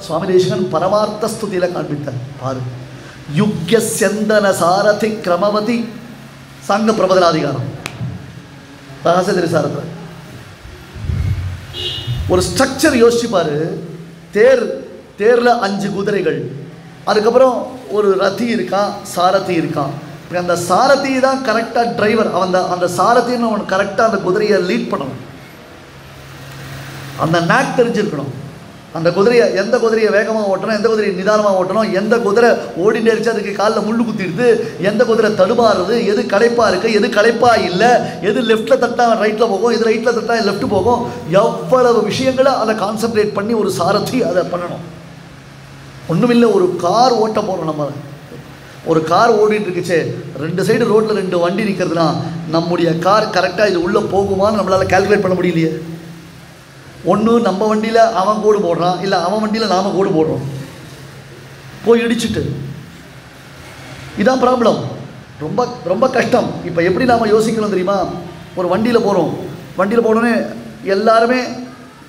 A: சுவாமி தேசிகன் பரமார்த்த ஸ்துதியில காண்பித்தார் பாரு. யுக்ய செந்தன சாரதி கிரமவதி சங்க பிரபதனாதிகாரம் ரகசிய திரிசாரத்தில் ஒரு ஸ்ட்ரக்சர் யோசிச்சுப்பாரு. தேர்ல 5 குதிரைகள், அதுக்கப்புறம் ஒரு ரதி இருக்கான், சாரதி இருக்கான். அந்த சாரதி தான் கரெக்டாக டிரைவர். அந்த சாரதின்னு அவன் கரெக்டாக அந்த குதிரையை லீட் பண்ணணும். அந்த நாக் தெரிஞ்சிருக்கணும். அந்த குதிரையை எந்த குதிரையை வேகமாக ஓட்டணும், எந்த குதிரையை நிதானமாக ஓட்டணும், எந்த குதிரை ஓடிண்டே இருந்துச்சு அதுக்கு காலில் முள்ளு குத்திடுது, எந்த குதிரை தடுமாறுது, எது களைப்பாக இருக்குது, எது களைப்பாக இல்லை, எது லெஃப்ட்டில் தட்டா ரைட்டில் போகும், எது ரைட்டில் தட்டா லெஃப்ட் போகும், எவ்வளவு விஷயங்களை அதை கான்சன்ட்ரேட் பண்ணி ஒரு சாரதி அதை பண்ணணும். ஒன்றுமில்லை, ஒரு கார் ஓட்ட போகிறோம். நம்ம ஒரு கார் ஓடிட்டு இருக்குச்சே, 2 சைடு ரோட்டில் 2 வண்டி நிற்கிறதுனா நம்முடைய கார் கரெக்டாக இது உள்ளே போகுமான்னு நம்மளால் கால்குலேட் பண்ண முடியலையே. ஒன்று நம்ம வண்டியில் அவன் கோடு போடுறான், இல்லை அவன் வண்டியில் நாம் கோடு போடுறோம், போய் இடிச்சுட்டு. இதான் ப்ராப்ளம். ரொம்ப ரொம்ப கஷ்டம். இப்போ எப்படி நாம் யோசிக்கணும் தெரியுமா? ஒரு வண்டியில் போகிறோம், வண்டியில் போனோடனே எல்லாருமே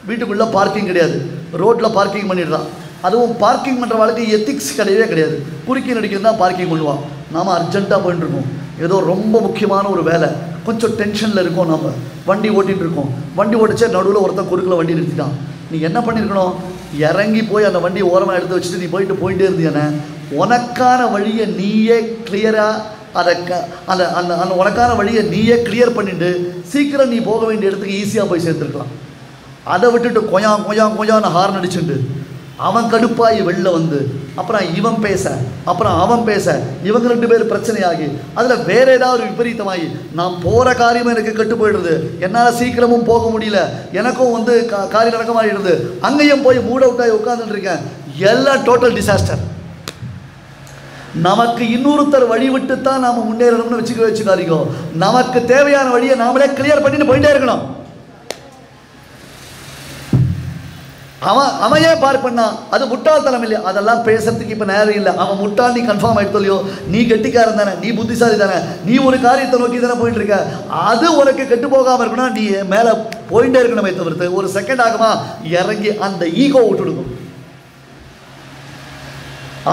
A: வீட்டுக்குள்ளே பார்க்கிங் கிடையாது, ரோட்டில் பார்க்கிங் பண்ணிடுறான். அதுவும் பார்க்கிங் பண்ணுற வாழ்க்கை எத்திக்ஸ் கிடையவே கிடையாது. குறுக்கி நடிக்கிறது தான் பார்க்கிங் பண்ணுவான். நாம் அர்ஜென்ட்டாக போயிட்டுருக்கோம், ஏதோ ரொம்ப முக்கியமான ஒரு வேலை, கொஞ்சம் டென்ஷனில் இருக்கோம். நம்ம வண்டி ஓட்டிகிட்டு இருக்கோம், வண்டி ஓடிச்சா நடுவில் ஒருத்தன் குறுக்கில் வண்டி நிறுத்திட்டான். நீ என்ன பண்ணியிருக்கணும்? இறங்கி போய் அந்த வண்டியை ஓரமாக எடுத்து வச்சுட்டு நீ போயிட்டே இருந்தியானே, உனக்கான வழியை நீயே கிளியராக அந்த அந்த அந்த உனக்கான வழியை நீயே கிளியர் பண்ணிட்டு சீக்கிரம் நீ போக வேண்டிய இடத்துக்கு ஈஸியாக போய் சேர்த்துருக்கலாம். அதை விட்டுட்டு கொயான்னு ஹார்ன் அடிச்சுட்டு அவன் கடுப்பாகி வெளில வந்து அப்புறம் இவன் பேச, அப்புறம் அவன் பேச, இவங்க 2 பேர் பிரச்சனையாகி அதில் வேற ஏதாவது ஒரு விபரீதமாகி நான் போகிற காரியமும் எனக்கு கெட்டு போயிடுது, என்னால் சீக்கிரமும் போக முடியல, எனக்கும் வந்து காரியம் நடக்கமாகிடுது, அங்கேயும் போய் மூட் அவுட் ஆகி உட்காந்துட்டு இருக்கேன். எல்லாம் டோட்டல் டிசாஸ்டர். நமக்கு இன்னொருத்தர் வழி விட்டு தான் நாம் முன்னேறணும்னு வச்சுக்காதீங்க. நமக்கு தேவையான வழியை நாமளே கிளியர் பண்ணிட்டு போயிட்டே இருக்கணும். அவன் ஏன் பார் பண்ணா? அது முட்டாள்தனம் இல்லையா? அதெல்லாம் பேசுறதுக்கு இப்போ நேரம் இல்லை. அவன் முட்டாள், நீ கன்ஃபார்ம் ஆகிட்டோலையோ, நீ கெட்டிக்காரன் தானே, நீ புத்திசாலி தானே, நீ ஒரு காரியத்தை நோக்கி தானே போயிட்டு இருக்க. அது உனக்கு கெட்டு போகாமல் இருக்கணும், நீ மேலே போயிட்டே இருக்கணுமே தவிர்த்து ஒரு செகண்ட் ஆகுமா இறங்கி அந்த ஈகோ விட்டுடுங்க.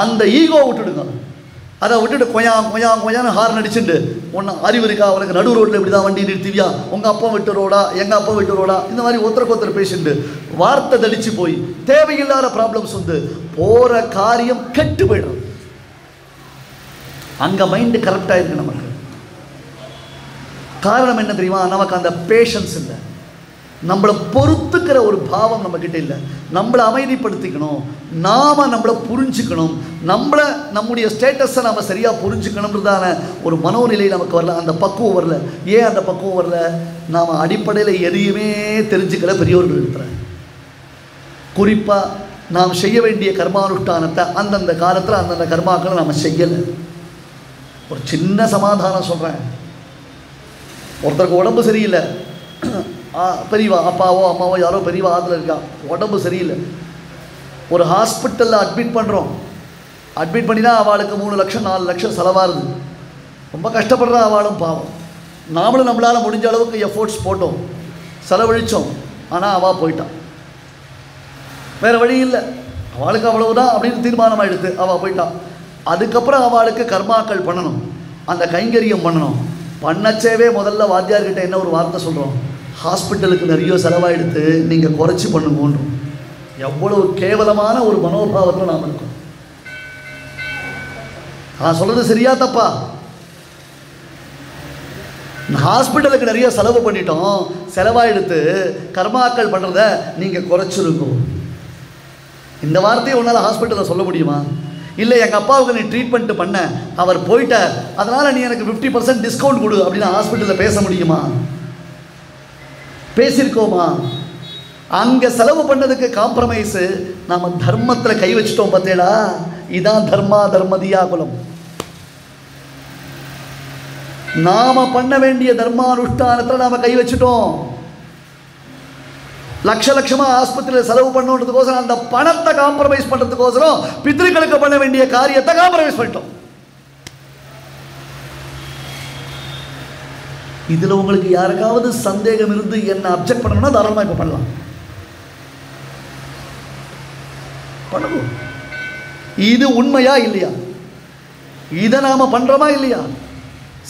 A: அந்த ஈகோ விட்டுடுங்க. அதை விட்டுட்டு கொயான்னு ஹார்ன் அடிச்சுட்டு ஒன்று அறிவு இருக்கா உனக்கு? நடு ரோட்டில் இப்படி தான் வண்டி நிறுத்துவியா? உங்கள் அப்பா விட்டு ரோடா, எங்கள் அப்பா விட்டு ரோடா? இந்த மாதிரி ஒருத்தருக்கு பேசிட்டு வார்த்தை தடிச்சு போய் தேவையில்லாத ப்ராப்ளம்ஸ் வந்து போகிற காரியம் கெட்டு போயிடும். அங்கே மைண்டு கரெக்டாக இருக்கு நமக்கு. காரணம் என்ன தெரியுமா? நமக்கு அந்த பேஷன்ஸ் இல்லை, நம்மளை பொறுத்துக்கிற ஒரு பாவம் நம்மக்கிட்ட இல்லை. நம்மளை அமைதிப்படுத்திக்கணும், நாம் நம்மளை புரிஞ்சுக்கணும், நம்முடைய ஸ்டேட்டஸை நாம் சரியாக புரிஞ்சுக்கணுன்றதான ஒரு மனோநிலை நமக்கு வரல, அந்த பக்குவம் வரல. ஏன் அந்த பக்குவம் வரல? நாம் அடிப்படையில் எதையுமே தெரிஞ்சுக்கிற பெரியவர்கள் இருக்கிறாங்க. குறிப்பாக நாம் செய்ய வேண்டிய கர்மானுஷ்டானத்தை அந்தந்த காலத்தில் அந்தந்த கர்மாக்களை நாம் செய்யலை. ஒரு சின்ன சமாதானம் சொல்கிறேன். ஒருத்தருக்கு உடம்பு சரியில்லை, பெரியவா அப்பாவோ அம்மாவோ யாரோ பெரியவா ஆற்றுல இருக்கா, உடம்பு சரியில்லை, ஒரு ஹாஸ்பிட்டலில் அட்மிட் பண்ணுறோம். அட்மிட் பண்ணினா அவளுக்கு 3 லட்சம் 4 லட்சம் செலவாகுது. ரொம்ப கஷ்டப்படுறா அவளும் பாவம். நாமளும் நம்மளால் முடிஞ்ச அளவுக்கு எஃபோர்ட்ஸ் போட்டோம், செலவழித்தோம். ஆனால் அவள் போயிட்டான், வேறு வழி இல்லை, அவளுக்கு அவ்வளவுதான் அப்படின்னு தீர்மானம் ஆகிடுது, அவள் போயிட்டான். அதுக்கப்புறம் அவளுக்கு கர்மாக்கள் பண்ணணும், அந்த கைங்கரியம் பண்ணணும். பண்ணச்சேவே முதல்ல வாத்தியார்கிட்ட என்ன ஒரு வார்த்தை சொல்கிறோம்? ஹாஸ்பிட்டலுக்கு நிறைய செலவாயிடுத்து, நீங்கள் குறைச்சி பண்ணுங்கன்றோம். எவ்வளவு கேவலமான ஒரு மனோபாவத்தில் நாம் இருக்கோம். நான் சொல்கிறது சரியா தப்பா? ஹாஸ்பிட்டலுக்கு நிறைய செலவு பண்ணிட்டோம், செலவாயிடுத்து, கர்மாக்கள் பண்ணுறத நீங்கள் குறைச்சிருக்கோம். இந்த வார்த்தையை உன்னால் ஹாஸ்பிட்டலில் சொல்ல முடியுமா? இல்லை எங்கள் அப்பாவுக்கு நீ ட்ரீட்மெண்ட் பண்ண, அவர் போயிட்டார், அதனால் நீ எனக்கு 50% டிஸ்கவுண்ட் கொடு அப்படின்னு ஹாஸ்பிட்டலில் பேச முடியுமா? பேசியிருக்கோமா? அங்கே செலவு பண்ணதுக்கு காம்ப்ரமைஸு. நாம் தர்மத்தில் கை வச்சுட்டோம் பார்த்தேடா, இதான் தர்மதியா குலம். நாம் பண்ண வேண்டிய தர்மானுஷ்டானத்தில் நாம் கை வச்சுட்டோம். லட்சமாக ஆஸ்பத்திரியில் செலவு பண்ணுறதுக்கோசரம், அந்த பணத்தை காம்ப்ரமைஸ் பண்ணுறதுக்கோசரம் பித்ருக்களுக்கு பண்ண வேண்டிய காரியத்தை காம்ப்ரமைஸ் பண்ணிட்டோம். இதில் உங்களுக்கு யாருக்காவது சந்தேகம் இருந்து என்ன அப்செக்ட் பண்ணணும்னா தாராளமாக இப்போ பண்ணலாம். பண்ணுவோம். இது உண்மையா இல்லையா? இதை நாம் பண்ணுறோமா இல்லையா?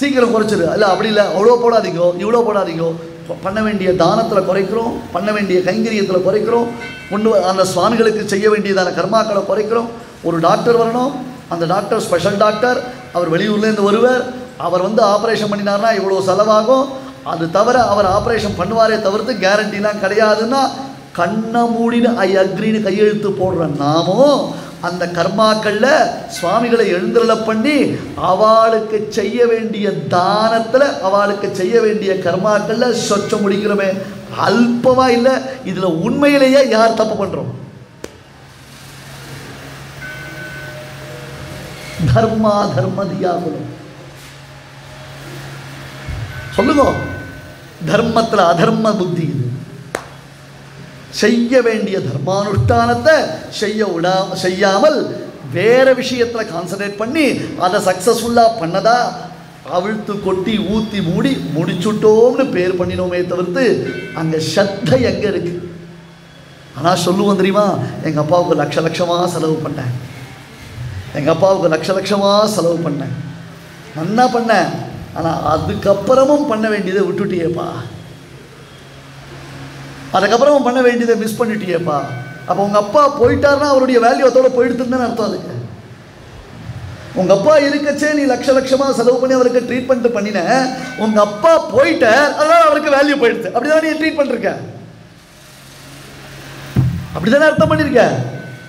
A: சீக்கிரம் குறைச்சிரு. இல்லை அப்படி இல்லை, அவ்வளோ போடாதீங்கோ, இவ்வளோ போடாதீங்கோ. பண்ண வேண்டிய தானத்தில் குறைக்கிறோம், பண்ண வேண்டிய கைங்கரியத்தில் குறைக்கிறோம், அந்த சுவாமிகளுக்கு செய்ய வேண்டியதான கர்மாக்களை குறைக்கிறோம். ஒரு டாக்டர் வரணும், அந்த டாக்டர் ஸ்பெஷல் டாக்டர், அவர் வெளியூர்லேருந்து வருவார், அவர் வந்து ஆப்ரேஷன் பண்ணினார்னா இவ்வளோ செலவாகும். அது தவிர அவர் ஆப்ரேஷன் பண்ணுவாரே தவிர்த்து கேரண்டிலாம் கிடையாதுன்னா கண்ணை மூடின்னு ஐ அக்ரின்னு கையெழுத்து போடுற நாமும் அந்த கர்மாக்களில் சுவாமிகளை எழுந்தருள பண்ணி அவளுக்கு செய்ய வேண்டிய தானத்தில் அவளுக்கு செய்ய வேண்டிய கர்மாக்களில் சொச்சம் முடிக்கிறோமே, அல்பமாக இல்லை. இதில் உண்மையிலேயே யார் தப்பு பண்ணுறோம்? தர்மா தர்மதியாகுலம் சொல்லுங்க. தர்மத்தில் அதர்ம புத்தி. இது செய்ய வேண்டிய தர்மானுஷ்டானத்தை செய்யாமல் வேற விஷயத்தில் கான்சன்ட்ரேட் பண்ணி அதை சக்ஸஸ்ஃபுல்லாக பண்ணதா அவிழ்த்து கொட்டி ஊற்றி மூடி முடிச்சுட்டோம்னு பேர் பண்ணினோமே தவிர்த்து அங்கே சத்தை எங்கே இருக்கு? ஆனால் சொல்லுவோம் தெரியுமா, எங்கள் அப்பாவுக்கு லட்சமாக செலவு பண்ணேன், எங்கள் அப்பாவுக்கு லட்சமாக செலவு பண்ணேன், நன்னா பண்ணேன், ஆனால் அதுக்கப்புறமும் பண்ண வேண்டியதை விட்டுட்டியேப்பா, அதுக்கப்புறமும் பண்ண வேண்டியதை மிஸ் பண்ணிட்டியேப்பா. அப்போ உங்கள் அப்பா போயிட்டாருன்னா அவருடைய வேல்யூ அதோட போயிடுதுன்னு அர்த்தம். அதுக்கு உங்கள் அப்பா இருக்கச்சே நீ லட்சமாக செலவு பண்ணி அவருக்கு ட்ரீட்மெண்ட் பண்ணின, உங்கள் அப்பா போயிட்டார், அதனால் அவருக்கு வேல்யூ போயிடுது. அப்படிதான் நீ ட்ரீட்மெண்ட் இருக்க, அப்படிதானே அர்த்தம் பண்ணியிருக்க.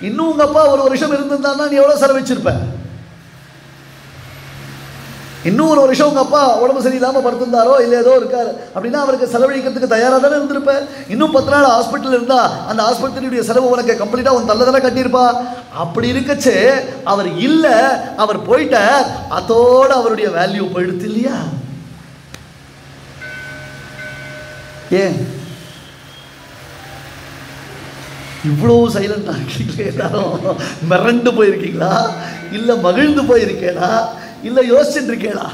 A: இன்னும் உங்கள் அப்பா ஒரு வருஷம் இருந்திருந்தாருன்னா நீ எவ்வளோ செலவழிச்சிருப்ப? இன்னும் ஒரு வருஷம் உங்கள் அப்பா உடம்பு சரியில்லாமல் படுத்திருந்தாரோ இல்லை ஏதோ இருக்கார் அப்படின்னா அவருக்கு செலவழிக்கிறதுக்கு தயாராக தானே இருந்திருப்ப. இன்னும் 10 நாள் ஹாஸ்பிட்டல் இருந்தால் அந்த ஹாஸ்பிட்டலுடைய செலவு உனக்கு கம்ப்ளீட்டாக உன் தள்ள தானே கட்டியிருப்பா. அப்படி இருக்கச்சு அவர் இல்லை, அவர் போயிட்டார், அதோடு அவருடைய வேல்யூ போயிடுது இல்லையா? ஏன் இவ்வளோ சைலண்டாக இருக்கீங்களே? எல்லாரும் மிரண்டு போயிருக்கீங்களா, இல்லை மகிழ்ந்து போயிருக்கேனா, இல்லை யோசிச்சுட்டு இருக்கேடா?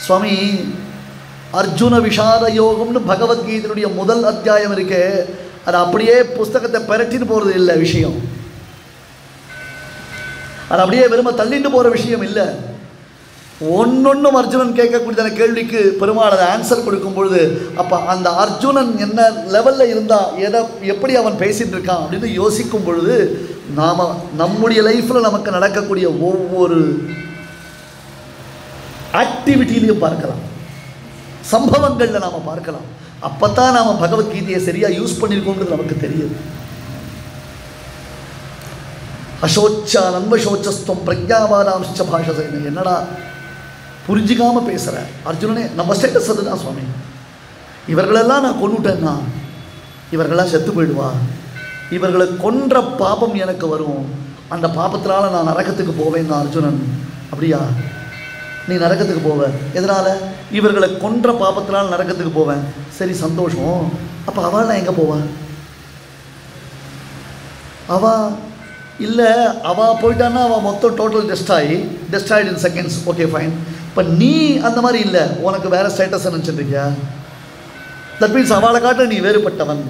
A: சுவாமி அர்ஜுன விஷாத யோகம்னு பகவத்கீதையுடைய முதல் அத்தியாயம் இருக்கே, அது அப்படியே புஸ்தகத்தை பெரட்டின்னு போகிறது இல்லை விஷயம். அது அப்படியே வெறும தள்ளிட்டு போகிற விஷயம் இல்லை. ஒன்னொன்னும் அர்ஜுனன் கேட்கக்கூடியதான கேள்விக்கு பெருமாள் அதை ஆன்சர் கொடுக்கும் பொழுது அப்போ அந்த அர்ஜுனன் என்ன லெவலில் இருந்தால் எப்படி அவன் பேசிகிட்டு இருக்கான் அப்படின்னு யோசிக்கும் பொழுது நாம் நம்முடைய லைஃப்பில் நமக்கு நடக்கக்கூடிய ஒவ்வொரு ஆக்டிவிட்டிலையும் பார்க்கலாம், சம்பவங்களில் நாம் பார்க்கலாம். அப்போ தான் நாம் பகவத்கீதையை சரியாக யூஸ் பண்ணியிருக்கோன்றது நமக்கு தெரியுது. அசோச்சா நன்வசோச்சஸ்துவம் பிரஜாவாதாம்ச பாஷசேன. என்னடா புரிஞ்சிக்காமல் பேசுகிற அர்ஜுனனே, நம்ம ஸ்டேட்டஸ் அதுதான் சுவாமி. இவர்களெல்லாம் நான் கொண்டுட்டேன்னா இவர்களெல்லாம் செத்து போயிடுவா, இவர்களை கொன்ற பாபம் எனக்கு வரும், அந்த பாபத்தினால நான் நரகத்துக்கு போவேன் அர்ஜுனன். அப்படியா? நீ நரகத்துக்கு போவ எதனால்? இவர்களை கொன்ற பாபத்தினால் நரகத்துக்கு போவேன். சரி சந்தோஷம். அப்போ அவள் எங்கே போவா? அவள் இல்லை, அவள் போயிட்டான்னா அவள் மொத்தம் டோட்டல் டெஸ்ட்ராய்டு இன் செகண்ட்ஸ். Okay fine. இப்போ நீ அந்த மாதிரி இல்லை, உனக்கு வேறு ஸ்டேட்டஸ் நினச்சிட்ருக்கியா? தட் மீன்ஸ் அவளை காட்ட நீ வேறுபட்டவன்.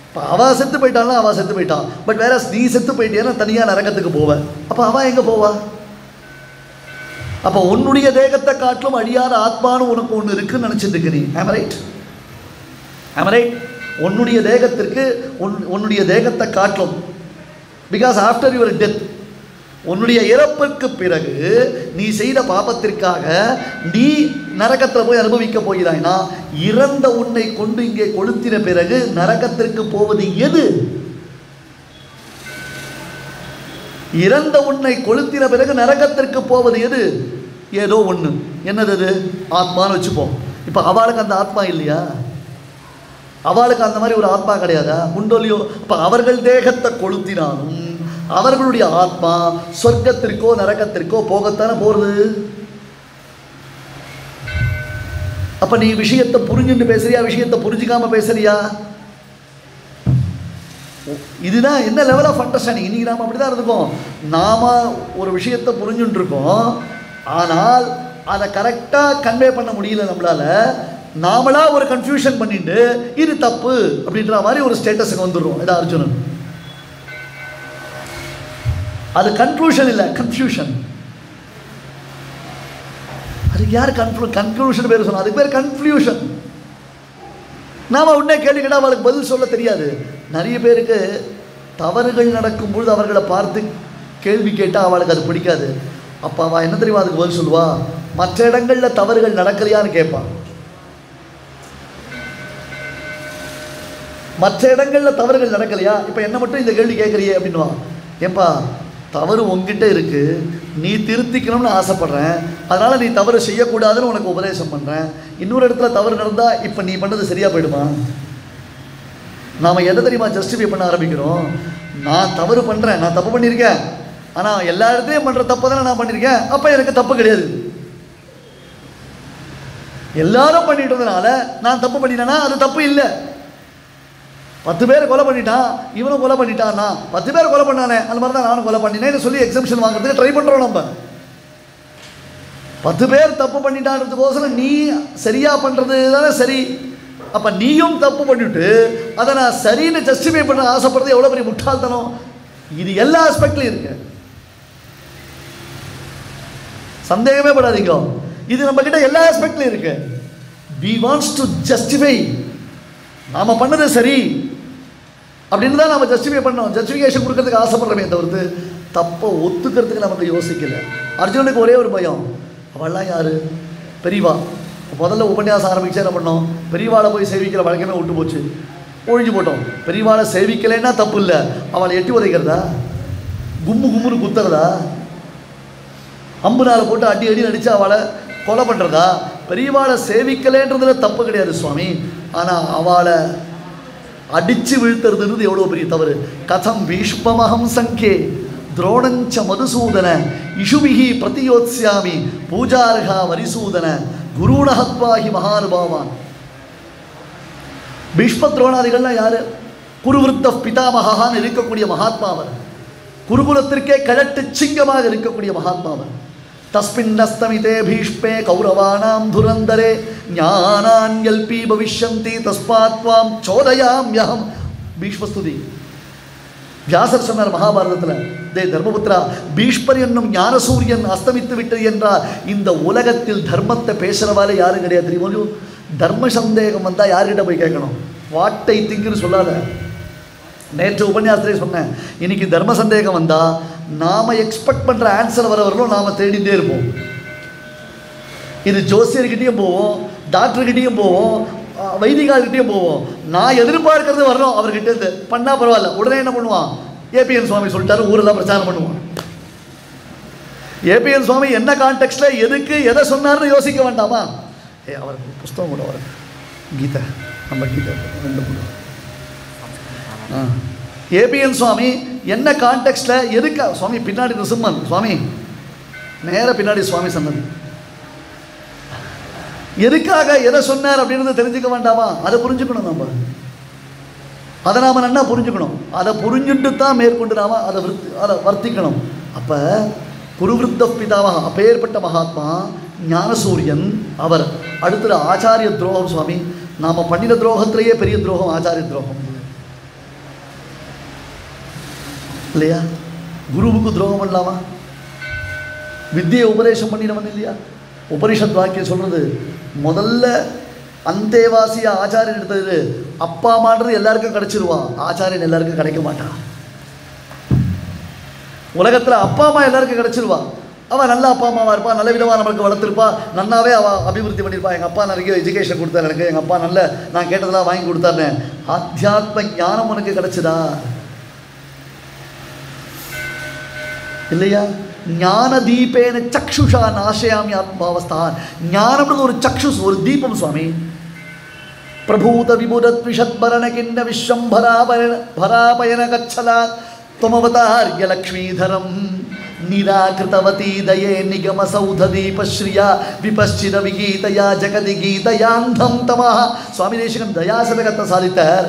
A: இப்போ அவள் செத்து போயிட்டான்னா அவள் செத்து போயிட்டான், பட் வேற நீ செத்து போயிட்டேன்னா தனியாக நரகத்துக்கு போவேன். அப்போ அவள் எங்கே போவா? அப்போ உன்னுடைய தேகத்தை காட்டிலும் அழியாத ஆத்மானு உனக்கு ஒன்று இருக்குன்னு நினச்சிட்டு இருக்கு நீ. ஆம் ரைட்? ஆம் ரைட்? உன்னுடைய தேகத்திற்கு உன்னுடைய தேகத்தை காட்டிலும், பிகாஸ் ஆஃப்டர் யுவர் டெத், உன்னுடைய இறப்புக்கு பிறகு நீ செய்த பாபத்திற்காக நீ நரகத்தில் போய் அனுபவிக்க போகிறாய்னா, இறந்த உன்னை கொண்டு இங்கே கொளுத்தின பிறகு நரகத்திற்கு போவது எது? இறந்த உன்னை கொளுத்தின பிறகு நரகத்திற்கு போவது எது? ஏதோ ஒன்று. என்னது அது? ஆத்மான்னு வச்சுப்போம். இப்போ அவளுக்கு அந்த ஆத்மா இல்லையா? அவளுக்கு அந்த மாதிரி ஒரு ஆத்மா கிடையாதா? உண்டோலியோ? இப்போ அவர்கள் தேகத்தை கொளுத்தினாலும் அவர்களுடைய ஆத்மா சொர்க்கத்திற்கோ நரகத்திற்கோ போகத்தானே போகிறது. அப்போ நீ விஷயத்தை புரிஞ்சுட்டு பேசுறியா, விஷயத்தை புரிஞ்சிக்காம பேசுறியா? இதுதான் என்ன லெவல் ஆஃப் அண்டர்ஸ்டாண்டிங். இன்றைக்கி நாம் அப்படி தான் இருக்கோம். நாம் ஒரு விஷயத்தை புரிஞ்சுட்டு இருக்கோம், ஆனால் அதை கரெக்டாக கன்வே பண்ண முடியல நம்மளால். நாமளா ஒரு கன்ஃபியூஷன் பண்ணிட்டு இது தப்பு அப்படின்ற மாதிரி ஒரு ஸ்டேட்டஸுக்கு வந்துடுறோம். இதான் அர்ஜுனன். அது கன்க்ளூஷன் இல்லை, கன்ஃபியூஷன். அதுக்கு யார் கன்க்ளூஷன் பேர் சொன்னா? அதுக்கு பேர் கன்ஃபியூஷன். நாம உடனே கேள்வி கேட்டால் அவளுக்கு பதில் சொல்ல தெரியாது. நிறைய பேருக்கு தவறுகள் நடக்கும் பொழுது அவர்களை பார்த்து கேள்வி கேட்டால் அவளுக்கு அது பிடிக்காது. அப்போ அவள் என்ன தெரியுமா அதுக்கு பதில் சொல்லுவா? மற்ற இடங்களில் தவறுகள் நடக்கலையான்னு கேட்பான். மற்ற இடங்களில் தவறுகள் நடக்கலையா, இப்போ என்ன மட்டும் இந்த கேள்வி கேட்குறியே அப்படின்வா. ஏப்பா தவறு உங்ககிட்ட இருக்கு, நீ திருத்திக்கணும்னு ஆசைப்படுறேன், அதனால நீ தவறு செய்யக்கூடாதுன்னு உனக்கு உபதேசம் பண்ணுறேன். இன்னொரு இடத்துல தவறு நடந்தால் இப்போ நீ பண்ணது சரியாக போயிடுமா? நாம் எதை தெரியுமா ஜஸ்டிஃபை பண்ண ஆரம்பிக்கிறோம்? நான் தவறு பண்ணுறேன், நான் தப்பு பண்ணியிருக்கேன், ஆனால் எல்லா இடத்துலையும் பண்ணுற தப்பு தானே நான் பண்ணியிருக்கேன், அப்போ எனக்கு தப்பு கிடையாது. எல்லாரும் பண்ணிட்டதுனால நான் தப்பு பண்ணிட்டேன்னா அது தப்பு இல்லை. 10 பேர் கொலை பண்ணிட்டான், இவனும் கொலை பண்ணிட்டான்னா 10 பேர் கொலை பண்ணானே அந்த மாதிரி தான் நானும் கொலை பண்ணினேன்னு சொல்லி எக்ஸம்ஷன் வாங்குறதுக்கு ட்ரை பண்ணுறோம். நம்ம 10 பேர் தப்பு பண்ணிட்டான்றதுக்கோசரம் நீ சரியாக பண்ணுறது தானே சரி. அப்போ நீயும் தப்பு பண்ணிவிட்டு அதை நான் சரின்னு ஜஸ்டிஃபை பண்ண ஆசைப்படுறது எவ்வளோ பெரிய முட்டாள்தனம். இது எல்லா ஆஸ்பெக்ட்லையும் இருக்கு, சந்தேகமே படாதீங்க. இது நம்ம கிட்ட எல்லா ஆஸ்பெக்ட்லையும் இருக்கு. we wants to justify, நாம பண்ணது சரி அப்படின்னு தான் நம்ம ஜஸ்டிஃபை பண்ணோம், ஜஸ்டிஃபிகேஷன் கொடுக்கறதுக்கு ஆசைப்படுறமே தவிர்த்து தப்பை ஒத்துக்கிறதுக்கு நமக்கு யோசிக்கல. அர்ஜுனனுக்கு ஒரே ஒரு பயம், அவள்லாம் யாரு? பெரியவா. முதல்ல உபன்யாசம் ஆரம்பிச்சு என்ன பண்ணோம்? பெரியவாளை போய் சேவிக்கிற வழக்கமே விட்டு போச்சு, ஒழிஞ்சு போட்டோம். பெரியவாளை சேவிக்கலைன்னா தப்பு இல்லை, அவளை எட்டி உதைக்கிறதா, கும்முன்னு குத்துறதா, அம்புனால போட்டு அடி அடி அடித்து அவளை கொலை பண்ணுறதா? பெரியவாளை சேவிக்கலைன்றதுல தப்பு கிடையாது சுவாமி, ஆனால் அவளை அடித்து வீழ்த்துறதுன்றது எவ்வளோ பெரிய தவறு. கதம் பீஷ்மமஹம் சங்கே துரோணஞ்ச மதுசூதன இஷுபிஹி பிரதியோத்ஸ்யாமி பூஜார்ஹா வரிசூதன குருணஹத்வாஹி மகானுபாவான். பீஷ்ம துரோணாதிகள்லாம் யாரு? குருவிருத்த பிதாமகான்னு இருக்கக்கூடிய மகாத்மாவர், குருகுலத்திற்கே கழட்டு சிங்கமாக இருக்கக்கூடிய மகாத்மாவர். தஸ்மின்னஸ்தமிதே பீஷ்மே கௌரவானாம் துரந்தரே ஞானான்யல்பி பவிஷ்யந்தி தஸ்மாத்வாம் சோதயாம்யஹம். பீஷ்மஸ்துதி வியாசர் சொன்னார் மகாபாரதத்தில், தே தர்மபுத்திரா, பீஷ்மர் என்னும் ஞானசூரியன் அஸ்தமித்து விட்டது என்றால் இந்த உலகத்தில் தர்மத்தை பேசுகிறவாலே யாரும் கிடையாது தெரியுமோ. தர்ம சந்தேகம் வந்தால் யார்கிட்ட போய் கேட்கணும்? வாட்டை திங்குன்னு சொல்லாத. நேற்று உபன்யாசத்திலே சொன்னேன், இன்னைக்கு தர்ம சந்தேகம் வந்தால் நாம் எக்ஸ்பெக்ட் பண்ணுற ஆன்சர் வரவர்களும் நாம் தேடிட்டே இருப்போம். இது ஜோசியர்கிட்டையும் போவோம், டாக்டர்கிட்டையும் போவோம், வைதிகார்கிட்டையும் போவோம். நான் எதிர்பார்க்கறது வரணும் அவர்கிட்ட இருந்து, பண்ணால் பரவாயில்ல. உடனே என்ன பண்ணுவான்? ஏபிஎன் சுவாமி சொல்லிட்டாரு, ஊரெல்லாம் பிரச்சாரம் பண்ணுவான். ஏபிஎன் சுவாமி என்ன கான்டெக்ஸ்டில் எதுக்கு எதை சொன்னார்னு யோசிக்க வேண்டாமா? அவர் புஸ்தகம் கூட வர கீதை, நம்ம கீதை ரெண்டு மூணு. ஏபிஎன் சுவாமி என்ன கான்டெக்ஸ்டில் எதுக்கு சுவாமி பின்னாடி நிருசிம்மன் சுவாமி நேர பின்னாடி சுவாமி சன்னதி எதுக்காக எதை சொன்னார் அப்படின்றத தெரிஞ்சுக்க வேண்டாமா? அதை புரிஞ்சுக்கணும். நம்ம அதை நாம் நல்லா புரிஞ்சுக்கணும். அதை புரிஞ்சுட்டு தான் மேற்கொண்டு நாம் அதை வர்த்திக்கணும். அப்போ குருவிருத்த பிதாவாக அப்பேற்பட்ட மகாத்மா ஞானசூரியன் அவர். அடுத்தது ஆச்சாரிய துரோகம் சுவாமி. நாம் பண்ணின துரோகத்திலேயே பெரிய துரோகம் ஆச்சாரிய துரோகம் இல்லையா? குருவுக்கு துரோகம் பண்ணலாமா? வித்தியை உபதேசம் பண்ணினவன் இல்லையா? உபனிஷத் வாக்கியம் சொல்கிறது, முதல்ல அந்தேவாசிய ஆச்சாரியன் எடுத்தது அப்பா அம்மான்றது எல்லாருக்கும் கிடைச்சிருவான், ஆச்சாரியன் எல்லாருக்கும் கிடைக்க மாட்டான். உலகத்தில் அப்பா அம்மா எல்லாருக்கும் கிடைச்சிருவான். அவன் நல்ல அப்பா அம்மாவாக இருப்பான், நல்ல விதமாக நம்மளுக்கு வளர்த்துருப்பா, நல்லாவே அவள் அபிவிருத்தி பண்ணியிருப்பான். எங்கள் அப்பா நிறைய எஜுகேஷன் கொடுத்தாரு எனக்கு, எங்கள் அப்பா நல்ல நான் கேட்டதெல்லாம் வாங்கி கொடுத்தாருன்னு. ஆத்தியாத்ம ஞானம் உனக்கு கிடைச்சதா இல்லையா? ஞான தீபேன சக்ஷுஷா நாசயாமி ஆத்மாவஸ்தான். ஞானம்ன்றது ஒரு சக்ஷுஸ், ஒரு தீபம் சுவாமி. பிரபூத விபுதத் விஷத்பரண கிண்ண விஸ்வம்பராபயன கச்சலா त्वमवतार्य लक्ष्मीधरं निराकृतवती दये निगम सौध दीपश्रिया विपश्चिद विगीतया जगति गीतयान्धं तमः. சுவாமி தேசிகன் தயாசதகத்தை சாதித்தார்.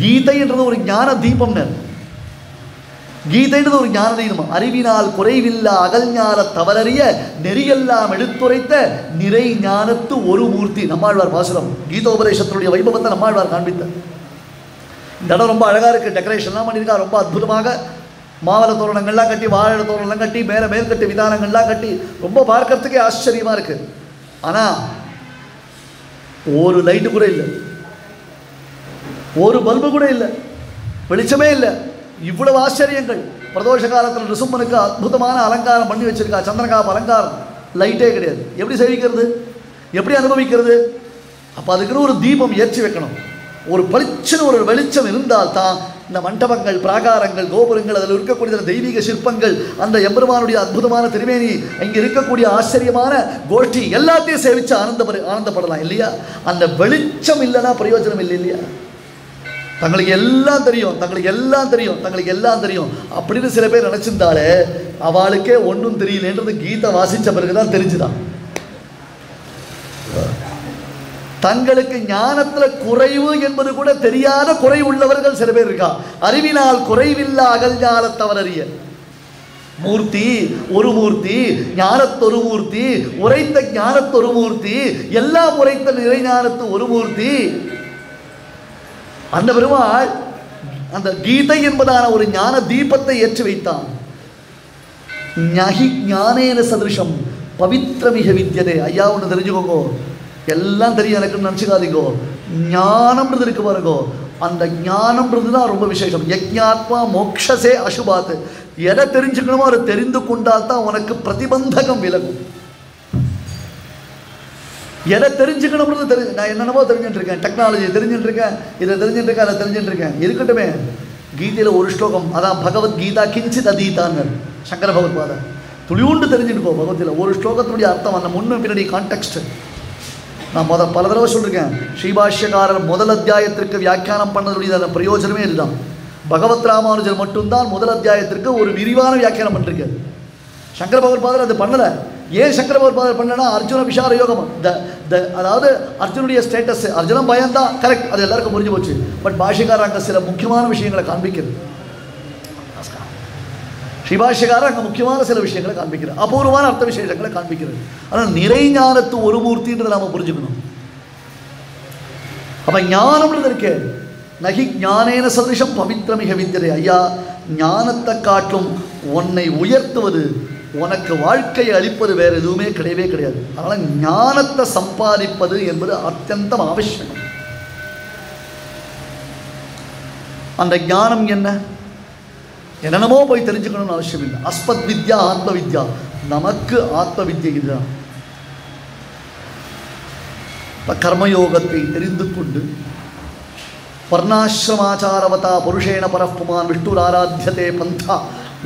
A: கீதை என்றது ஒரு ஞான தீபம்னர். கீதைன்றது ஒரு ஞான தீர்மம். அறிவினால் குறைவில்லா அகல்ஞான தவறறிய நெறியெல்லாம் எடுத்துரைத்த நிறை ஞானத்து ஒரு மூர்த்தி. நம்மாழ்வார் பாசுரம் கீதோபதேசத்தினுடைய வைபவத்தை நம்மாழ்வார் காண்பித்தார். இந்த இடம் ரொம்ப அழகாக இருக்குது, டெக்கரேஷன்லாம் பண்ணியிருக்கா, ரொம்ப அற்புதமாக மாவள தோரணங்கள்லாம் கட்டி, வாழை தோரணம்லாம் கட்டி, மேற்கட்டு விதானங்கள்லாம் கட்டி, ரொம்ப பார்க்கறதுக்கே ஆச்சரியமாக இருக்குது. ஆனால் ஒரு லைட்டு கூட இல்லை, ஒரு பல்பு கூட இல்லை, வெளிச்சமே இல்லை. இவ்வளவு ஆச்சரியங்கள். பிரதோஷ காலத்தில் ரிசும்பனுக்கு அற்புதமான அலங்காரம் பண்ணி வச்சிருக்கா, சந்திரகாப் அலங்காரம், லைட்டே கிடையாது. எப்படி சேவிக்கிறது, எப்படி அனுபவிக்கிறது? அப்போ அதுக்குன்னு ஒரு தீபம் ஏற்றி வைக்கணும். ஒரு பளிச்சுன்னு ஒரு வெளிச்சம் இருந்தால் தான் இந்த மண்டபங்கள், பிராகாரங்கள், கோபுரங்கள், அதில் இருக்கக்கூடிய தெய்வீக சிற்பங்கள், அந்த எம்பெருமானுடைய அற்புதமான திருமேனி, இங்கே இருக்கக்கூடிய ஆச்சரியமான கோஷ்டி எல்லாத்தையும் சேவித்து ஆனந்தப்படலாம் இல்லையா? அந்த வெளிச்சம் இல்லைன்னா பிரயோஜனம் இல்லை இல்லையா? தங்களுக்கு எல்லாம் தெரியும், தங்களுக்கு எல்லாம் தெரியும், தங்களுக்கு எல்லாம் தெரியும் அப்படின்னு சில பேர் நினச்சிருந்தாலே அவளுக்கே ஒன்றும் தெரியலன்றது கீதை வாசித்த பிறகுதான் தெரிஞ்சுதான். தங்களுக்கு ஞானத்தில் குறைவு என்பது கூட தெரியாத குறை உள்ளவர்கள் சில பேர் இருக்கா. அறிவினால் குறைவில்லா அகல்ஞான தவறறிய மூர்த்தி ஒரு மூர்த்தி, ஞானத்தொரு மூர்த்தி, உரைத்த ஞானத்தொரு மூர்த்தி, எல்லாம் உரைத்த நிறைஞானத்து ஒரு மூர்த்தி. அந்த பெருமாள் அந்த கீதை என்பதான ஒரு ஞான தீபத்தை ஏற்றி வைத்தான். ஞானேன சதிருஷம் பவித்ரமிக வித்யதே. ஐயா ஒன்று தெரிஞ்சுக்கோங்க, எல்லாம் தெரியும் எனக்குன்னு நினச்சிக்காதீங்கோ. ஞானம்ன்றது இருக்கு பாருங்கோ, அந்த ஞானம்ன்றது தான் ரொம்ப விசேஷம். யஜ்ஞாத்மா மோக்ஷசே அசுபாத். எதை தெரிஞ்சுக்கணுமோ அதை தெரிந்து கொண்டால் தான் உனக்கு பிரதிபந்தகம் விலகும். எதை தெரிஞ்சுக்கணும்ன்றது நான் என்னென்னமோ தெரிஞ்சுட்டு இருக்கேன், டெக்னாலஜி தெரிஞ்சுட்டு இருக்கேன், இதை தெரிஞ்சுட்டு இருக்கேன், அதை தெரிஞ்சுட்டு இருக்கேன். இருக்கட்டுமே, கீதையில் ஒரு ஸ்லோகம், அதான் பகவத்கீதா கிஞ்சித் அதீதான்னு சங்கர பகவத்பாதா துளியூண்டு தெரிஞ்சுட்டு பகவத்கீதையில் ஒரு ஸ்லோகத்தினுடைய அர்த்தம், அந்த முன்னும் பின்னாடி கான்டெக்ஸ்ட். நான் பல தடவை சொல்லியிருக்கேன், ஸ்ரீபாஷ்யக்காரர் முதல் அத்தியாயத்திற்கு வியாக்கியானம் பண்ணதுடைய அந்த பிரயோஜனமே இதுதான். பகவத் ராமானுஜர் மட்டும்தான் முதல் அத்தியாயத்திற்கு ஒரு விரிவான வியாக்கியானம் பண்ணிருக்காரு. சங்கர பகவத்பாதர் அது பண்ணலை. ஏன் சங்கர பகவத்பாதர் பண்ணனா, அர்ஜுன விஷார யோகம், அதாவது அர்ஜுனுடைய ஸ்டேட்டஸ், அர்ஜுனம் பயம்தான், கரெக்ட், அது எல்லாருக்கும் புரிஞ்சு போச்சு. பட் பாஷ்யக்காரர் அங்கே சில முக்கியமான விஷயங்களை காண்பிக்கிறது. ஸ்ரீபாஷ்யக்காரர் அங்கே முக்கியமான சில விஷயங்களை காண்பிக்கிறார், அபூர்வமான அர்த்த விசேஷங்களை காண்பிக்கிறது. ஆனால் நிறைஞானத்து ஒரு மூர்த்தின்றதை நாம் புரிஞ்சுக்கணும். அப்போ ஞானம்ன்றது இருக்கே, நகி ஞானேன சதிருஷம் பவித்ரமிக வித்யதே. ஐயா, ஞானத்தை காட்டும் உன்னை உயர்த்துவது, உனக்கு வாழ்க்கையை அளிப்பது வேறு எதுவுமே கிடையவே கிடையாது. அதனால் ஞானத்தை சம்பாதிப்பது என்பது அத்தியந்தம் அவசியம். அந்த ஞானம் என்ன, என்னென்னமோ போய் தெரிஞ்சுக்கணும்னு அவசியம் இல்லை. அஸ்மத் வித்யா ஆத்ம வித்யா, நமக்கு ஆத்ம வித்யை இதுதான். கர்மயோகத்தை தெரிந்து கொண்டு வர்ணாசிரமாச்சாரவதா புருஷேன பரப்புமான் விஷ்ணுர் ஆராத்தியதே பந்தா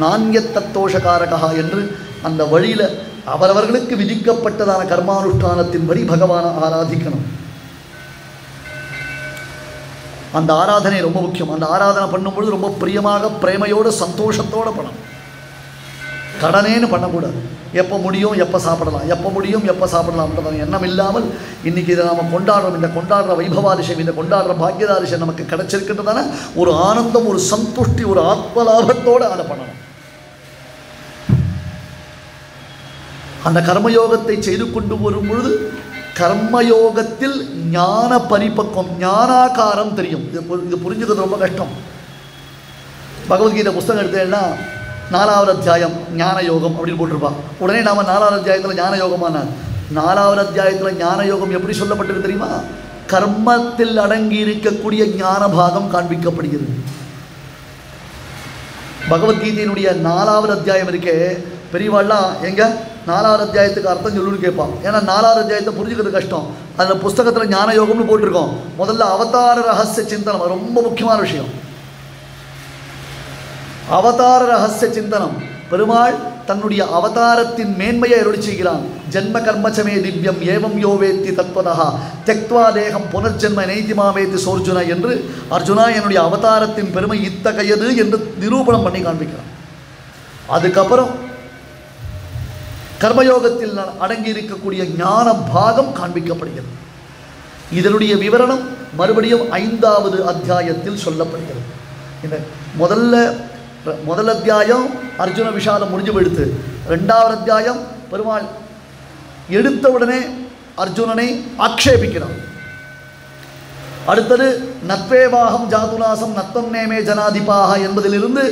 A: நான்யத் தத்தோஷகாரகா என்று அந்த வழியில் அவரவர்களுக்கு விதிக்கப்பட்டதான கர்மானுஷ்டானத்தின்படி பகவானை ஆராதிக்கணும். அந்த ஆராதனை ரொம்ப முக்கியம். அந்த ஆராதனை பண்ணும்பொழுது ரொம்ப பிரியமாக, பிரேமையோடு, சந்தோஷத்தோடு பண்ணணும். கடனேன்னு பண்ணக்கூடாது. எப்போ முடியும் எப்போ சாப்பிடலாம், எப்போ முடியும் எப்போ சாப்பிடலாம்ன்றது எண்ணம் இல்லாமல் இன்றைக்கி இதை நாம் கொண்டாடுறோம். இந்த கொண்டாடுற வைபவாதிஷயம், இந்த கொண்டாடுற பாக்கியதாதிஷயம் நமக்கு கிடைச்சிருக்கின்றதான ஒரு ஆனந்தம், ஒரு சந்துஷ்டி, ஒரு ஆத்மலாபத்தோடு அதை பண்ணணும். அந்த கர்மயோகத்தை செய்து கொண்டு வரும் பொழுது கர்மயோகத்தில் ஞான பரிபக்குவம், ஞானாகாரம் தெரியும். இது புரிஞ்சுக்கிறது ரொம்ப கஷ்டம். பகவத்கீதை புஸ்தகம் எடுத்தேன்னா 4வது அத்தியாயம் ஞான யோகம் அப்படின்னு போட்டிருப்பா. உடனே நாம் 4வது அத்தியாயத்தில் ஞான யோகமானார். 4வது அத்தியாயத்தில் ஞான யோகம் எப்படி சொல்லப்பட்டிருக்கு தெரியுமா? கர்மத்தில் அடங்கி இருக்கக்கூடிய ஞான பாகம் காண்பிக்கப்படுகிறது. பகவத்கீதையினுடைய 4வது அத்தியாயம் இருக்கே, பெரியவாள்லாம் எங்க 4வது அத்தியாயத்துக்கு அர்த்தம் சொல்லுன்னு கேட்பான். ஏன்னா 4வது அத்தியாயத்தை புரிஞ்சுக்கிறது கஷ்டம். அந்த புஸ்தகத்தில் ஞான யோகம்னு போட்டிருக்கோம். முதல்ல அவதார ரகசிய சிந்தனம், ரொம்ப முக்கியமான விஷயம். அவதார ரகசிய சிந்தனம், பெருமாள் தன்னுடைய அவதாரத்தின் மேன்மையை அருளி செய்கிறான். ஜென்ம கர்மச்சமே திவ்யம் ஏவம் யோவேத்தி தத்வதா தெக்வா தேகம் புனர்ஜென்ம நெய்திமாவேத்தி சோர்ஜுன என்று அர்ஜுனா என்னுடைய அவதாரத்தின் பெருமை இத்தகையது என்று நிரூபணம் பண்ணி காண்பிக்கிறான். அதுக்கப்புறம் கர்மயோகத்தில் அடங்கி இருக்கக்கூடிய ஞான பாகம் காண்பிக்கப்படுகிறது. இதனுடைய விவரணம் மறுபடியும் 5வது அத்தியாயத்தில் சொல்லப்படுகிறது. இந்த முதல்ல முதல் அத்தியாயம் அர்ஜுன விஷாதம் முடிஞ்சு போயிடுத்து. ரெண்டாவது அத்தியாயம் பெருமாள் எடுத்த உடனே அர்ஜுனனை ஆக்ஷேபிக்கிறான். அடுத்தது நத்வேவாகம் ஜாதுநாசம் நத்வம் நேமே ஜனாதிபாக என்பதிலிருந்து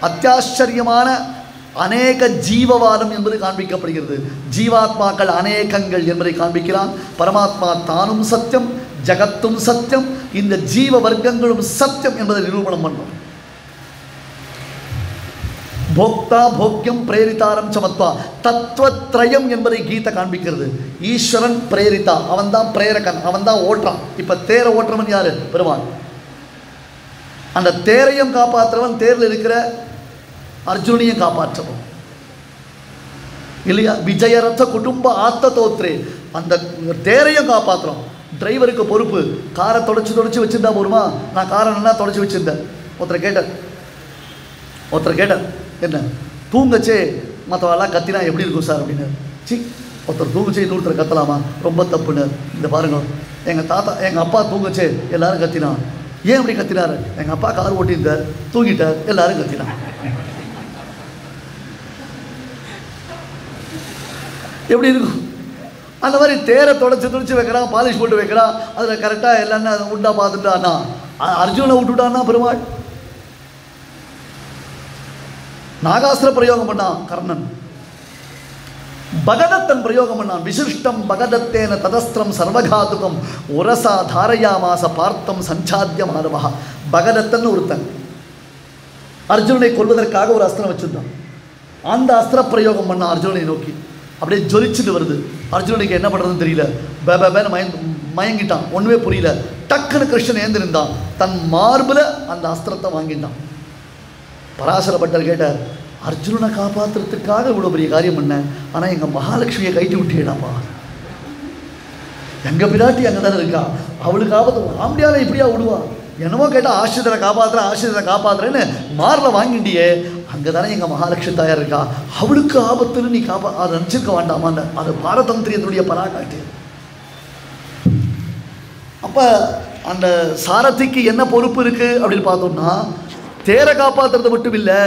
A: அத்தியாச்சரியமான அநேக ஜீவவாதம் என்பது காண்பிக்கப்படுகிறது. ஜீவாத்மாக்கள் அநேகங்கள் என்பதை காண்பிக்கிறான். பரமாத்மா தானும் சத்தியம், ஜகத்தும் சத்தியம், இந்த ஜீவ வர்க்கங்களும் சத்தியம் என்பதை நிரூபணம் பண்ணும். போக்தா போக்கியம் பிரேரிதாரம் சமத்வா தத்துவத்ரயம் என்பதை கீதை காண்பிக்கிறது. ஈஸ்வரன் பிரேரிதா, அவன் தான் பிரேரகன், அவன் தான் ஓட்டுறான். இப்போ தேரை ஓட்டுறவன் யாரு? பெருமாள். அந்த தேரையும் காப்பாற்றுறவன், தேரில் இருக்கிற அர்ஜுனையும் காப்பாற்றவும் இல்லையா? விஜயரத்த குடும்ப ஆத்த தோத்ரே, அந்த தேரையும் காப்பாற்றுறோம். டிரைவருக்கு பொறுப்பு. காரை தொடச்சி வச்சுருந்தா போருமா? நான் காரை நல்லா தொடச்சி வச்சுருந்தேன். ஒருத்தர் கேட்டார் என்ன தூங்கச்சே மற்றவெல்லாம் கத்தினா எப்படி இருக்கும் சார் அப்படின்னு. சி, ஒருத்தர் தூங்கச்சே இன்னொருத்தர் கத்தலாமா? ரொம்ப தப்புன்னு. இந்த பாருங்க, எங்கள் அப்பா தூங்கச்சே எல்லாரும் கத்தினா. ஏன் அப்படி கத்தினார்? எங்கள் அப்பா கார் ஓட்டியிருந்தார், தூங்கிட்டார், எல்லாரும் கத்தினார். எப்படி இருக்கும்? அந்த மாதிரி தேரை தொடச்சி வைக்கிறான், பாலிஷ் போட்டு வைக்கிறான். அதில் கரெக்டாக எல்லாமே உண்டா பார்த்துட்டான்னா அர்ஜுனை விட்டுட்டான்னா பெருமாள். நாகாஸ்திர பிரயோகம் பண்ணான் கர்ணன், பகதத்தன் பிரயோகம் பண்ணான். விசிஷ்டம் பகதத்தேன ததஸ்திரம் சர்வகாதுகம் உரசா தாரயாமாச பார்த்தம் சஞ்சாத்திய மாணவா. பகதத்தன் ஒருத்தன் அர்ஜுனனை கொல்வதற்காக ஒரு அஸ்திரம் வச்சிருந்தான். அந்த அஸ்திர பிரயோகம் பண்ணான் அர்ஜுனனை நோக்கி. அப்படியே ஜொலிச்சுட்டு வருது. அர்ஜுனனுக்கு என்ன பண்ணுறதுன்னு தெரியல. பேபேன்னு மயங்கிட்டான், ஒன்றுமே புரியல. டக்குன்னு கிருஷ்ணன் ஏந்திருந்தான், தன் மார்பில் அந்த அஸ்திரத்தை வாங்கிட்டான். பராசர பட்டர் கேட்டார், அர்ஜுனனை காப்பாற்றுறதுக்காக இவ்வளோ பெரிய காரியம் பண்ணேன், ஆனால் எங்கள் மகாலட்சுமியை கைட்டு விட்டியடாப்பா. எங்கள் பிராட்டி அங்கே தானே இருக்கா, அவளுக்கு ஆபத்து ஆம்பியால இப்படியா விடுவா? என்னமோ கேட்டால் ஆசிரியரை காப்பாற்றுறேன்னு மாரில் வாங்கிட்டியே, அங்கே தானே எங்கள் மகாலட்சுமி தாயார் இருக்கா, அவளுக்கு ஆபத்துன்னு நீ அதை நினச்சிருக்க வேண்டாமான்னு. அது பாரதந்திரியத்துடைய பராக்காட்டு. அப்போ அந்த சாரதிக்கு என்ன பொறுப்பு இருக்குது அப்படின்னு பார்த்தோம்னா, தேரை காப்பாற்றுறது மட்டும் இல்லை,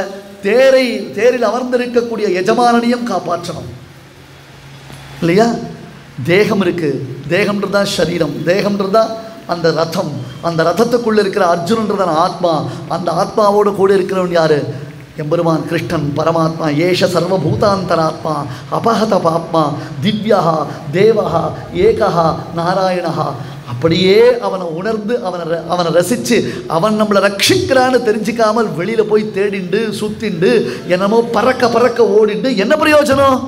A: தேரில் அமர்ந்திருக்கக்கூடிய எஜமானனையும் காப்பாற்றணும் இல்லையா? தேகம் இருக்குது, தேகம்ன்றதான் சரீரம், தேகம்ன்றதான் அந்த ரதம். அந்த ரதத்துக்குள்ளே இருக்கிற அர்ஜுனன்றதான் ஆத்மா. அந்த ஆத்மாவோடு கூட இருக்கிறவன் யார்? எம்பெருமான் கிருஷ்ணன் பரமாத்மா. ஏஷ சர்வபூதாந்தராத்மா அபஹத பாப்மா திவ்யா தேவா ஏகா நாராயணா. அப்படியே அவனை உணர்ந்து அவனை ரசித்து அவன் நம்மளை ரட்சிக்கிறான்னு தெரிஞ்சிக்காமல் வெளியில் போய் தேடிண்டு சுத்திண்டு என்னமோ பறக்க ஓடிண்டு என்ன பிரயோஜனம்?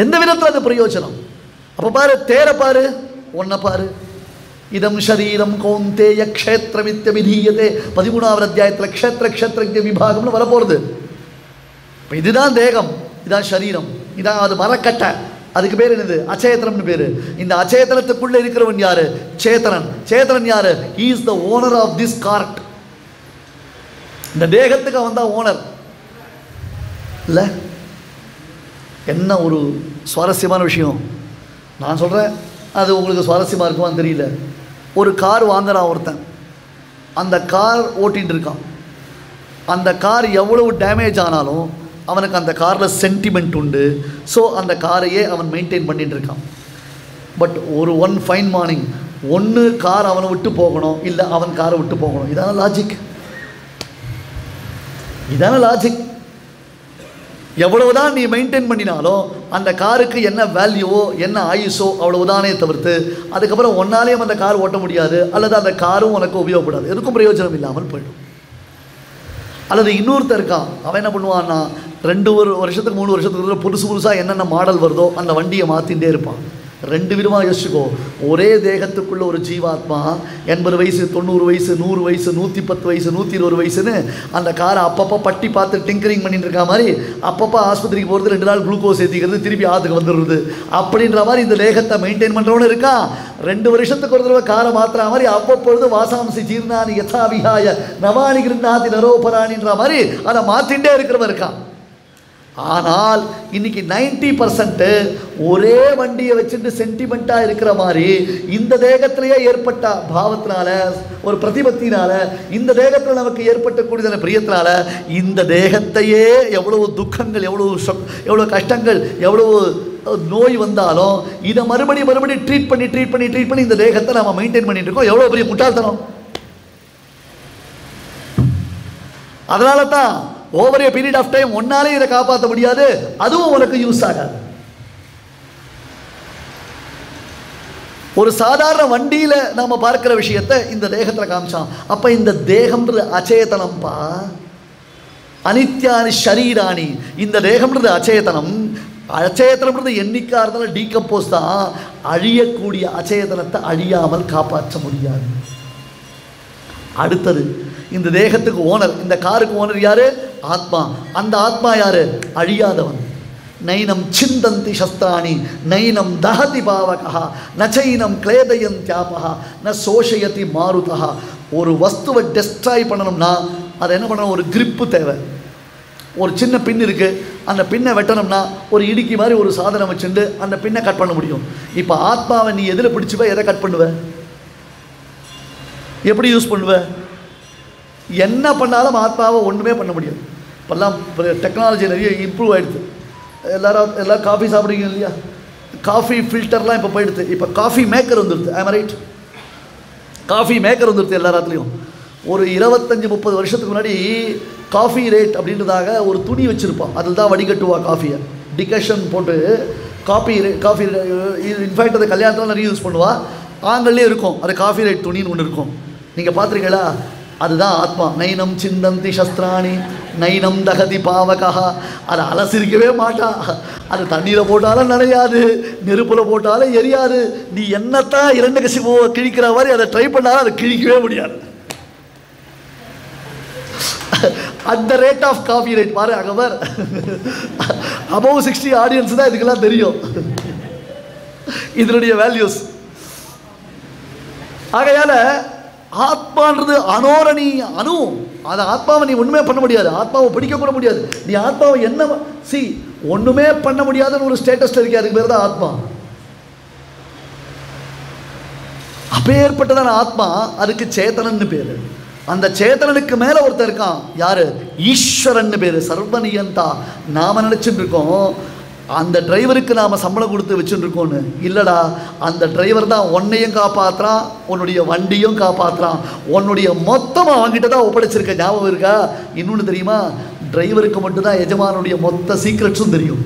A: எந்த விதத்தில் அது பிரயோஜனம்? அப்போ பாரு, தேர பாரு, ஒன்றை பாரு. இதம் ஷரீரம் கௌந்தேய க்ஷேத்திரமித்ய விதீயதே. 13வது அத்தியாயத்தில் க்ஷேத்திர விபாகம்னு வரப்போகிறது. இதுதான் தேகம், இதான் சரீரம், இதான் அது மரக்கட்டை. அதுக்கு பேர் என்னது? அச்சேதனம்னு பேர். இந்த அச்சேதனத்துக்குள்ளே இருக்கிறவன் யாரு? சேத்தனன். சேத்தனன் யாரு? He is the owner of this cart. இந்த தேகத்துக்கு அவன் தான் ஓனர் இல்லை? என்ன ஒரு சுவாரஸ்யமான விஷயம் நான் சொல்கிறேன், அது உங்களுக்கு சுவாரஸ்யமாக இருக்குமான்னு தெரியல. ஒரு கார் வாங்குறான் ஒருத்தன், அந்த கார் ஓட்டிகிட்டு இருக்கான். அந்த கார் எவ்வளவு டேமேஜ் ஆனாலும் அவனுக்கு அந்த காரில் சென்டிமெண்ட் உண்டு. ஸோ அந்த காரையே அவன் மெயின்டைன் பண்ணிட்டு இருக்கான். பட் ஒன் ஃபைன் மார்னிங் ஒன்று கார் அவனை விட்டு போகணும், இல்லை அவன் காரை விட்டு போகணும். இதான லாஜிக். எவ்வளவுதான் நீ மெயின்டைன் பண்ணினாலும் அந்த காருக்கு என்ன வேல்யூவோ என்ன ஆயுஷோ அவ்வளவுதானே தவிர்த்து அதுக்கப்புறம் ஒன்னாலேயும் அந்த கார் ஓட்ட முடியாது, அல்லது அந்த காரும் உனக்கு உபயோகப்படாது, எதுக்கும் பிரயோஜனம் இல்லாமல் போயிடும். அல்லது இன்னொருத்தர் இருக்கான், அவன் என்ன பண்ணுவான்னா 2 வருஷத்துக்கு 3 வருஷத்துக்கு புதுசாக என்னென்ன மாடல் வருதோ அந்த வண்டியை மாற்றிகிட்டே இருப்பான். 2 விதமாக யோசிச்சுக்கோ. ஒரே தேகத்துக்குள்ள ஒரு ஜீவாத்மா 80 வயசு 90 வயசு 100 வயசு 110 வயசு 120 வயசுன்னு அந்த காரை அப்பப்போ பட்டி பார்த்து டிங்கரிங் பண்ணிட்டு இருக்கா மாதிரி அப்பப்போ ஆஸ்பத்திரிக்கு போகிறது, 2 நாள் குளுக்கோஸ் ஏற்றிக்கிறது, திருப்பி ஆற்றுக்கு வந்துடுறது, அப்படின்ற மாதிரி இந்த தேகத்தை மெயின்டைன் பண்ணுறவனு இருக்கான். 2 வருஷத்துக்கு ஒரு தடவை காரை மாற்றுற மாதிரி அவ்வப்பொழுது வாசாம்சி ஜீர்ணானி யதாவிகாய நவானி கிருந்தாதி நரோபராணின்ற மாதிரி அதை மாற்றிகிட்டே இருக்கிறவன் இருக்கான். ஆனால் இன்னைக்கு 90% ஒரே வண்டியை வச்சுட்டு சென்டிமெண்ட்டாக இருக்கிற மாதிரி இந்த தேகத்திலேயே ஏற்பட்ட பாவத்தினால, ஒரு பிரதிபத்தினால, இந்த தேகத்தில் நமக்கு ஏற்பட்டக்கூடியதான பிரியத்தினால இந்த தேகத்தையே எவ்வளவு துக்கங்கள், எவ்வளவு கஷ்டங்கள், எவ்வளவு நோய் வந்தாலும் இதை மறுபடியும் ட்ரீட் பண்ணி இந்த தேகத்தை நம்ம மெயின்டைன் பண்ணிட்டு இருக்கோம். எவ்வளோ பெரிய முட்டாள்தனம்! அதனால தான் over a period of time ஒன்னாலே இதை காப்பாற்ற முடியாது, அதுவும் உனக்கு யூஸ் ஆகாது. ஒரு சாதாரண வண்டியில நாம பார்க்கிற விஷயத்தை இந்த தேகத்துல காமிச்சான். அப்ப இந்த தேகம்ன்றது அச்சேதனம்பா, அனித்யானி ஷரீராணி. இந்த தேகம்ன்றது அச்சேதனம். அச்சேதனம்ன்றது என்னைக்கா இருந்தாலும் டீகம்போஸ் தான். அழியக்கூடிய அச்சேதனத்தை அழியாமல் காப்பாற்ற முடியாது. அடுத்தது, இந்த தேகத்துக்கு ஓனர், இந்த காருக்கு ஓனர் யாரு? ஆத்மா. அந்த ஆத்மா யாரு? அழியாதவன். நைனம் சிந்தந்தி சஸ்திராணி நைனம் தஹதி பாவகா நச்சைனம் கிளேதயன் தியாபகா ந சோஷயதி மாருதா. ஒரு வஸ்துவை டெஸ்ட்ராய் பண்ணணும்னா அதை என்ன பண்ணணும்? ஒரு கிரிப்பு தேவை. ஒரு சின்ன பின் இருக்குது, அந்த பின்னை வெட்டணும்னா ஒரு இடுக்கி மாதிரி ஒரு சாதனம் வச்சுட்டு அந்த பின்னை கட் பண்ண முடியும். இப்போ ஆத்மாவை நீ எதில் பிடிச்சுப்ப? எதை கட் பண்ணுவ? எப்படி யூஸ் பண்ணுவ? என்ன பண்ணாலும் ஆத்மாவை ஒன்றுமே பண்ண முடியாது. இப்போல்லாம் டெக்னாலஜி நிறைய இம்ப்ரூவ் ஆகிடுது. எல்லோரும் காஃபி சாப்பிடுவீங்க இல்லையா? காஃபி ஃபில்டர்லாம் இப்போ போயிடுது. இப்போ காஃபி மேக்கர் வந்துடுது. I'm right? காஃபி மேக்கர் வந்துடுது எல்லாத்துலேயும். ஒரு 25-30 வருஷத்துக்கு முன்னாடி காஃபி ரேட் அப்படின்றதாக ஒரு துணி வச்சுருப்பான், அதில் தான் வடிகட்டுவா காஃபியை. டிகஷன் போட்டு காஃபி இன்ஃபேக்ட் அதை கல்யாணத்தில் நிறைய யூஸ் பண்ணுவா. ஆண்கள்லேயே இருக்கும் அது காஃபி ரேட் துணின்னு ஒன்று இருக்கும். நீங்கள் பார்த்துருக்கீங்களா? அதுதான் ஆத்மா. நைனம் சிந்தந்தி சஸ்திராணி நைனம் தகதி பாவகா. அதை அலசிரிக்கவே மாட்டா. அது தண்ணீரை போட்டாலும் நனையாது, நெருப்பில் போட்டாலும் எரியாது. நீ என்னத்தான் 2 கசிவு கிழிக்கிற மாதிரி அதை ட்ரை பண்ணாலும் அதை கிழிக்கவே முடியாது. அந்த ரேட் ஆஃப் காஃபி ரேட் பாரு. அகவர் அபவ் 60 ஆடியன்ஸ் தான் இதுக்கெல்லாம் தெரியும் இதனுடைய வேல்யூஸ். ஆகையால ஆத்மான்றது அனோரணி அணு. அதை ஆத்மாவை நீ ஒன்றுமே பண்ண முடியாது, ஆத்மாவை பிடிக்க கூட முடியாது. நீ ஆத்மாவை என்ன ஒன்றுமே பண்ண முடியாதுன்னு ஒரு ஸ்டேட்டஸ் இருக்கு, அதுக்கு பேர் தான் ஆத்மா. அப்பேற்பட்டதான ஆத்மா, அதுக்கு சேத்தனன்னு பேரு. அந்த சேத்தனனுக்கு மேல ஒருத்தர் இருக்கான். யாரு? ஈஸ்வரன் பேரு, சர்வநியந்தா. நாம நினைச்சுட்டு இருக்கோம் அந்த டிரைவருக்கு நாம சம்பளம் கொடுத்து வச்சுட்டு இருக்கோன்னு. இல்லடா, அந்த டிரைவர் தான் உன்னையும் காப்பாற்றுறான், உன்னுடைய வண்டியும் காப்பாற்றுறான், உன்னுடைய மொத்தம் அவன்கிட்ட தான் ஒப்படைச்சிருக்க. ஞாபகம் இருக்கா? இன்னொன்று தெரியுமா? டிரைவருக்கு மட்டும்தான் எஜமானுடைய மொத்த சீக்ரெட்ஸும் தெரியும்.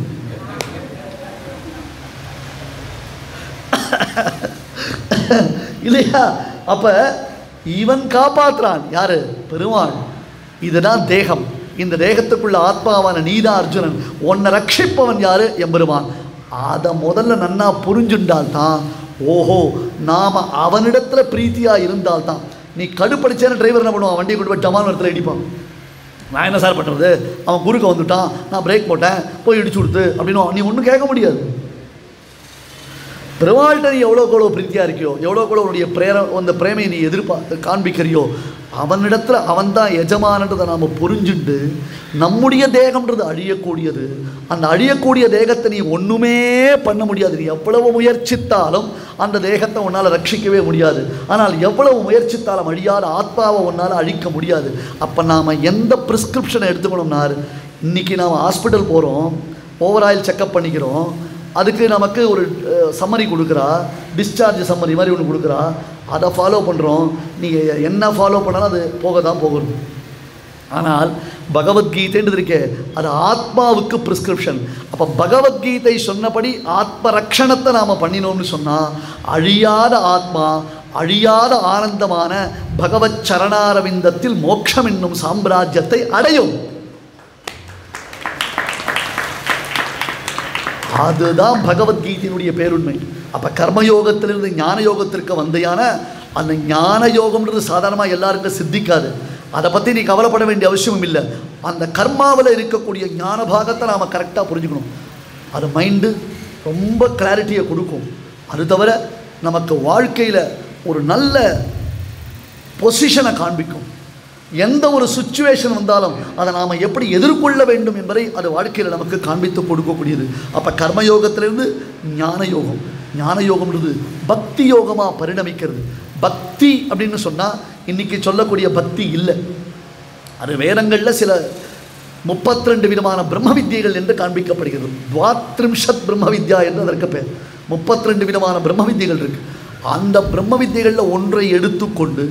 A: இல்லையா? அப்ப இவன் காப்பாற்றுறான். யாரு? பெருமாள். இதுதான் தேகம். இந்த தேகத்துக்குள்ள ஆத்மாவான நீதான் அர்ஜுனன். உன்னை ரட்சிப்பவன் யாரு? எம்பெருமான். அதை முதல்ல நன்னா புரிஞ்சுண்டால்தான், ஓஹோ நாம அவனிடத்துல பிரீத்தியா இருந்தால்தான். நீ கடுப்படிச்சேன்னு டிரைவர் என்ன பண்ணுவான்? வண்டியை கொண்டு போய் டமான இடத்துல இடிப்பான். நான் என்ன சார் பண்ணுறது? அவன் குறுக்க வந்துட்டான், நான் பிரேக் போட்டேன், போய் இடிச்சு கொடுத்து அப்படின்னு நீ ஒன்றும் கேட்க முடியாது. பெருமாள்கிட்ட நீ எவ்வளோக்கு பிரீத்தியாக இருக்கியோ, எவ்வளோக்கு உன்னுடைய அந்த பிரேமையை நீ காண்பிக்கிறியோ, அவனிடத்துல அவன் தான் எஜமானன்றதை நாம் புரிஞ்சுண்டு, நம்முடைய தேகம்ன்றது அழியக்கூடியது. அந்த அழியக்கூடிய தேகத்தை நீ ஒன்றுமே பண்ண முடியாது. நீ எவ்வளவு முயற்சித்தாலும் அந்த தேகத்தை உன்னால் ரட்சிக்கவே முடியாது. ஆனால் எவ்வளவு முயற்சித்தாலும் அழியாத ஆத்மாவை உன்னால் அழிக்க முடியாது. அப்போ நாம் எந்த ப்ரிஸ்கிரிப்ஷனை எடுத்துக்கணும்னா, இன்றைக்கி நாம் ஹாஸ்பிட்டல் போகிறோம், ஓவர் ஆயில் செக்கப் பண்ணிக்கிறோம், அதுக்கு நமக்கு ஒரு சம்மரி கொடுக்குறா, டிஸ்சார்ஜ் சம்மரி மாதிரி ஒன்று கொடுக்குறா, அதை ஃபாலோ பண்ணுறோம். நீங்கள் என்ன ஃபாலோ பண்ணாலும் அது போக தான் போகணும். ஆனால் பகவத்கீதைன்றது இருக்கே, அது ஆத்மாவுக்கு ப்ரிஸ்கிரிப்ஷன். அப்போ பகவத்கீதை சொன்னபடி ஆத்ம ரக்ஷணத்தை நாம் பண்ணினோம்னு சொன்னால் அழியாத ஆத்மா, அழியாத ஆனந்தமான பகவத் சரணாரவிந்தத்தில் மோட்சம் என்னும் சாம்ராஜ்யத்தை அடையும். அதுதான் பகவத்கீதையினுடைய பேருண்மை. அப்போ கர்மயோகத்திலிருந்து ஞான யோகத்திற்கு வந்தையான அந்த ஞான யோகம்ன்றது சாதாரணமாக எல்லாருக்கும் சித்திக்காது. அதை பற்றி நீ கவலைப்பட வேண்டிய அவசியமும் இல்லை. அந்த கர்மாவில் இருக்கக்கூடிய ஞான பாகத்தை நாம் கரெக்டாக புரிஞ்சுக்கணும். அது மைண்டு ரொம்ப கிளாரிட்டியை கொடுக்கும். அது தவிர நமக்கு வாழ்க்கையில் ஒரு நல்ல பொசிஷனை காண்பிக்கும். எந்த ஒரு சுச்சுவேஷன் வந்தாலும் அதை நாம் எப்படி எதிர்கொள்ள வேண்டும் என்பதை அது வாழ்க்கையில் நமக்கு காண்பித்து கொடுக்கக்கூடியது. அப்போ கர்மயோகத்திலிருந்து ஞான யோகம், ஞான யோகம்ன்றது பக்தி யோகமாக பரிணமிக்கிறது. பக்தி அப்படின்னு சொன்னால் இன்றைக்கி சொல்லக்கூடிய பக்தி இல்லை, அது வேதங்களில் சில 32 விதமான பிரம்ம வித்தியைகள் என்று காண்பிக்கப்படுகிறது. 32 பிரம்ம வித்யா என்று அதற்கு பேர். 32 விதமான பிரம்ம வித்தியைகள் இருக்குது. அந்த பிரம்ம வித்தியைகளில் ஒன்றை எடுத்துக்கொண்டு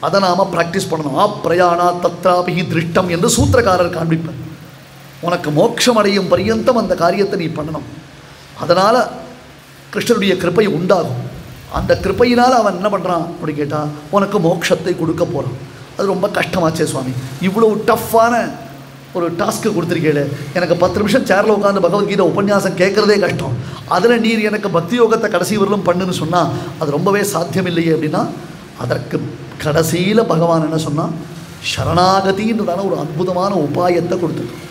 A: அதை நாம் ப்ராக்டிஸ் பண்ணணும். பிரயாணா தத்ராபி திருஷ்டம் என்று சூத்திரக்காரர் காண்பிப்பார். உனக்கு மோட்சம் அடையும் பரியந்தம் அந்த காரியத்தை நீ பண்ணணும். அதனால் கிருஷ்ணனுடைய கிருப்பை உண்டாகும். அந்த கிருப்பையினால் அவன் என்ன பண்ணுறான் அப்படி கேட்டால் உனக்கு மோட்சத்தை கொடுக்க போகிறான். அது ரொம்ப கஷ்டமாச்சே சுவாமி, இவ்வளோ டஃப்பான ஒரு டாஸ்க்கு கொடுத்துருக்கேளே, எனக்கு 10 நிமிஷம் சேரில் உட்காந்து பகவத்கீதை உபன்யாசம் கேட்குறதே கஷ்டம், அதில் நீர் எனக்கு பக்தி யோகத்தை கடைசி வரலும் பண்ணுன்னு சொன்னால் அது ரொம்பவே சாத்தியமில்லையே அப்படின்னா, அதற்கு கடைசியில் பகவான் என்ன சொன்னால் சரணாகதின்றதான ஒரு அற்புதமான உபாயத்தை கொடுத்துருக்கோம்.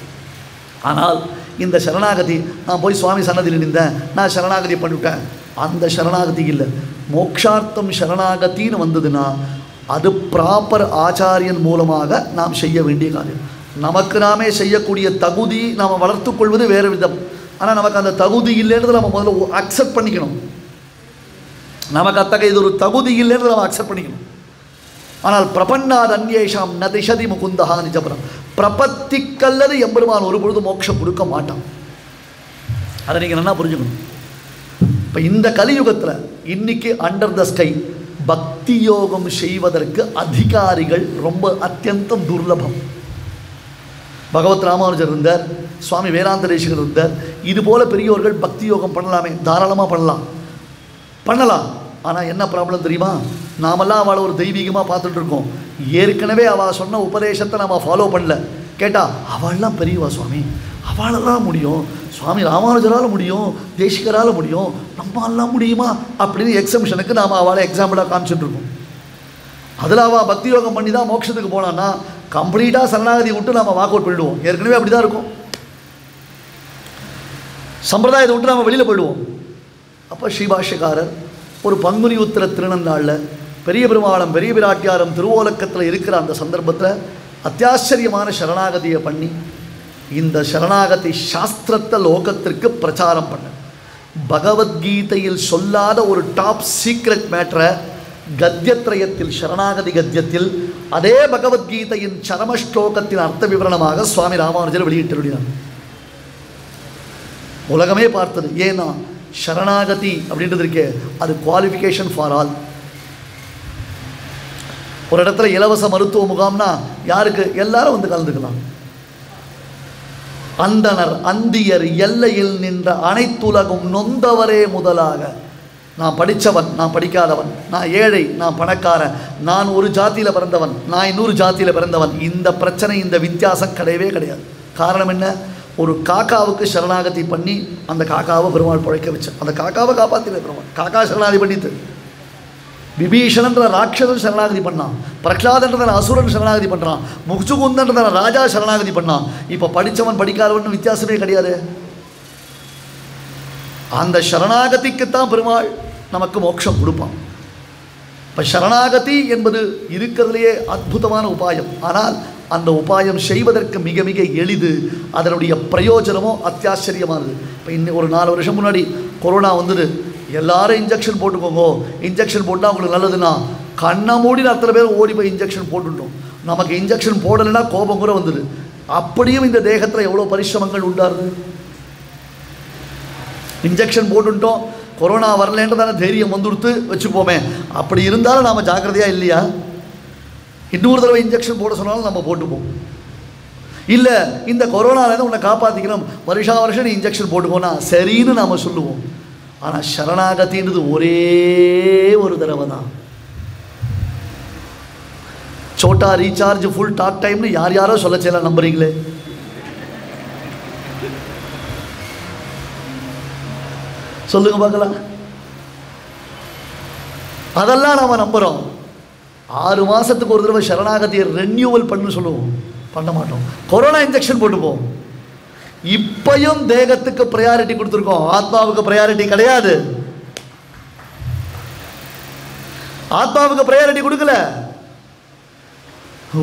A: ஆனால் இந்த சரணாகதி நான் போய் சுவாமி சன்னதியில் நின்றேன், நான் சரணாகதி பண்ணிவிட்டேன், அந்த சரணாகதி இல்லை. மோக்ஷார்த்தம் சரணாகத்தின்னு வந்ததுன்னா அது ப்ராப்பர் ஆச்சாரியன் மூலமாக நாம் செய்ய வேண்டிய காரியம். நமக்கு நாமே செய்யக்கூடிய தகுதி நாம் வளர்த்து கொள்வது வேறு விதம். ஆனால் நமக்கு அந்த தகுதி இல்லைன்றது நம்ம முதல்ல அக்செப்ட் பண்ணிக்கணும். நமக்கு அத்தகைய இது ஒரு தகுதி இல்லைன்றது நம்ம அக்செப்ட் பண்ணிக்கணும். ஆனால் பிரபன்னாத் அந்யேஷாம் ந திஷதி முகுந்தஹா நிஜபரம், பிரபத்திக்கல்லது எம்பெருமான் ஒரு பொழுது மோட்சம் கொடுக்க மாட்டான். அதை நீங்கள் நல்லா புரிஞ்சுக்கணும். இப்போ இந்த கலியுகத்தில் இன்னைக்கு அண்டர் த ஸ்கை பக்தி யோகம் செய்வதற்கு அதிகாரிகள் ரொம்ப அத்தியந்தம் துர்லபம். பகவத் ராமானுஜர் இருந்தார், சுவாமி வேதாந்த தேசிகர் இருந்தார். இதுபோல் பெரியோர்கள் பக்தி யோகம் பண்ணலாமே, தாராளமாக பண்ணலாம். ஆனால் என்ன ப்ராப்ளம் தெரியுமா, நாமெல்லாம் அவளை ஒரு தெய்வீகமாக பார்த்துட்டு இருக்கோம். ஏற்கனவே அவள் சொன்ன உபதேசத்தை நம்ம ஃபாலோ பண்ணல. கேட்டால் அவள்லாம் பெரியவா சுவாமி, அவளெல்லாம் முடியும், சுவாமி ராமானுஜரால் முடியும், தேசிகரால் முடியும், நம்மளாம் முடியுமா அப்படின்னு எக்ஸம்ஷனுக்கு நாம் அவளை எக்ஸாம்பிளாக காமிச்சுட்டு இருக்கோம். அதில் அவள் பக்தி யோகம் பண்ணி தான் மோட்சத்துக்கு போனான்னா கம்ப்ளீட்டாக சரணாகதி விட்டு நம்ம வாக் அவுட் பண்ணிவிடுவோம். ஏற்கனவே அப்படி தான் இருக்கும். சம்பிரதாயத்தை விட்டு நம்ம வெளியில் போயிடுவோம். அப்போ ஸ்ரீபாஷ்யக்காரர் ஒரு பங்குனி உத்திர திருநன்னாளில் பெரிய பெருமாளும் பெரிய பிராட்டியாரும் திருவோலக்கத்தில் இருக்கிற அந்த சந்தர்ப்பத்தில் அத்தியாச்சரியமான சரணாகதியை பண்ணி இந்த சரணாகதி சாஸ்திரத்தை லோகத்திற்கு பிரச்சாரம் பண்ண, பகவத்கீதையில் சொல்லாத ஒரு டாப் சீக்ரெட் மேட்டரை கத்தியத்ரயத்தில், சரணாகதி கத்தியத்தில் அதே பகவத்கீதையின் சரமஸ்லோகத்தின் அர்த்த விவரணமாக சுவாமி ராமானுஜர் வெளியிட்டிருந்தார். உலகமே பார்த்தது. ஏன்னா சரணாகதி அப்படின்றது இருக்கே, அது குவாலிஃபிகேஷன் ஃபார் ஆல். ஒரு இடத்துல இலவச மருத்துவ முகாம்னா யாருக்கு, எல்லாரும் வந்து கலந்துக்கலாம். அந்தனர் அந்தியர் எல்லையில் நின்ற அனைத்துலகும் நொந்தவரே முதலாக, நான் படித்தவன், நான் படிக்காதவன், நான் ஏழை, நான் பணக்காரன், நான் ஒரு ஜாத்தியில் பிறந்தவன், நான் இன்னொரு ஜாத்தியில் பிறந்தவன், இந்த பிரச்சனை, இந்த வித்தியாசம் கிடையவே கிடையாது. காரணம் என்ன, ஒரு காக்காவுக்கு சரணாகதி பண்ணி அந்த காக்காவை பெருமாள் பிழைக்க வச்சு, அந்த காக்காவை காப்பாற்றின பெருமாள். காக்கா சரணாகதி பண்ணிட்டு விபீஷணன்ற ராட்சசன் சரணாகதி பண்ணான், பிரகலாதன்றதான அசுரன் சரணாகதி பண்ணுறான், முகுச்சுகுந்தன்றதான ராஜா சரணாகதி பண்ணான். இப்போ படித்தவன் படிக்காதவன் வித்தியாசமே கிடையாது. அந்த சரணாகதிக்குத்தான் பெருமாள் நமக்கு மோட்சம் கொடுப்பான். இப்போ சரணாகதி என்பது இருக்கிறதுலையே அற்புதமான உபாயம். ஆனால் அந்த உபாயம் செய்வதற்கு மிக மிக எளிது, அதனுடைய பிரயோஜனமோ அத்தியாச்சரியமானது. இப்போ இன்னும் ஒரு 4 வருஷம் முன்னாடி கொரோனா வந்தது, எல்லாரும் இன்ஜெக்ஷன் போட்டுக்கோங்க, இன்ஜெக்ஷன் போட்டால் அவங்களுக்கு நல்லதுன்னா கண்ணை மூடி அத்தனை பேர் ஓடி போய் இன்ஜெக்ஷன் போட்டுட்டோம். நமக்கு இன்ஜெக்ஷன் போடலைன்னா கோபம் கூட வந்தது. அப்படியும் இந்த தேகத்தில் எவ்வளோ பரிசிரமங்கள் உண்டாருது. இன்ஜெக்ஷன் போட்டுட்டோம், கொரோனா வரலன்றதான தைரியம் வந்துடுத்து வச்சுப்போமே. அப்படி இருந்தாலும் நாம் ஜாக்கிரதையாக இல்லையா, இன்னொரு தடவை இன்ஜெக்ஷன் போட சொன்னாலும் நம்ம போட்டுப்போம். இல்லை இந்த கொரோனாலேருந்து உன்னை காப்பாற்றிக்கணும், வருஷம் நீ இன்ஜெக்ஷன் போட்டுக்கோனா சரின்னு நாம் சொல்லுவோம். ஆனால் சரணாகத்தின்றது ஒரே ஒரு தடவை தான். சோட்டா ரீசார்ஜ் ஃபுல் டாக் டைம்னு யாரோ சொல்ல செய்யலாம், நம்புறீங்களே? சொல்லுங்க பார்க்கலாம். அதெல்லாம் நாம் நம்புகிறோம். 6 மாதத்துக்கு ஒரு தடவை சரணாகதியை ரெனியூவல் பண்ணு சொல்லுவோம், பண்ண மாட்டோம். கொரோனா இன்ஜெக்ஷன் போட்டுப்போம். இப்பையும் தேகத்துக்கு ப்ரையாரிட்டி கொடுத்துருக்கோம், ஆத்மாவுக்கு ப்ரையாரிட்டி கிடையாது. ஆத்மாவுக்கு ப்ரையாரிட்டி கொடுக்கல.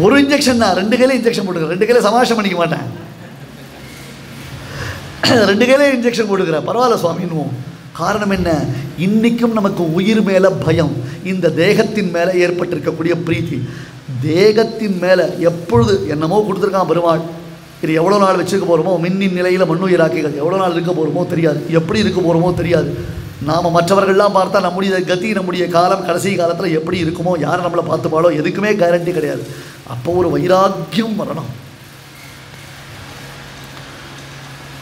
A: ஒரு இன்ஜெக்ஷன் தான், 2 கையில இன்ஜெக்ஷன் போட்டுக்கிறேன், 2 கையில சமாஷம் பண்ணிக்க மாட்டேன், 2 கையில இன்ஜெக்ஷன் போட்டுக்கிறேன், பரவாயில்ல சுவாமின்னுவோம். காரணம் என்ன? இன்றைக்கும் நமக்கு உயிர் மேலே பயம், இந்த தேகத்தின் மேலே ஏற்பட்டிருக்கக்கூடிய பிரீத்தி. தேகத்தின் மேலே எப்பொழுது என்னமோ கொடுத்துருக்கான் பெருமாள், இது எவ்வளோ நாள் வச்சுருக்க போகிறோமோ, மின்னின் நிலையில் மண்ணுயிராக்கிகள் எவ்வளோ நாள் இருக்க போகிறோமோ தெரியாது, எப்படி இருக்க போகிறோமோ தெரியாது. நாம் மற்றவர்கள்லாம் பார்த்தா நம்முடைய கதி, நம்முடைய காலம் கடைசி காலத்தில் எப்படி இருக்குமோ, யார் நம்மளை பார்த்துப்பாளோ, எதுக்குமே கேரண்டி கிடையாது. அப்போ ஒரு வைராக்கியம் வரணும்.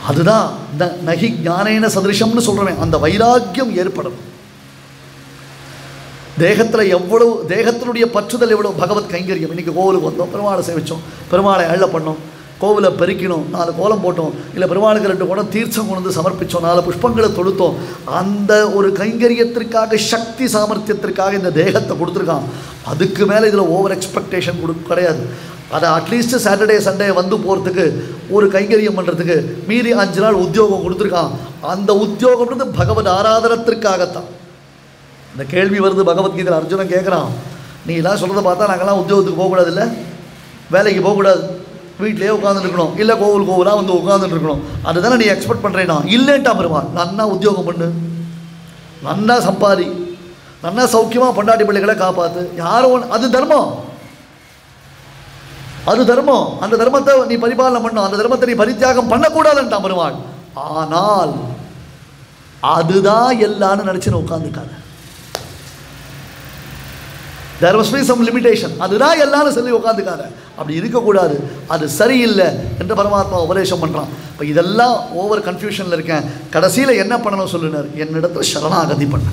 A: அதுதான் நகி ஞானேன சதிருஷம்னு சொல்கிறேன், அந்த வைராக்கியம் ஏற்படணும். தேகத்தில் எவ்வளவு, தேகத்தினுடைய பற்றுதல் எவ்வளோ, பகவத் கைங்கரியம். இன்றைக்கி கோவிலுக்கு வந்தோம், பெருமாளை சேவித்தோம், பெருமாளை அள்ள பண்ணோம், கோவிலை பெருக்கினோம், 4 கோலம் போட்டோம், இல்லை பெருமாளுக்கு 2 குடம் தீர்த்தம் கொண்டு வந்து சமர்ப்பித்தோம், 4 புஷ்பங்களை தொடுத்தோம். அந்த ஒரு கைங்கரியத்திற்காக, சக்தி சாமர்த்தியத்திற்காக இந்த தேகத்தை கொடுத்துருக்கான். அதுக்கு மேலே இதில் ஓவர் எக்ஸ்பெக்டேஷன் கிடையாது. அதை அட்லீஸ்ட் சாட்டர்டே சண்டே வந்து போகிறதுக்கு, ஒரு கைங்கரியம் பண்ணுறதுக்கு மீறி 5 நாள் உத்தியோகம் கொடுத்துருக்கான். அந்த உத்தியோகம்ன்றது பகவத் ஆராதனத்திற்காகத்தான். இந்த கேள்வி வருது பகவத்கீதையில், அர்ஜுனன் கேட்குறான், நீ எல்லாம் சொல்கிறத பார்த்தா நாங்கள்லாம் உத்தியோகத்துக்கு போகக்கூடாது, இல்லை வேலைக்கு போகக்கூடாது, வீட்டிலே உட்காந்துருக்கணும், இல்லை கோவிலாக வந்து உட்காந்துருக்கணும், அதுதானே நீ எக்ஸ்பெக்ட் பண்ணுறேன்னா? இல்லைன்ட்டா பெருமாள். நன்னா உத்தியோகம் பண்ணு, நன்னா சம்பாதி, நன்னா சௌக்கியமாக பொண்டாட்டி பிள்ளைகளை காப்பாற்று, யாரும், அது தர்மம், அது தர்மம். அந்த தர்மத்தை நீ பரிபாலனை பண்ணும், அந்த தர்மத்தை நீ பரித்தியாகம் பண்ணக்கூடாதுன்ட்டான் பெருமாள். ஆனால் அதுதான் எல்லான்னு நினச்சின்னு உட்காந்துக்காது. There must be some limitation. அதுதான் எல்லாரும் சொல்லி உட்காந்துக்காரு, அப்படி இருக்கக்கூடாது, அது சரியில்லை என்று பரமாத்மா உபதேசம் பண்ணுறான். இப்போ இதெல்லாம் ஓவர் கன்ஃபியூஷனில் இருக்கேன், கடைசியில் என்ன பண்ணணும் சொல்லுனார்? என்னிடத்தில் சரணாகதி பண்ண,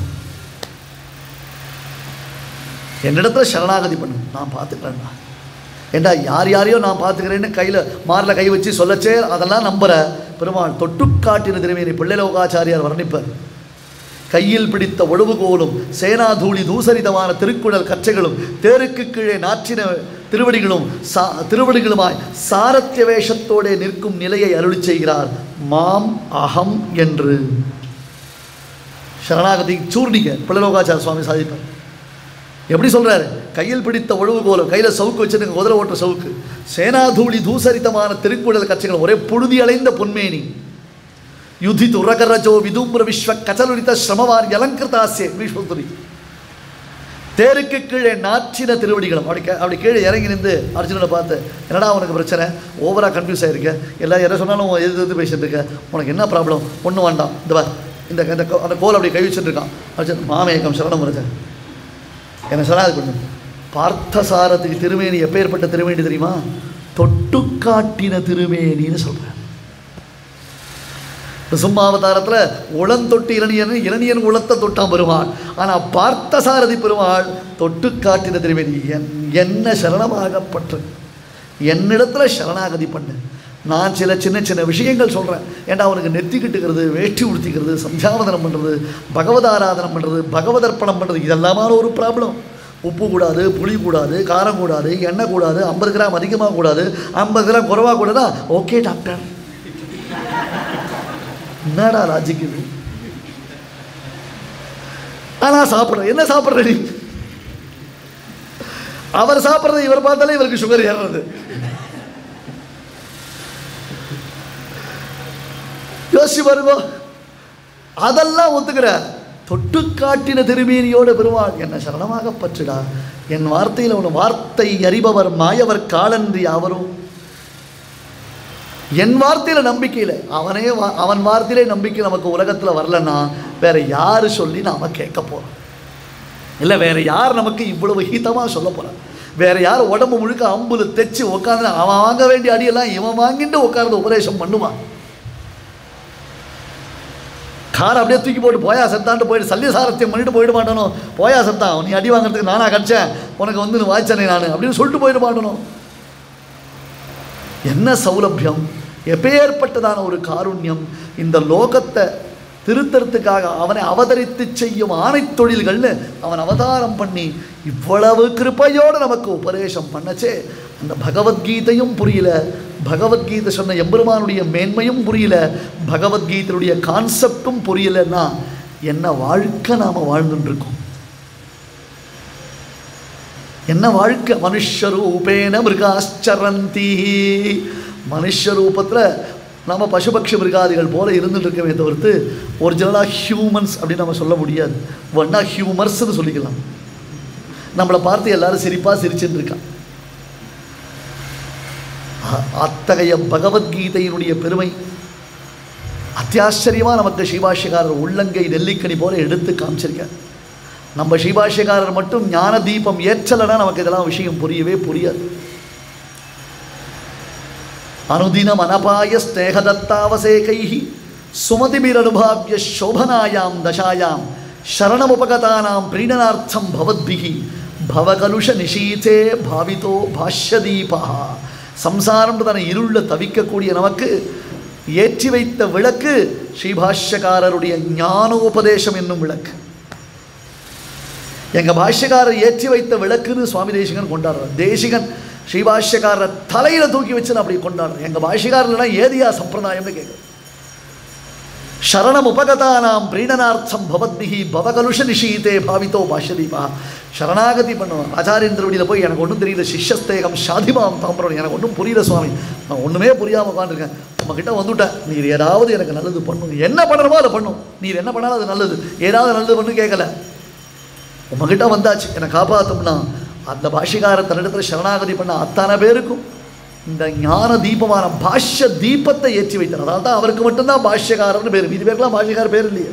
A: என்னிடத்தில் சரணாகதி பண்ணு, நான் பார்த்துக்கிறேன்டா. ஏண்டா யார் யாரையோ நான் பார்த்துக்கிறேன்னு கையில் மாரில் கை வச்சு சொல்லச்சே அதெல்லாம் நம்புகிற பெருமாள் தொட்டுக்காட்டின திருமேனி பிள்ளைலோகாச்சாரியார் வர்ணிப்பர். கையில் பிடித்த ஒழுவுகோலும் சேனாதூளி தூசரிதமான திருக்குடல் கச்சைகளும் தேருக்கு கீழே நாச்சின திருவடிகளுமாய் சாரத்திய வேஷத்தோടെ நிற்கும் நிலையை அருளி செய்கிறார். மாம் அகம் என்று சரணாகதி சூர்ணிக பிள்ளைலோகாச்சார சுவாமி சாதிப்பார். எப்படி சொல்கிறாரு? கையில் பிடித்த ஒழுவுகோலம், கையில் சவுக்கு வச்சுருக்க குதிரை ஓட்டுற சவுக்கு, சேனாதூளி தூசரிதமான திருக்குடல் கச்சைகள், ஒரே புழுதி அலைந்த பொன்மேனி, யுதி துரகரஜோ விதும்புர விஸ்வ கச்சலுரித்த ஸ்ரமவாரி அலங்கிருதாசிய பீஷ்மதுரி, தேருக்கு கீழே நாச்சின திருவடிகளும். அப்படி கீழே இறங்கி நின்று அர்ஜுனனை பார்த்து, என்னடா உனக்கு பிரச்சனை, ஓவராக கன்ஃபியூஸ் ஆகிருக்க, எல்லாம் எதை சொன்னாலும் எது பேசிட்டு இருக்க, உனக்கு என்ன ப்ராப்ளம், ஒன்றும் வேண்டாம், இந்த அந்த கோல் அப்படி கை வச்சுட்டு இருக்கான். அர்ஜுன் மாமேகம் சரணம் வருது, என்னை சரணாகதி பண்ணு. பார்த்தசாரத்துக்கு திருமேனி எப்பேற்பட்ட திருமேனி தெரியுமா? தொட்டுக்காட்டின திருமேனின்னு சொல்கிறேன். சிம்மாவதாரத்தில் உளந்தொட்டு இளநியன் உளத்தை தொட்டான் பெருமாள். ஆனால் பார்த்தசாரதி பெருமாள் தொட்டுக்காட்டின திருமேனி. என்ன சரணமாகப்பட்டு என்னிடத்தில் சரணாகதி பண்ணு. நான் சில சின்ன சின்ன விஷயங்கள் சொல்கிறேன். ஏன்டா அவனுக்கு நெத்தி கிட்டுக்கிறது, வேஷ்டி உடுத்திக்கிறது, சந்தியாவதனம் பண்ணுறது, பகவத் ஆராதனம் பண்ணுறது, பகவதர்ப்பணம் பண்ணுறது, இதெல்லாமான ஒரு ப்ராப்ளம். உப்பு கூடாது, புளி கூடாது, காரம் கூடாது, எண்ணெய் கூடாது, 50 கிராம் அதிகமாக கூடாது, 50 கிராம் குறைவாக கூடாதா? Okay doctor. என்னடா லாஜிக் இது? ஆனால் சாப்பிட்றேன். என்ன சாப்பிட்ற நீ? அவர் சாப்பிட்றது இவர் பார்த்தாலே இவருக்கு சுகர் ஏறுறது. யோசிச்சு பாருங்க. அதெல்லாம் ஒத்துக்கிற தொட்டுக்காட்டின திருமேனியோட பெருமாள் என்ன சரணமாக பற்றுடா. என் வார்த்தையில் உன் வார்த்தை அறிபவர் மாயவர் காலன்றி அவரும். என் வார்த்தையில் நம்பிக்கையில் அவன் வார்த்தையிலே நம்பிக்கை நமக்கு உலகத்தில் வரலன்னா வேற யார் சொல்லி நாம் கேட்க போகிறோம்? இல்லை வேற யார் நமக்கு இவ்வளவு ஹீதமாக சொல்ல போகிறான்? வேற யார் உடம்பு முழுக்க அம்புல தைச்சு உட்காந்து அவன் வாங்க வேண்டிய அடியெல்லாம் இவன் வாங்கிட்டு உட்கார்ந்து உபதேசம் பண்ணுவான். காரை அப்படியே தூக்கி போட்டு போயா சத்தான்ட்டு போயிட்டு சல்லியசாரத்தியம் பண்ணிட்டு போயிட மாட்டானோ. போயா சத்தான், நீ அடி வாங்கிறதுக்கு நானாக கடிச்சேன், உனக்கு வந்து வாய்ச்சனே நான் அப்படின்னு சொல்லிட்டு போயிட மாட்டணும். என்ன சௌலபியம், எப்பேற்பட்டதான ஒரு காருண்யம். இந்த லோகத்தை திருத்தறதுக்காக அவனை அவதரித்து செய்யும் ஆணை தொழில்கள்னு அவன் அவதாரம் பண்ணி இவ்வளவு கிருப்பையோடு நமக்கு உபதேசம் பண்ணச்சே அந்த பகவத்கீதையும் புரியல, பகவத்கீதை சொன்ன எம்பெருமானுடைய மேன்மையும் புரியல, பகவத்கீதையுடைய கான்செப்டும் புரியலன்னா என்ன வாழ்க்கை நாம் வாழ்ந்துட்டுருக்கோம்? என்ன வாழ்க்கை? மனுஷரூபேன மிருகாச்சரந்தி. மனுஷரூபத்தில் நம்ம பசுபக்ஷி மிருகாதிகள் போல இருந்துட்டு இருக்கவே தவிர்த்து ஒரிஜினலாக ஹியூமன்ஸ் அப்படின்னு நம்ம சொல்ல முடியாது. ஒன்னா ஹியூமர்ஸ்ன்னு சொல்லிக்கலாம். நம்மளை பார்த்து எல்லாரும் சிரிப்பாக சிரிச்சுட்டு இருக்கான். அத்தகைய பகவத்கீதையினுடைய பெருமை அத்தியாச்சரியமாக நமக்கு ஸ்ரீபாஷ்யக்காரர் உள்ளங்கை நெல்லிக்கனி போல எடுத்து காமிச்சிருக்கார். நம்ம ஸ்ரீபாஷ்யக்காரர் மட்டும் ஞான தீபம் ஏற்றலைன்னா நமக்கு இதெல்லாம் விஷயம் புரியவே புரியாது. அனுதினம் அனபாய ஸ்நேகதத்தாவசேகைஹி சுமதிபிரனுபாவ்ய சோபனாயாம் தசாயாம் சரணமுபகதானாம் பிரீணனார்த்தம் பவத்பிஹி பவகலுஷ நிஷீதே பாவிதோ பாஷ்யதீபா. சம்சாரம்ன்றதான இருள தவிக்கக்கூடிய நமக்கு ஏற்றி வைத்த விளக்கு ஸ்ரீபாஷ்யக்காரருடைய ஞானோபதேசம் என்னும் விளக்கு. எங்கள் பாஷ்யக்காரர் ஏற்றி வைத்த விளக்குன்னு சுவாமி தேசிகன் கொண்டாடுறார். தேசிகன் ஸ்ரீபாஷ்யக்காரரை தலையில் தூக்கி வச்சு அப்படி கொண்டாடுறோம். எங்கள் பாஷ்யக்காரர்லாம் ஏதியா சம்பிரதாயம்னு கேட்குறோம். சரணம் உபகதானாம் பிரீணனார்த்தம் பவத்பிஹி பவகலுஷ நிஷீதே பாவித்தோ பாஷ்யதீபா. சரணாகதி பண்ணுவோம். ஆச்சாரியந்திரவடியில் போய் எனக்கு ஒன்றும் தெரியல, சிஷ்யஸ்தேகம் ஷாதிமாம் தாம்பரம், எனக்கு ஒன்றும் புரியல சுவாமி, நான் ஒன்றுமே புரியாமல் உட்காந்துருக்கேன், உங்ககிட்ட வந்துவிட்டேன், நீர் ஏதாவது எனக்கு நல்லது பண்ணும், என்ன பண்ணணுமோ அதை பண்ணும், நீர் என்ன பண்ணாலும் அது நல்லது, ஏதாவது நல்லது பண்ணு கேட்கல, உங்ககிட்ட வந்தாச்சு என்னை காப்பாற்றும்னா அந்த பாஷ்யக்கார தன்னிடத்தில் சரணாகதி பண்ண அத்தனை பேருக்கும் இந்த ஞான தீபமான பாஷ்ய தீபத்தை ஏற்றி வைத்தார். அதனால தான் அவருக்கு மட்டும்தான் பாஷ்யக்காரர்னு பேர். இது பேருக்குலாம் பாஷ்யக்கார பேர் இல்லையே.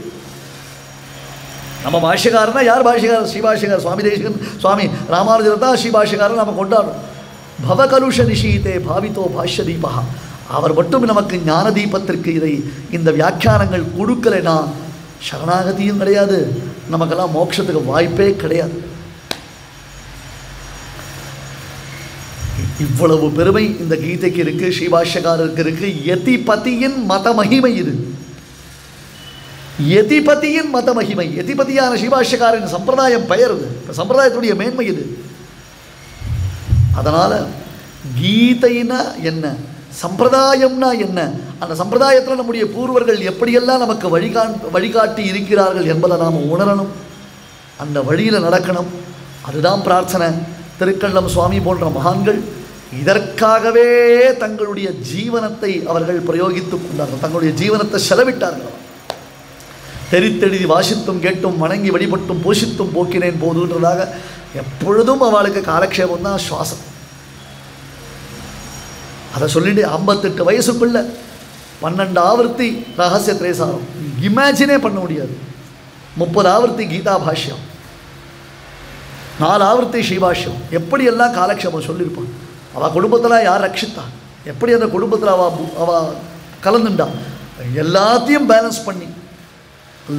A: நம்ம பாஷ்யக்காரனா யார்? பாஷ்யக்காரர் ஸ்ரீபாஷ்யக்காரர் சுவாமி தேசிகன் சுவாமி ராமானுஜர் தான் ஸ்ரீபாஷ்யக்காரர் நம்ம கொண்டாடும். பவகலுஷ நிஷீதே பாவித்தோ பாஷ்ய தீபா. அவர் மட்டும் நமக்கு ஞான தீபத்திற்கு இதை இந்த வியாக்கியானங்கள் கொடுக்கலைன்னா சரணாகதியும் கிடையாது, நமக்கெல்லாம் மோட்சத்துக்கு வாய்ப்பே கிடையாது. இவ்வளவு பெருமை இந்த கீதைக்கு இருக்கு, ஸ்ரீபாஷ்யக்காரருக்கு இருக்கு. யதிபதியின் மத மகிமை இது. யதிபதியின் மத மகிமை, யதிபதியான ஸ்ரீபாஷ்யக்காரன் சம்பிரதாயம் பெயர் இது, சம்பிரதாயத்துடைய மேன்மை இது. அதனால கீதைனா என்ன, சம்பிரதாயம்னா என்ன, அந்த சம்பிரதாயத்தில் நம்முடைய பூர்வர்கள் எப்படியெல்லாம் நமக்கு வழிகாட்டி இருக்கிறார்கள் என்பதை நாம் உணரணும், அந்த வழியில் நடக்கணும். அதுதான் பிரார்த்தனை. திருக்கள்ளம் சுவாமி போன்ற மகான்கள் இதற்காகவே தங்களுடைய ஜீவனத்தை அவர்கள் பிரயோகித்துக் கொண்டார்கள், தங்களுடைய ஜீவனத்தை செலவிட்டார்கள். தெரித்தெழுதி வாசித்தும் கேட்டும் வணங்கி வழிபட்டும் போஷித்தும் போக்கினேன் போதுன்றதாக எப்பொழுதும் அவளுக்கு காலக்ஷேபம் தான் சுவாசம். அதை சொல்லிட்டு 58 வயசுக்குள்ள 12 ஆவர்த்தி ரகசிய திரேசாரம் இமேஜினே பண்ண முடியாது. 30 ஆவர்த்தி கீதா பாஷ்யம், 4 ஆவர்த்தி ஸ்ரீபாஷ்யம், எப்படியெல்லாம் காலக்ஷேபம் சொல்லியிருப்பான். அவள் குடும்பத்தில் யார் ரட்சித்தா, எப்படி அந்த குடும்பத்தில் அவள் கலந்துண்டா, எல்லாத்தையும் பேலன்ஸ் பண்ணி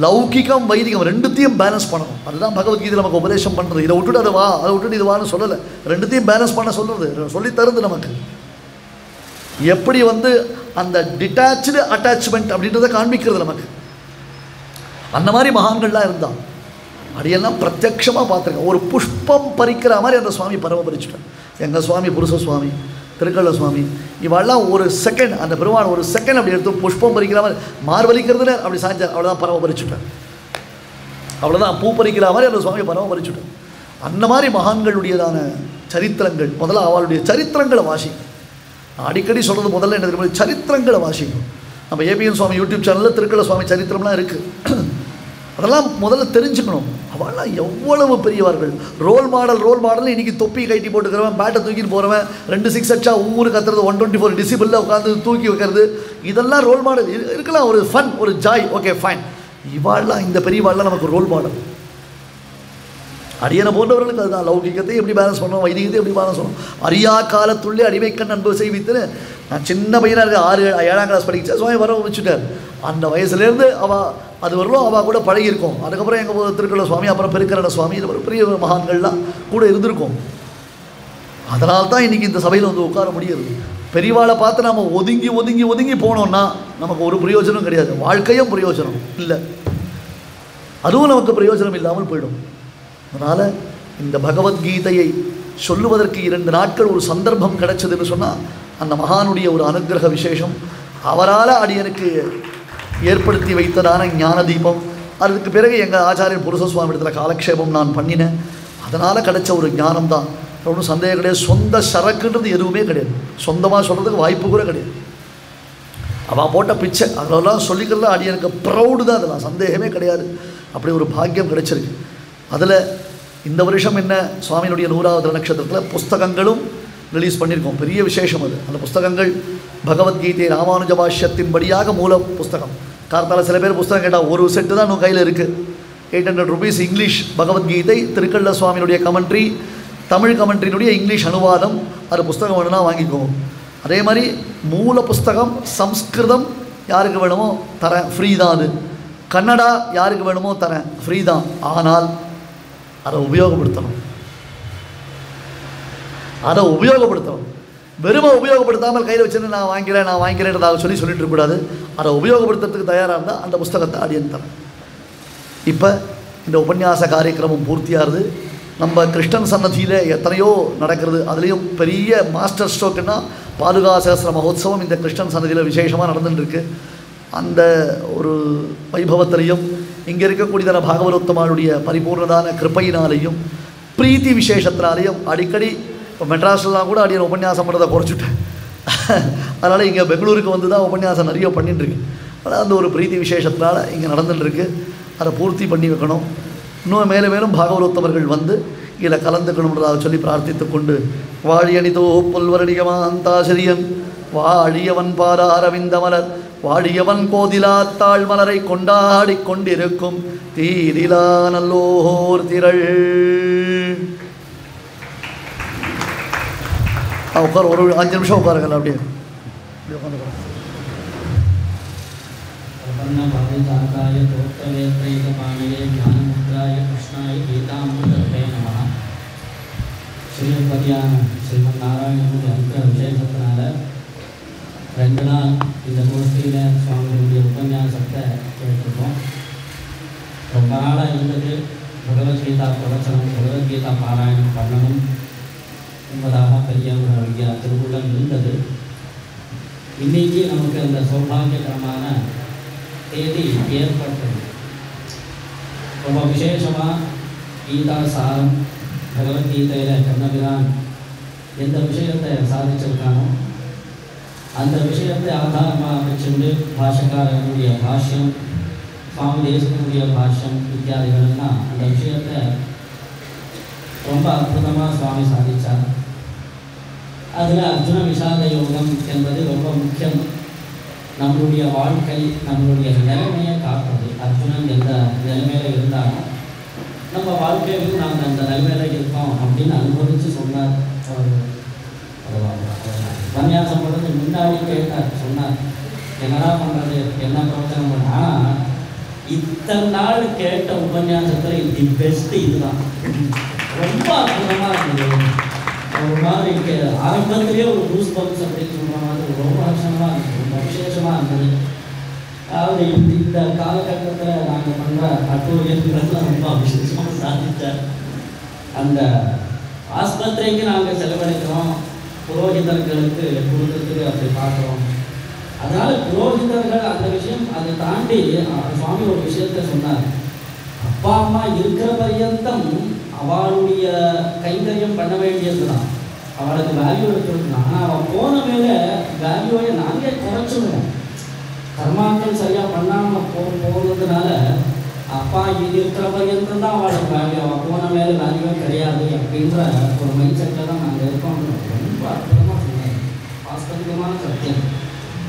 A: லௌகிகம் வைதிகம் ரெண்டுத்தையும் பேலன்ஸ் பண்ணணும். அதுதான் பகவத்கீதை நமக்கு உபதேசம் பண்ணுறது. இதை விட்டுட்டு அதை வா, அதை விட்டுட்டு இது வான்னு சொல்லலை, ரெண்டுத்தையும் பேலன்ஸ் பண்ண சொல்கிறது, சொல்லி தருது நமக்கு. எப்படி அந்த டிட்டாச்சு அட்டாச்மெண்ட் அப்படின்றத காண்பிக்கிறது நமக்கு. அந்த மாதிரி மகான்கள்லாம் இருந்தால் அடியெல்லாம் பிரத்யட்சமாக பார்த்துருக்கேன். ஒரு புஷ்பம் பறிக்கிற மாதிரி அந்த சுவாமி பரமபரிச்சுட்டேன். எங்கள் சுவாமி புருஷ சுவாமி, திருக்கள்ள சுவாமி, இவெல்லாம் ஒரு செகண்ட் அந்த பெருமான் ஒரு செகண்ட் அப்படி எடுத்து புஷ்பம் பறிக்கிற மாதிரி மார்வலிக்கிறதுல அப்படி சாய்ச்சார். அவ்வளோதான் பரமபரிச்சுட்டேன், அவ்வளோதான் பூ பறிக்கிற மாதிரி அந்த சுவாமி பரமபரிச்சுட்டேன். அந்த மாதிரி மகான்களுடையதான சரித்திரங்கள், முதல்ல அவளுடைய சரித்திரங்களை வாசிக்கும். அடிக்கடி சொல்கிறது முதல்ல என்ன தெரியும், சரித்திரங்களை வாசிக்கும். நம்ம ஏபிஎன் சுவாமி யூடியூப் சேனலில் திருக்கள்ள சுவாமி சரித்திரம்லாம் இருக்குது, அதெல்லாம் முதல்ல தெரிஞ்சுக்கணும். அவெல்லாம் எவ்வளவு பெரியவர்கள், ரோல் மாடல். இன்றைக்கி தொப்பி கைட்டி போட்டுக்கிறவன், பேட்டை தூக்கிட்டு போகிறவன், 2 6 அடிச்சா ஊரு கத்துறது, 124 டிசிபிளில் உட்காந்து தூக்கி வைக்கிறது, இதெல்லாம் ரோல் மாடல் இருக்கலாம். ஒரு ஃபன், ஒரு ஜாய், ஓகே ஃபைன். இவாள்லாம் இந்த பெரியவாள்லாம் நமக்கு ரோல் மாடல். அடியனை போன்றவர்களுக்கு அதுதான் லௌகிகத்தை எப்படி பேலன்ஸ் பண்ணணும், வைதிகத்தை எப்படி பேலன்ஸ் பண்ணணும். அரியா காலத்துள்ளே அடிமைக்கண் அன்பு செய்வித்துன்னு நான் சின்ன பையனாக இருக்க 6-7ஆம் கிளாஸ் படிக்க சுவாமி வர வச்சுட்டார். அந்த வயசுலேருந்து அவள் அது வரலும் அவள் கூட பழகியிருக்கோம். அதுக்கப்புறம் எங்கள் திருக்கள்ள சுவாமி, அப்புறம் பெருக்கரண சுவாமி, இது ஒரு பெரிய மகான்கள்லாம் கூட இருந்திருக்கோம். அதனால்தான் இன்றைக்கி இந்த சபையில் உட்கார முடியாது. பெரியவாளை பார்த்து நம்ம ஒதுங்கி ஒதுங்கி ஒதுங்கி போனோம்னா நமக்கு ஒரு பிரயோஜனம் கிடையாது, வாழ்க்கையும் பிரயோஜனம் இல்லை, அதுவும் நமக்கு பிரயோஜனம் இல்லாமல் போயிடும். அதனால் இந்த பகவத்கீதையை சொல்லுவதற்கு 2 நாட்கள் ஒரு சந்தர்ப்பம் கிடைச்சதுன்னு சொன்னால் அந்த மகானுடைய ஒரு அனுகிரக விசேஷம், அவரால் அடியனுக்கு ஏற்படுத்தி வைத்ததான ஞான தீபம். அதுக்கு பிறகு எங்கள் ஆச்சாரியர் புருஷ சுவாமி இடத்துல காலக்ஷேபம் நான் பண்ணினேன். அதனால் கிடைச்ச ஒரு ஞானம் தான் ஒன்றும் சந்தேகம் கிடையாது. சொந்த சரக்குன்றது எதுவுமே கிடையாது, சொந்தமாக சொல்கிறதுக்கு வாய்ப்பு கூட கிடையாது. அவள் போட்ட பிச்சை அதெல்லாம் சொல்லிக்கிறதுலாம் அடி எனக்கு ப்ரௌடு தான், அதெல்லாம் சந்தேகமே கிடையாது. அப்படி ஒரு பாக்கியம் கிடைச்சிருக்கு. அதில் இந்த வருஷம் என்ன சுவாமியினுடைய 100வது நட்சத்திரத்தில் புஸ்தகங்களும் ரிலீஸ் பண்ணியிருக்கோம். பெரிய விசேஷம் அது. அந்த புஸ்தகங்கள் பகவத்கீதை ராமானுஜ பாஷ்யத்தின்படியாக மூல புஸ்தகம். கார்த்தால சில பேர் புஸ்தகம் கேட்டால் ஒரு செட்டு தான் இன்னும் கையில் இருக்குது. 800 rupees இங்கிலீஷ் பகவத்கீதை, திருக்கள்ள சுவாமியினுடைய கமெண்ட்ரி, தமிழ் கமெண்ட்ரியினுடைய இங்கிலீஷ் அனுவாதம். அது புஸ்தகம் வேணும்னா வாங்கிக்கோங்க. அதே மாதிரி மூல புஸ்தகம் சம்ஸ்கிருதம் யாருக்கு வேணுமோ தரேன், ஃப்ரீ தான். அது கன்னடா யாருக்கு வேணுமோ தரேன், ஃப்ரீ தான். ஆனால் அதை உபயோகப்படுத்தணும், அதை உபயோகப்படுத்தணும். வெறுமை உபயோகப்படுத்தாமல் கையில் வச்சுன்னு நான் வாங்கிக்கிறேன்றதாக சொல்லிட்டு இருக்கக்கூடாது. அதை உபயோகப்படுத்துறதுக்கு தயாராக இருந்தால் அந்த புஸ்தகத்தை அடியன் தரேன். இப்போ இந்த உபன்யாச காரியக்கிரமம் பூர்த்தியாகுது. நம்ம கிருஷ்ணன் சன்னதியில் எத்தனையோ நடக்கிறது. அதுலேயும் பெரிய மாஸ்டர் ஸ்ட்ரோக்குன்னா பாதுகா சகஸ்ர மகோத்சவம் இந்த கிருஷ்ணன் சன்னதியில் விசேஷமாக நடந்துட்டுருக்கு. அந்த ஒரு வைபவத்திலையும் இங்கே இருக்கக்கூடியதான பாகவதோத்தமானுடைய பரிபூர்ணதான கிருப்பையினாலேயும் பிரீத்தி விசேஷத்தினாலேயும் அடிக்கடி இப்போ மெட்ராஸ்லாம் கூட அடியன் உபன்யாசம் பண்ணுறதை குறைச்சிட்டேன். அதனால் இங்கே பெங்களூருக்கு வந்து தான் உபன்யாசம் நிறைய பண்ணிட்டுருக்கு. ஆனால் அந்த ஒரு பிரீத்தி விசேஷத்தினால் இங்கே நடந்துட்டுருக்கு. அதை பூர்த்தி பண்ணி வைக்கணும். இன்னும் மேலும் மேலும் பாகவதோத்தமர்கள் வந்து இதில் கலந்துக்கணுன்றதாக சொல்லி பிரார்த்தித்து கொண்டு வாழியணிதோ புல்வரடிகமாந்தாசிரியன் வாழியவன் பாராரவிந்த மலர் வாழியவன் கோதிலாத்தாள் மலரை கொண்டாடி கொண்டிருக்கும் தீதிலா நல்லோர் திரள். உட்கார், ஒரு 5 நிமிஷம் உட்காருங்கள். அப்படியே உட்காந்து
B: भाविताकाय तोत्तवेत्रैकपाणये ज्ञानमुद्राय कृष्णाय गीतामृतर्पे नमः. ஸ்ரீமதியான ஸ்ரீமன் நாராயணனுடைய அனுகிரக விசேஷத்தினால 2 நாள் இந்த கோஷ்டியில் சுவாமிகளுடைய உபன்யாசத்தை கேட்டிருக்கோம். ரொம்ப நாளாக இருந்தது பகவத்கீதா பிரவச்சனம், பகவத்கீதா பாராயணம் பண்ணணும் என்பதாக பெரியவர்களுடைய திருவுள்ளம் இருந்தது. இன்றைக்கி நமக்கு அந்த சௌபாகியகரமான தேதி ஏற்பட்டது. ரொம்ப விசேஷமாக கீதா சாரம் பகவத்கீதையில் கண்ணபிரான் எந்த விஷயத்தை சாதிச்சிருக்கானோ அந்த விஷயத்தை ஆதாரமாக வச்சுண்டு பாஷக்காரனுடைய பாஷ்யம், சுவாமி தேசிகனுடைய பாஷ்யம் இத்தியாதிகள்லாம் அந்த விஷயத்தை ரொம்ப அற்புதமாக சுவாமி சாதித்தார். அதில் அர்ஜுன விஷாத யோகம் என்பது ரொம்ப முக்கியம். நம்மளுடைய வாழ்க்கை, நம்மளுடைய நிலைமையை காட்டுறது. அர்ஜுனன் எந்த நிலைமையில் இருந்தாலும் நம்ம வாழ்க்கையிலும் நாங்கள் அந்த நிலைமையில் இருக்கோம் அப்படின்னு அனுபவித்து சொன்னார். உபன்யாசம் பண்ணுறதுக்கு முன்னாடி கேட்டார், சொன்னார் என்னடா பண்ணுறது, என்ன பிரச்சனை பண்ண. ஆனால் இத்தனை நாள் கேட்ட உபன்யாசத்தில் இது பெஸ்ட்டு இதுதான். ரொம்ப அற்புதமாக இருந்தது. ஒரு மாதிரி ஆரம்பத்திலேயே ஒரு லூஸ் பம்ப்ஸ் அப்படின்னு சொல்கிற மாதிரி ரொம்ப வருஷமாக இருந்தது, ரொம்ப விசேஷமாக இருந்தது. அதாவது இந்த காலகட்டத்தில் நாங்கள் பண்ணுற அட்டூழியங்கள்லாம் ரொம்ப விசேஷமாக சாதித்தார். அந்த ஆஸ்பத்திரிக்கு நாங்கள் செலவழிக்கிறோம், புரோகிதர்களுக்கு கொடுக்கறதுக்கு அப்படி பார்க்குறோம். அதனால் புரோகிதர்கள் அந்த விஷயம் அதை தாண்டி சுவாமி ஒரு விஷயத்தை சொன்னார். அப்பா அம்மா இருக்கிற பர்யந்தம் அவளுடைய கைங்கரியம் பண்ண வேண்டியது தான், அவளுக்கு வேல்யூ எடுத்துருக்கணும். ஆனால் அவள் போன மேலே வேல்யூவை நாங்கள் குறைச்சிடுவோம். கர்மாக்கள் சரியாக பண்ணாமல் போகிறதுனால அப்பா இது இருக்கிற பர்யந்தம் தான் அவளுக்கு வேல்யூ, அவள் போன மேலே வேல்யூவே கிடையாது அப்படின்ற ஒரு மைண்ட் செட்டில் தான் நாங்கள் இருக்கோம். ரொம்ப அற்புதமாக சொன்னாங்க, வாஸ்தவிகமான சத்தியம்.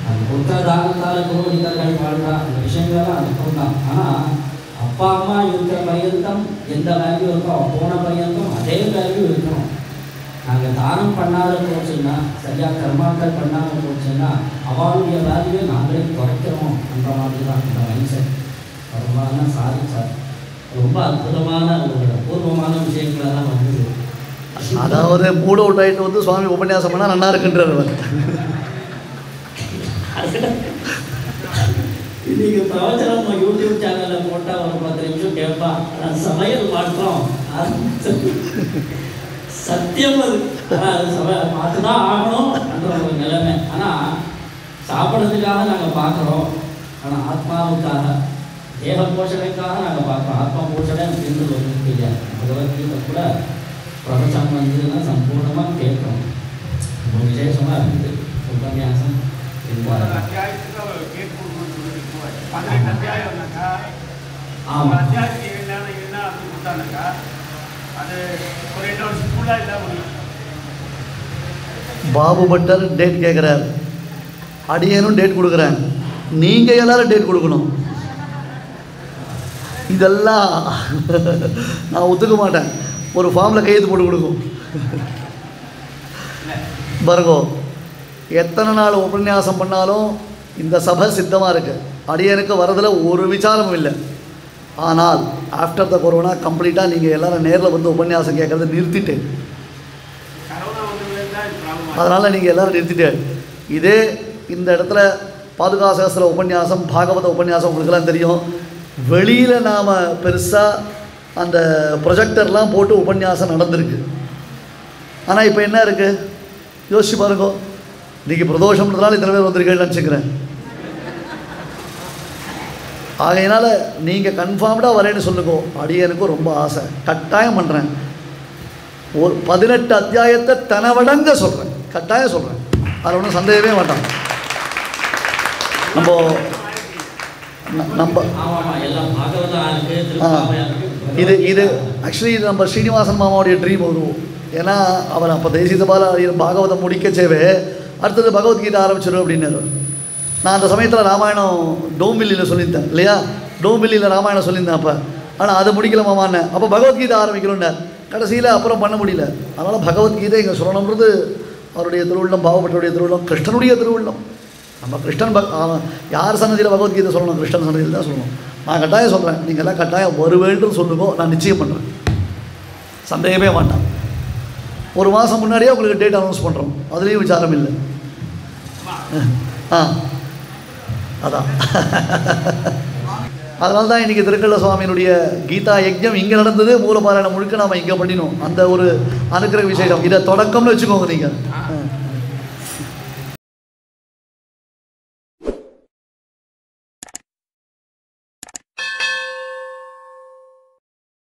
B: அந்த புத்த தானத்தால் புரோகிதர்கள் வாழ்றா அந்த விஷயங்கள்லாம் அனுப்பம் தான். ஆனால் அப்பா அம்மா இருக்கிற பர்யந்தம் எந்த வேல்யூ இருக்கோ போன பர்யந்தம் அதே வேல்யூ இருக்கணும். நாங்கள் தானம் பண்ணாத போச்சுன்னா, சரியாக கர்மாக்கள் பண்ணாமல் போச்சுன்னா அவளுடைய வேல்யூவை நாங்களே குறைக்கிறோம் என்ற மாதிரி தான் இந்த மைண்ட் செட். ரொம்ப சாதிச்சார். ரொம்ப அற்புதமான ஒரு பூர்வமான விஷயங்களை தான் வந்தது.
A: அதாவது மூட் அவுட் ஆகிட்டு வந்து சுவாமி உபன்யாசம் பண்ணால் நல்லா இருக்குன்றார்.
B: இன்னைக்கு பிரவச்சனம் யூடியூப் சேனலில் போட்டால் ஒரு 10 நிமிஷம் கேட்பான். சமையல் மாற்றம் சத்தியம் அது. ஆனால் அது மாற்றிதான் ஆகணும் என்ற ஒரு நிலைமை. ஆனால் சாப்பிட்றதுக்காக நாங்கள் பார்க்குறோம், ஆனால் ஆத்மாவுக்காக தேக போஷணைக்காக நாங்கள் பார்க்குறோம். ஆத்மா போஷணை அப்படின்றது ஒன்று இல்லை. பகவத்கீதை கூட பிரவச்சனம் வந்துன்னா சம்பூர்ணமாக கேட்கணும். ரொம்ப விசேஷமாக இருக்குது உபன்யாசம். ஆமாம்,
A: பாபு பட்டர் டேட் கேட்குறார், அடியேனும் டேட் கொடுக்குறேன், நீங்கள் எல்லாரும் டேட் கொடுக்கணும். இதெல்லாம் நான் ஒத்துக்க மாட்டேன். ஒரு ஃபார்மில் கையெழுத்து போட்டு கொடுக்கும் பாருங்கோ. எத்தனை நாள் உபன்யாசம் பண்ணாலும் இந்த சபை சித்தமாக இருக்குது. அடியனுக்கு வரதில் ஒரு விசாரமும் இல்லை. ஆனால் ஆஃப்டர் த கொரோனா கம்ப்ளீட்டாக நீங்கள் எல்லோரும் நேரில் வந்து உபன்யாசம் கேட்குறத நிறுத்திட்டு, அதனால் நீங்கள் எல்லோரும் நிறுத்திட்டு, இதே இந்த இடத்துல பாதுகாசகஸ்திர உபன்யாசம், பாகவத உபன்யாசம் உங்களுக்கெல்லாம் தெரியும். வெளியில் நாம் பெருசாக அந்த ப்ரொஜெக்டர்லாம் போட்டு உபன்யாசம் நடந்திருக்கு. ஆனால் இப்போ என்ன இருக்குது யோசிச்சு பாருங்கோ. இன்றைக்கி பிரதோஷம்ன்றதுனால இத்தனை பேர் வந்திருக்கேன்னு நினச்சிக்கிறேன். ஆகையினால் நீங்கள் கன்ஃபார்ம்டாக வரேன்னு சொல்லுங்க. அடியனுக்கும் ரொம்ப ஆசை, கட்டாயம் பண்ணுறேன். ஒரு 18 அத்தியாயத்தை தனவடங்க சொல்கிறேன், கட்டாயம் சொல்கிறேன். அதில் ஒன்றும் சந்தேகமே வேண்டாம். நம்ம இது இது ஆக்சுவலி இது நம்ம ஸ்ரீனிவாசன் மாமாவுடைய ட்ரீம் வரும். ஏன்னா அவர் அப்போ தேசிதபால பாகவதம் முடிக்கச்சேவே அடுத்தது பகவத்கீதை ஆரம்பிச்சிடும் அப்படின்னாரு. நான் அந்த சமயத்தில் ராமாயணம் டோம்பில்லியில் சொல்லியிருந்தேன் இல்லையா, டோம்பில்லியில் ராமாயணம் சொல்லியிருந்தேன் அப்போ. ஆனால் அதை முடிக்கல மாமான்னு. அப்போ பகவத்கீதை ஆரம்பிக்கணும்னு கடைசியில் அப்புறம் பண்ண முடியல. அதனால் பகவத்கீதை இங்கே சொல்லணுன்றது அவருடைய திருவுள்ளம், பாவப்பட்டருடைய திருவுள்ளம், கிருஷ்ணனுடைய திருவுள்ளம். நம்ம கிருஷ்ணன் யார் சன்னதியில் பகவத்கீதை சொல்லணும்? கிருஷ்ணன் சன்னதியில் தான் சொல்லணும். நான் கட்டாயம் சொல்கிறேன், நீங்கள் எல்லாம் கட்டாயம் வருவேன்னு சொல்லுங்க, நான் நிச்சயம் பண்ணுறேன், சந்தேகமே வேண்டாம். ஒரு மாதம் முன்னாடியே உங்களுக்கு டேட் அனௌன்ஸ் பண்ணுறோம், அதுலேயும் விசாரம் இல்லை. அதான் அதனால தான் இன்றைக்கி திருக்கள்ள சுவாமியினுடைய கீதா யஜ்ஞம் இங்கே நடந்தது. மூலபாராயணம் முழுக்க நாம் இங்கே பண்ணினோம். அந்த ஒரு அனுக்கிரக விசேஷம். இதை தொடக்கம்னு வச்சுக்கோங்க நீங்கள்.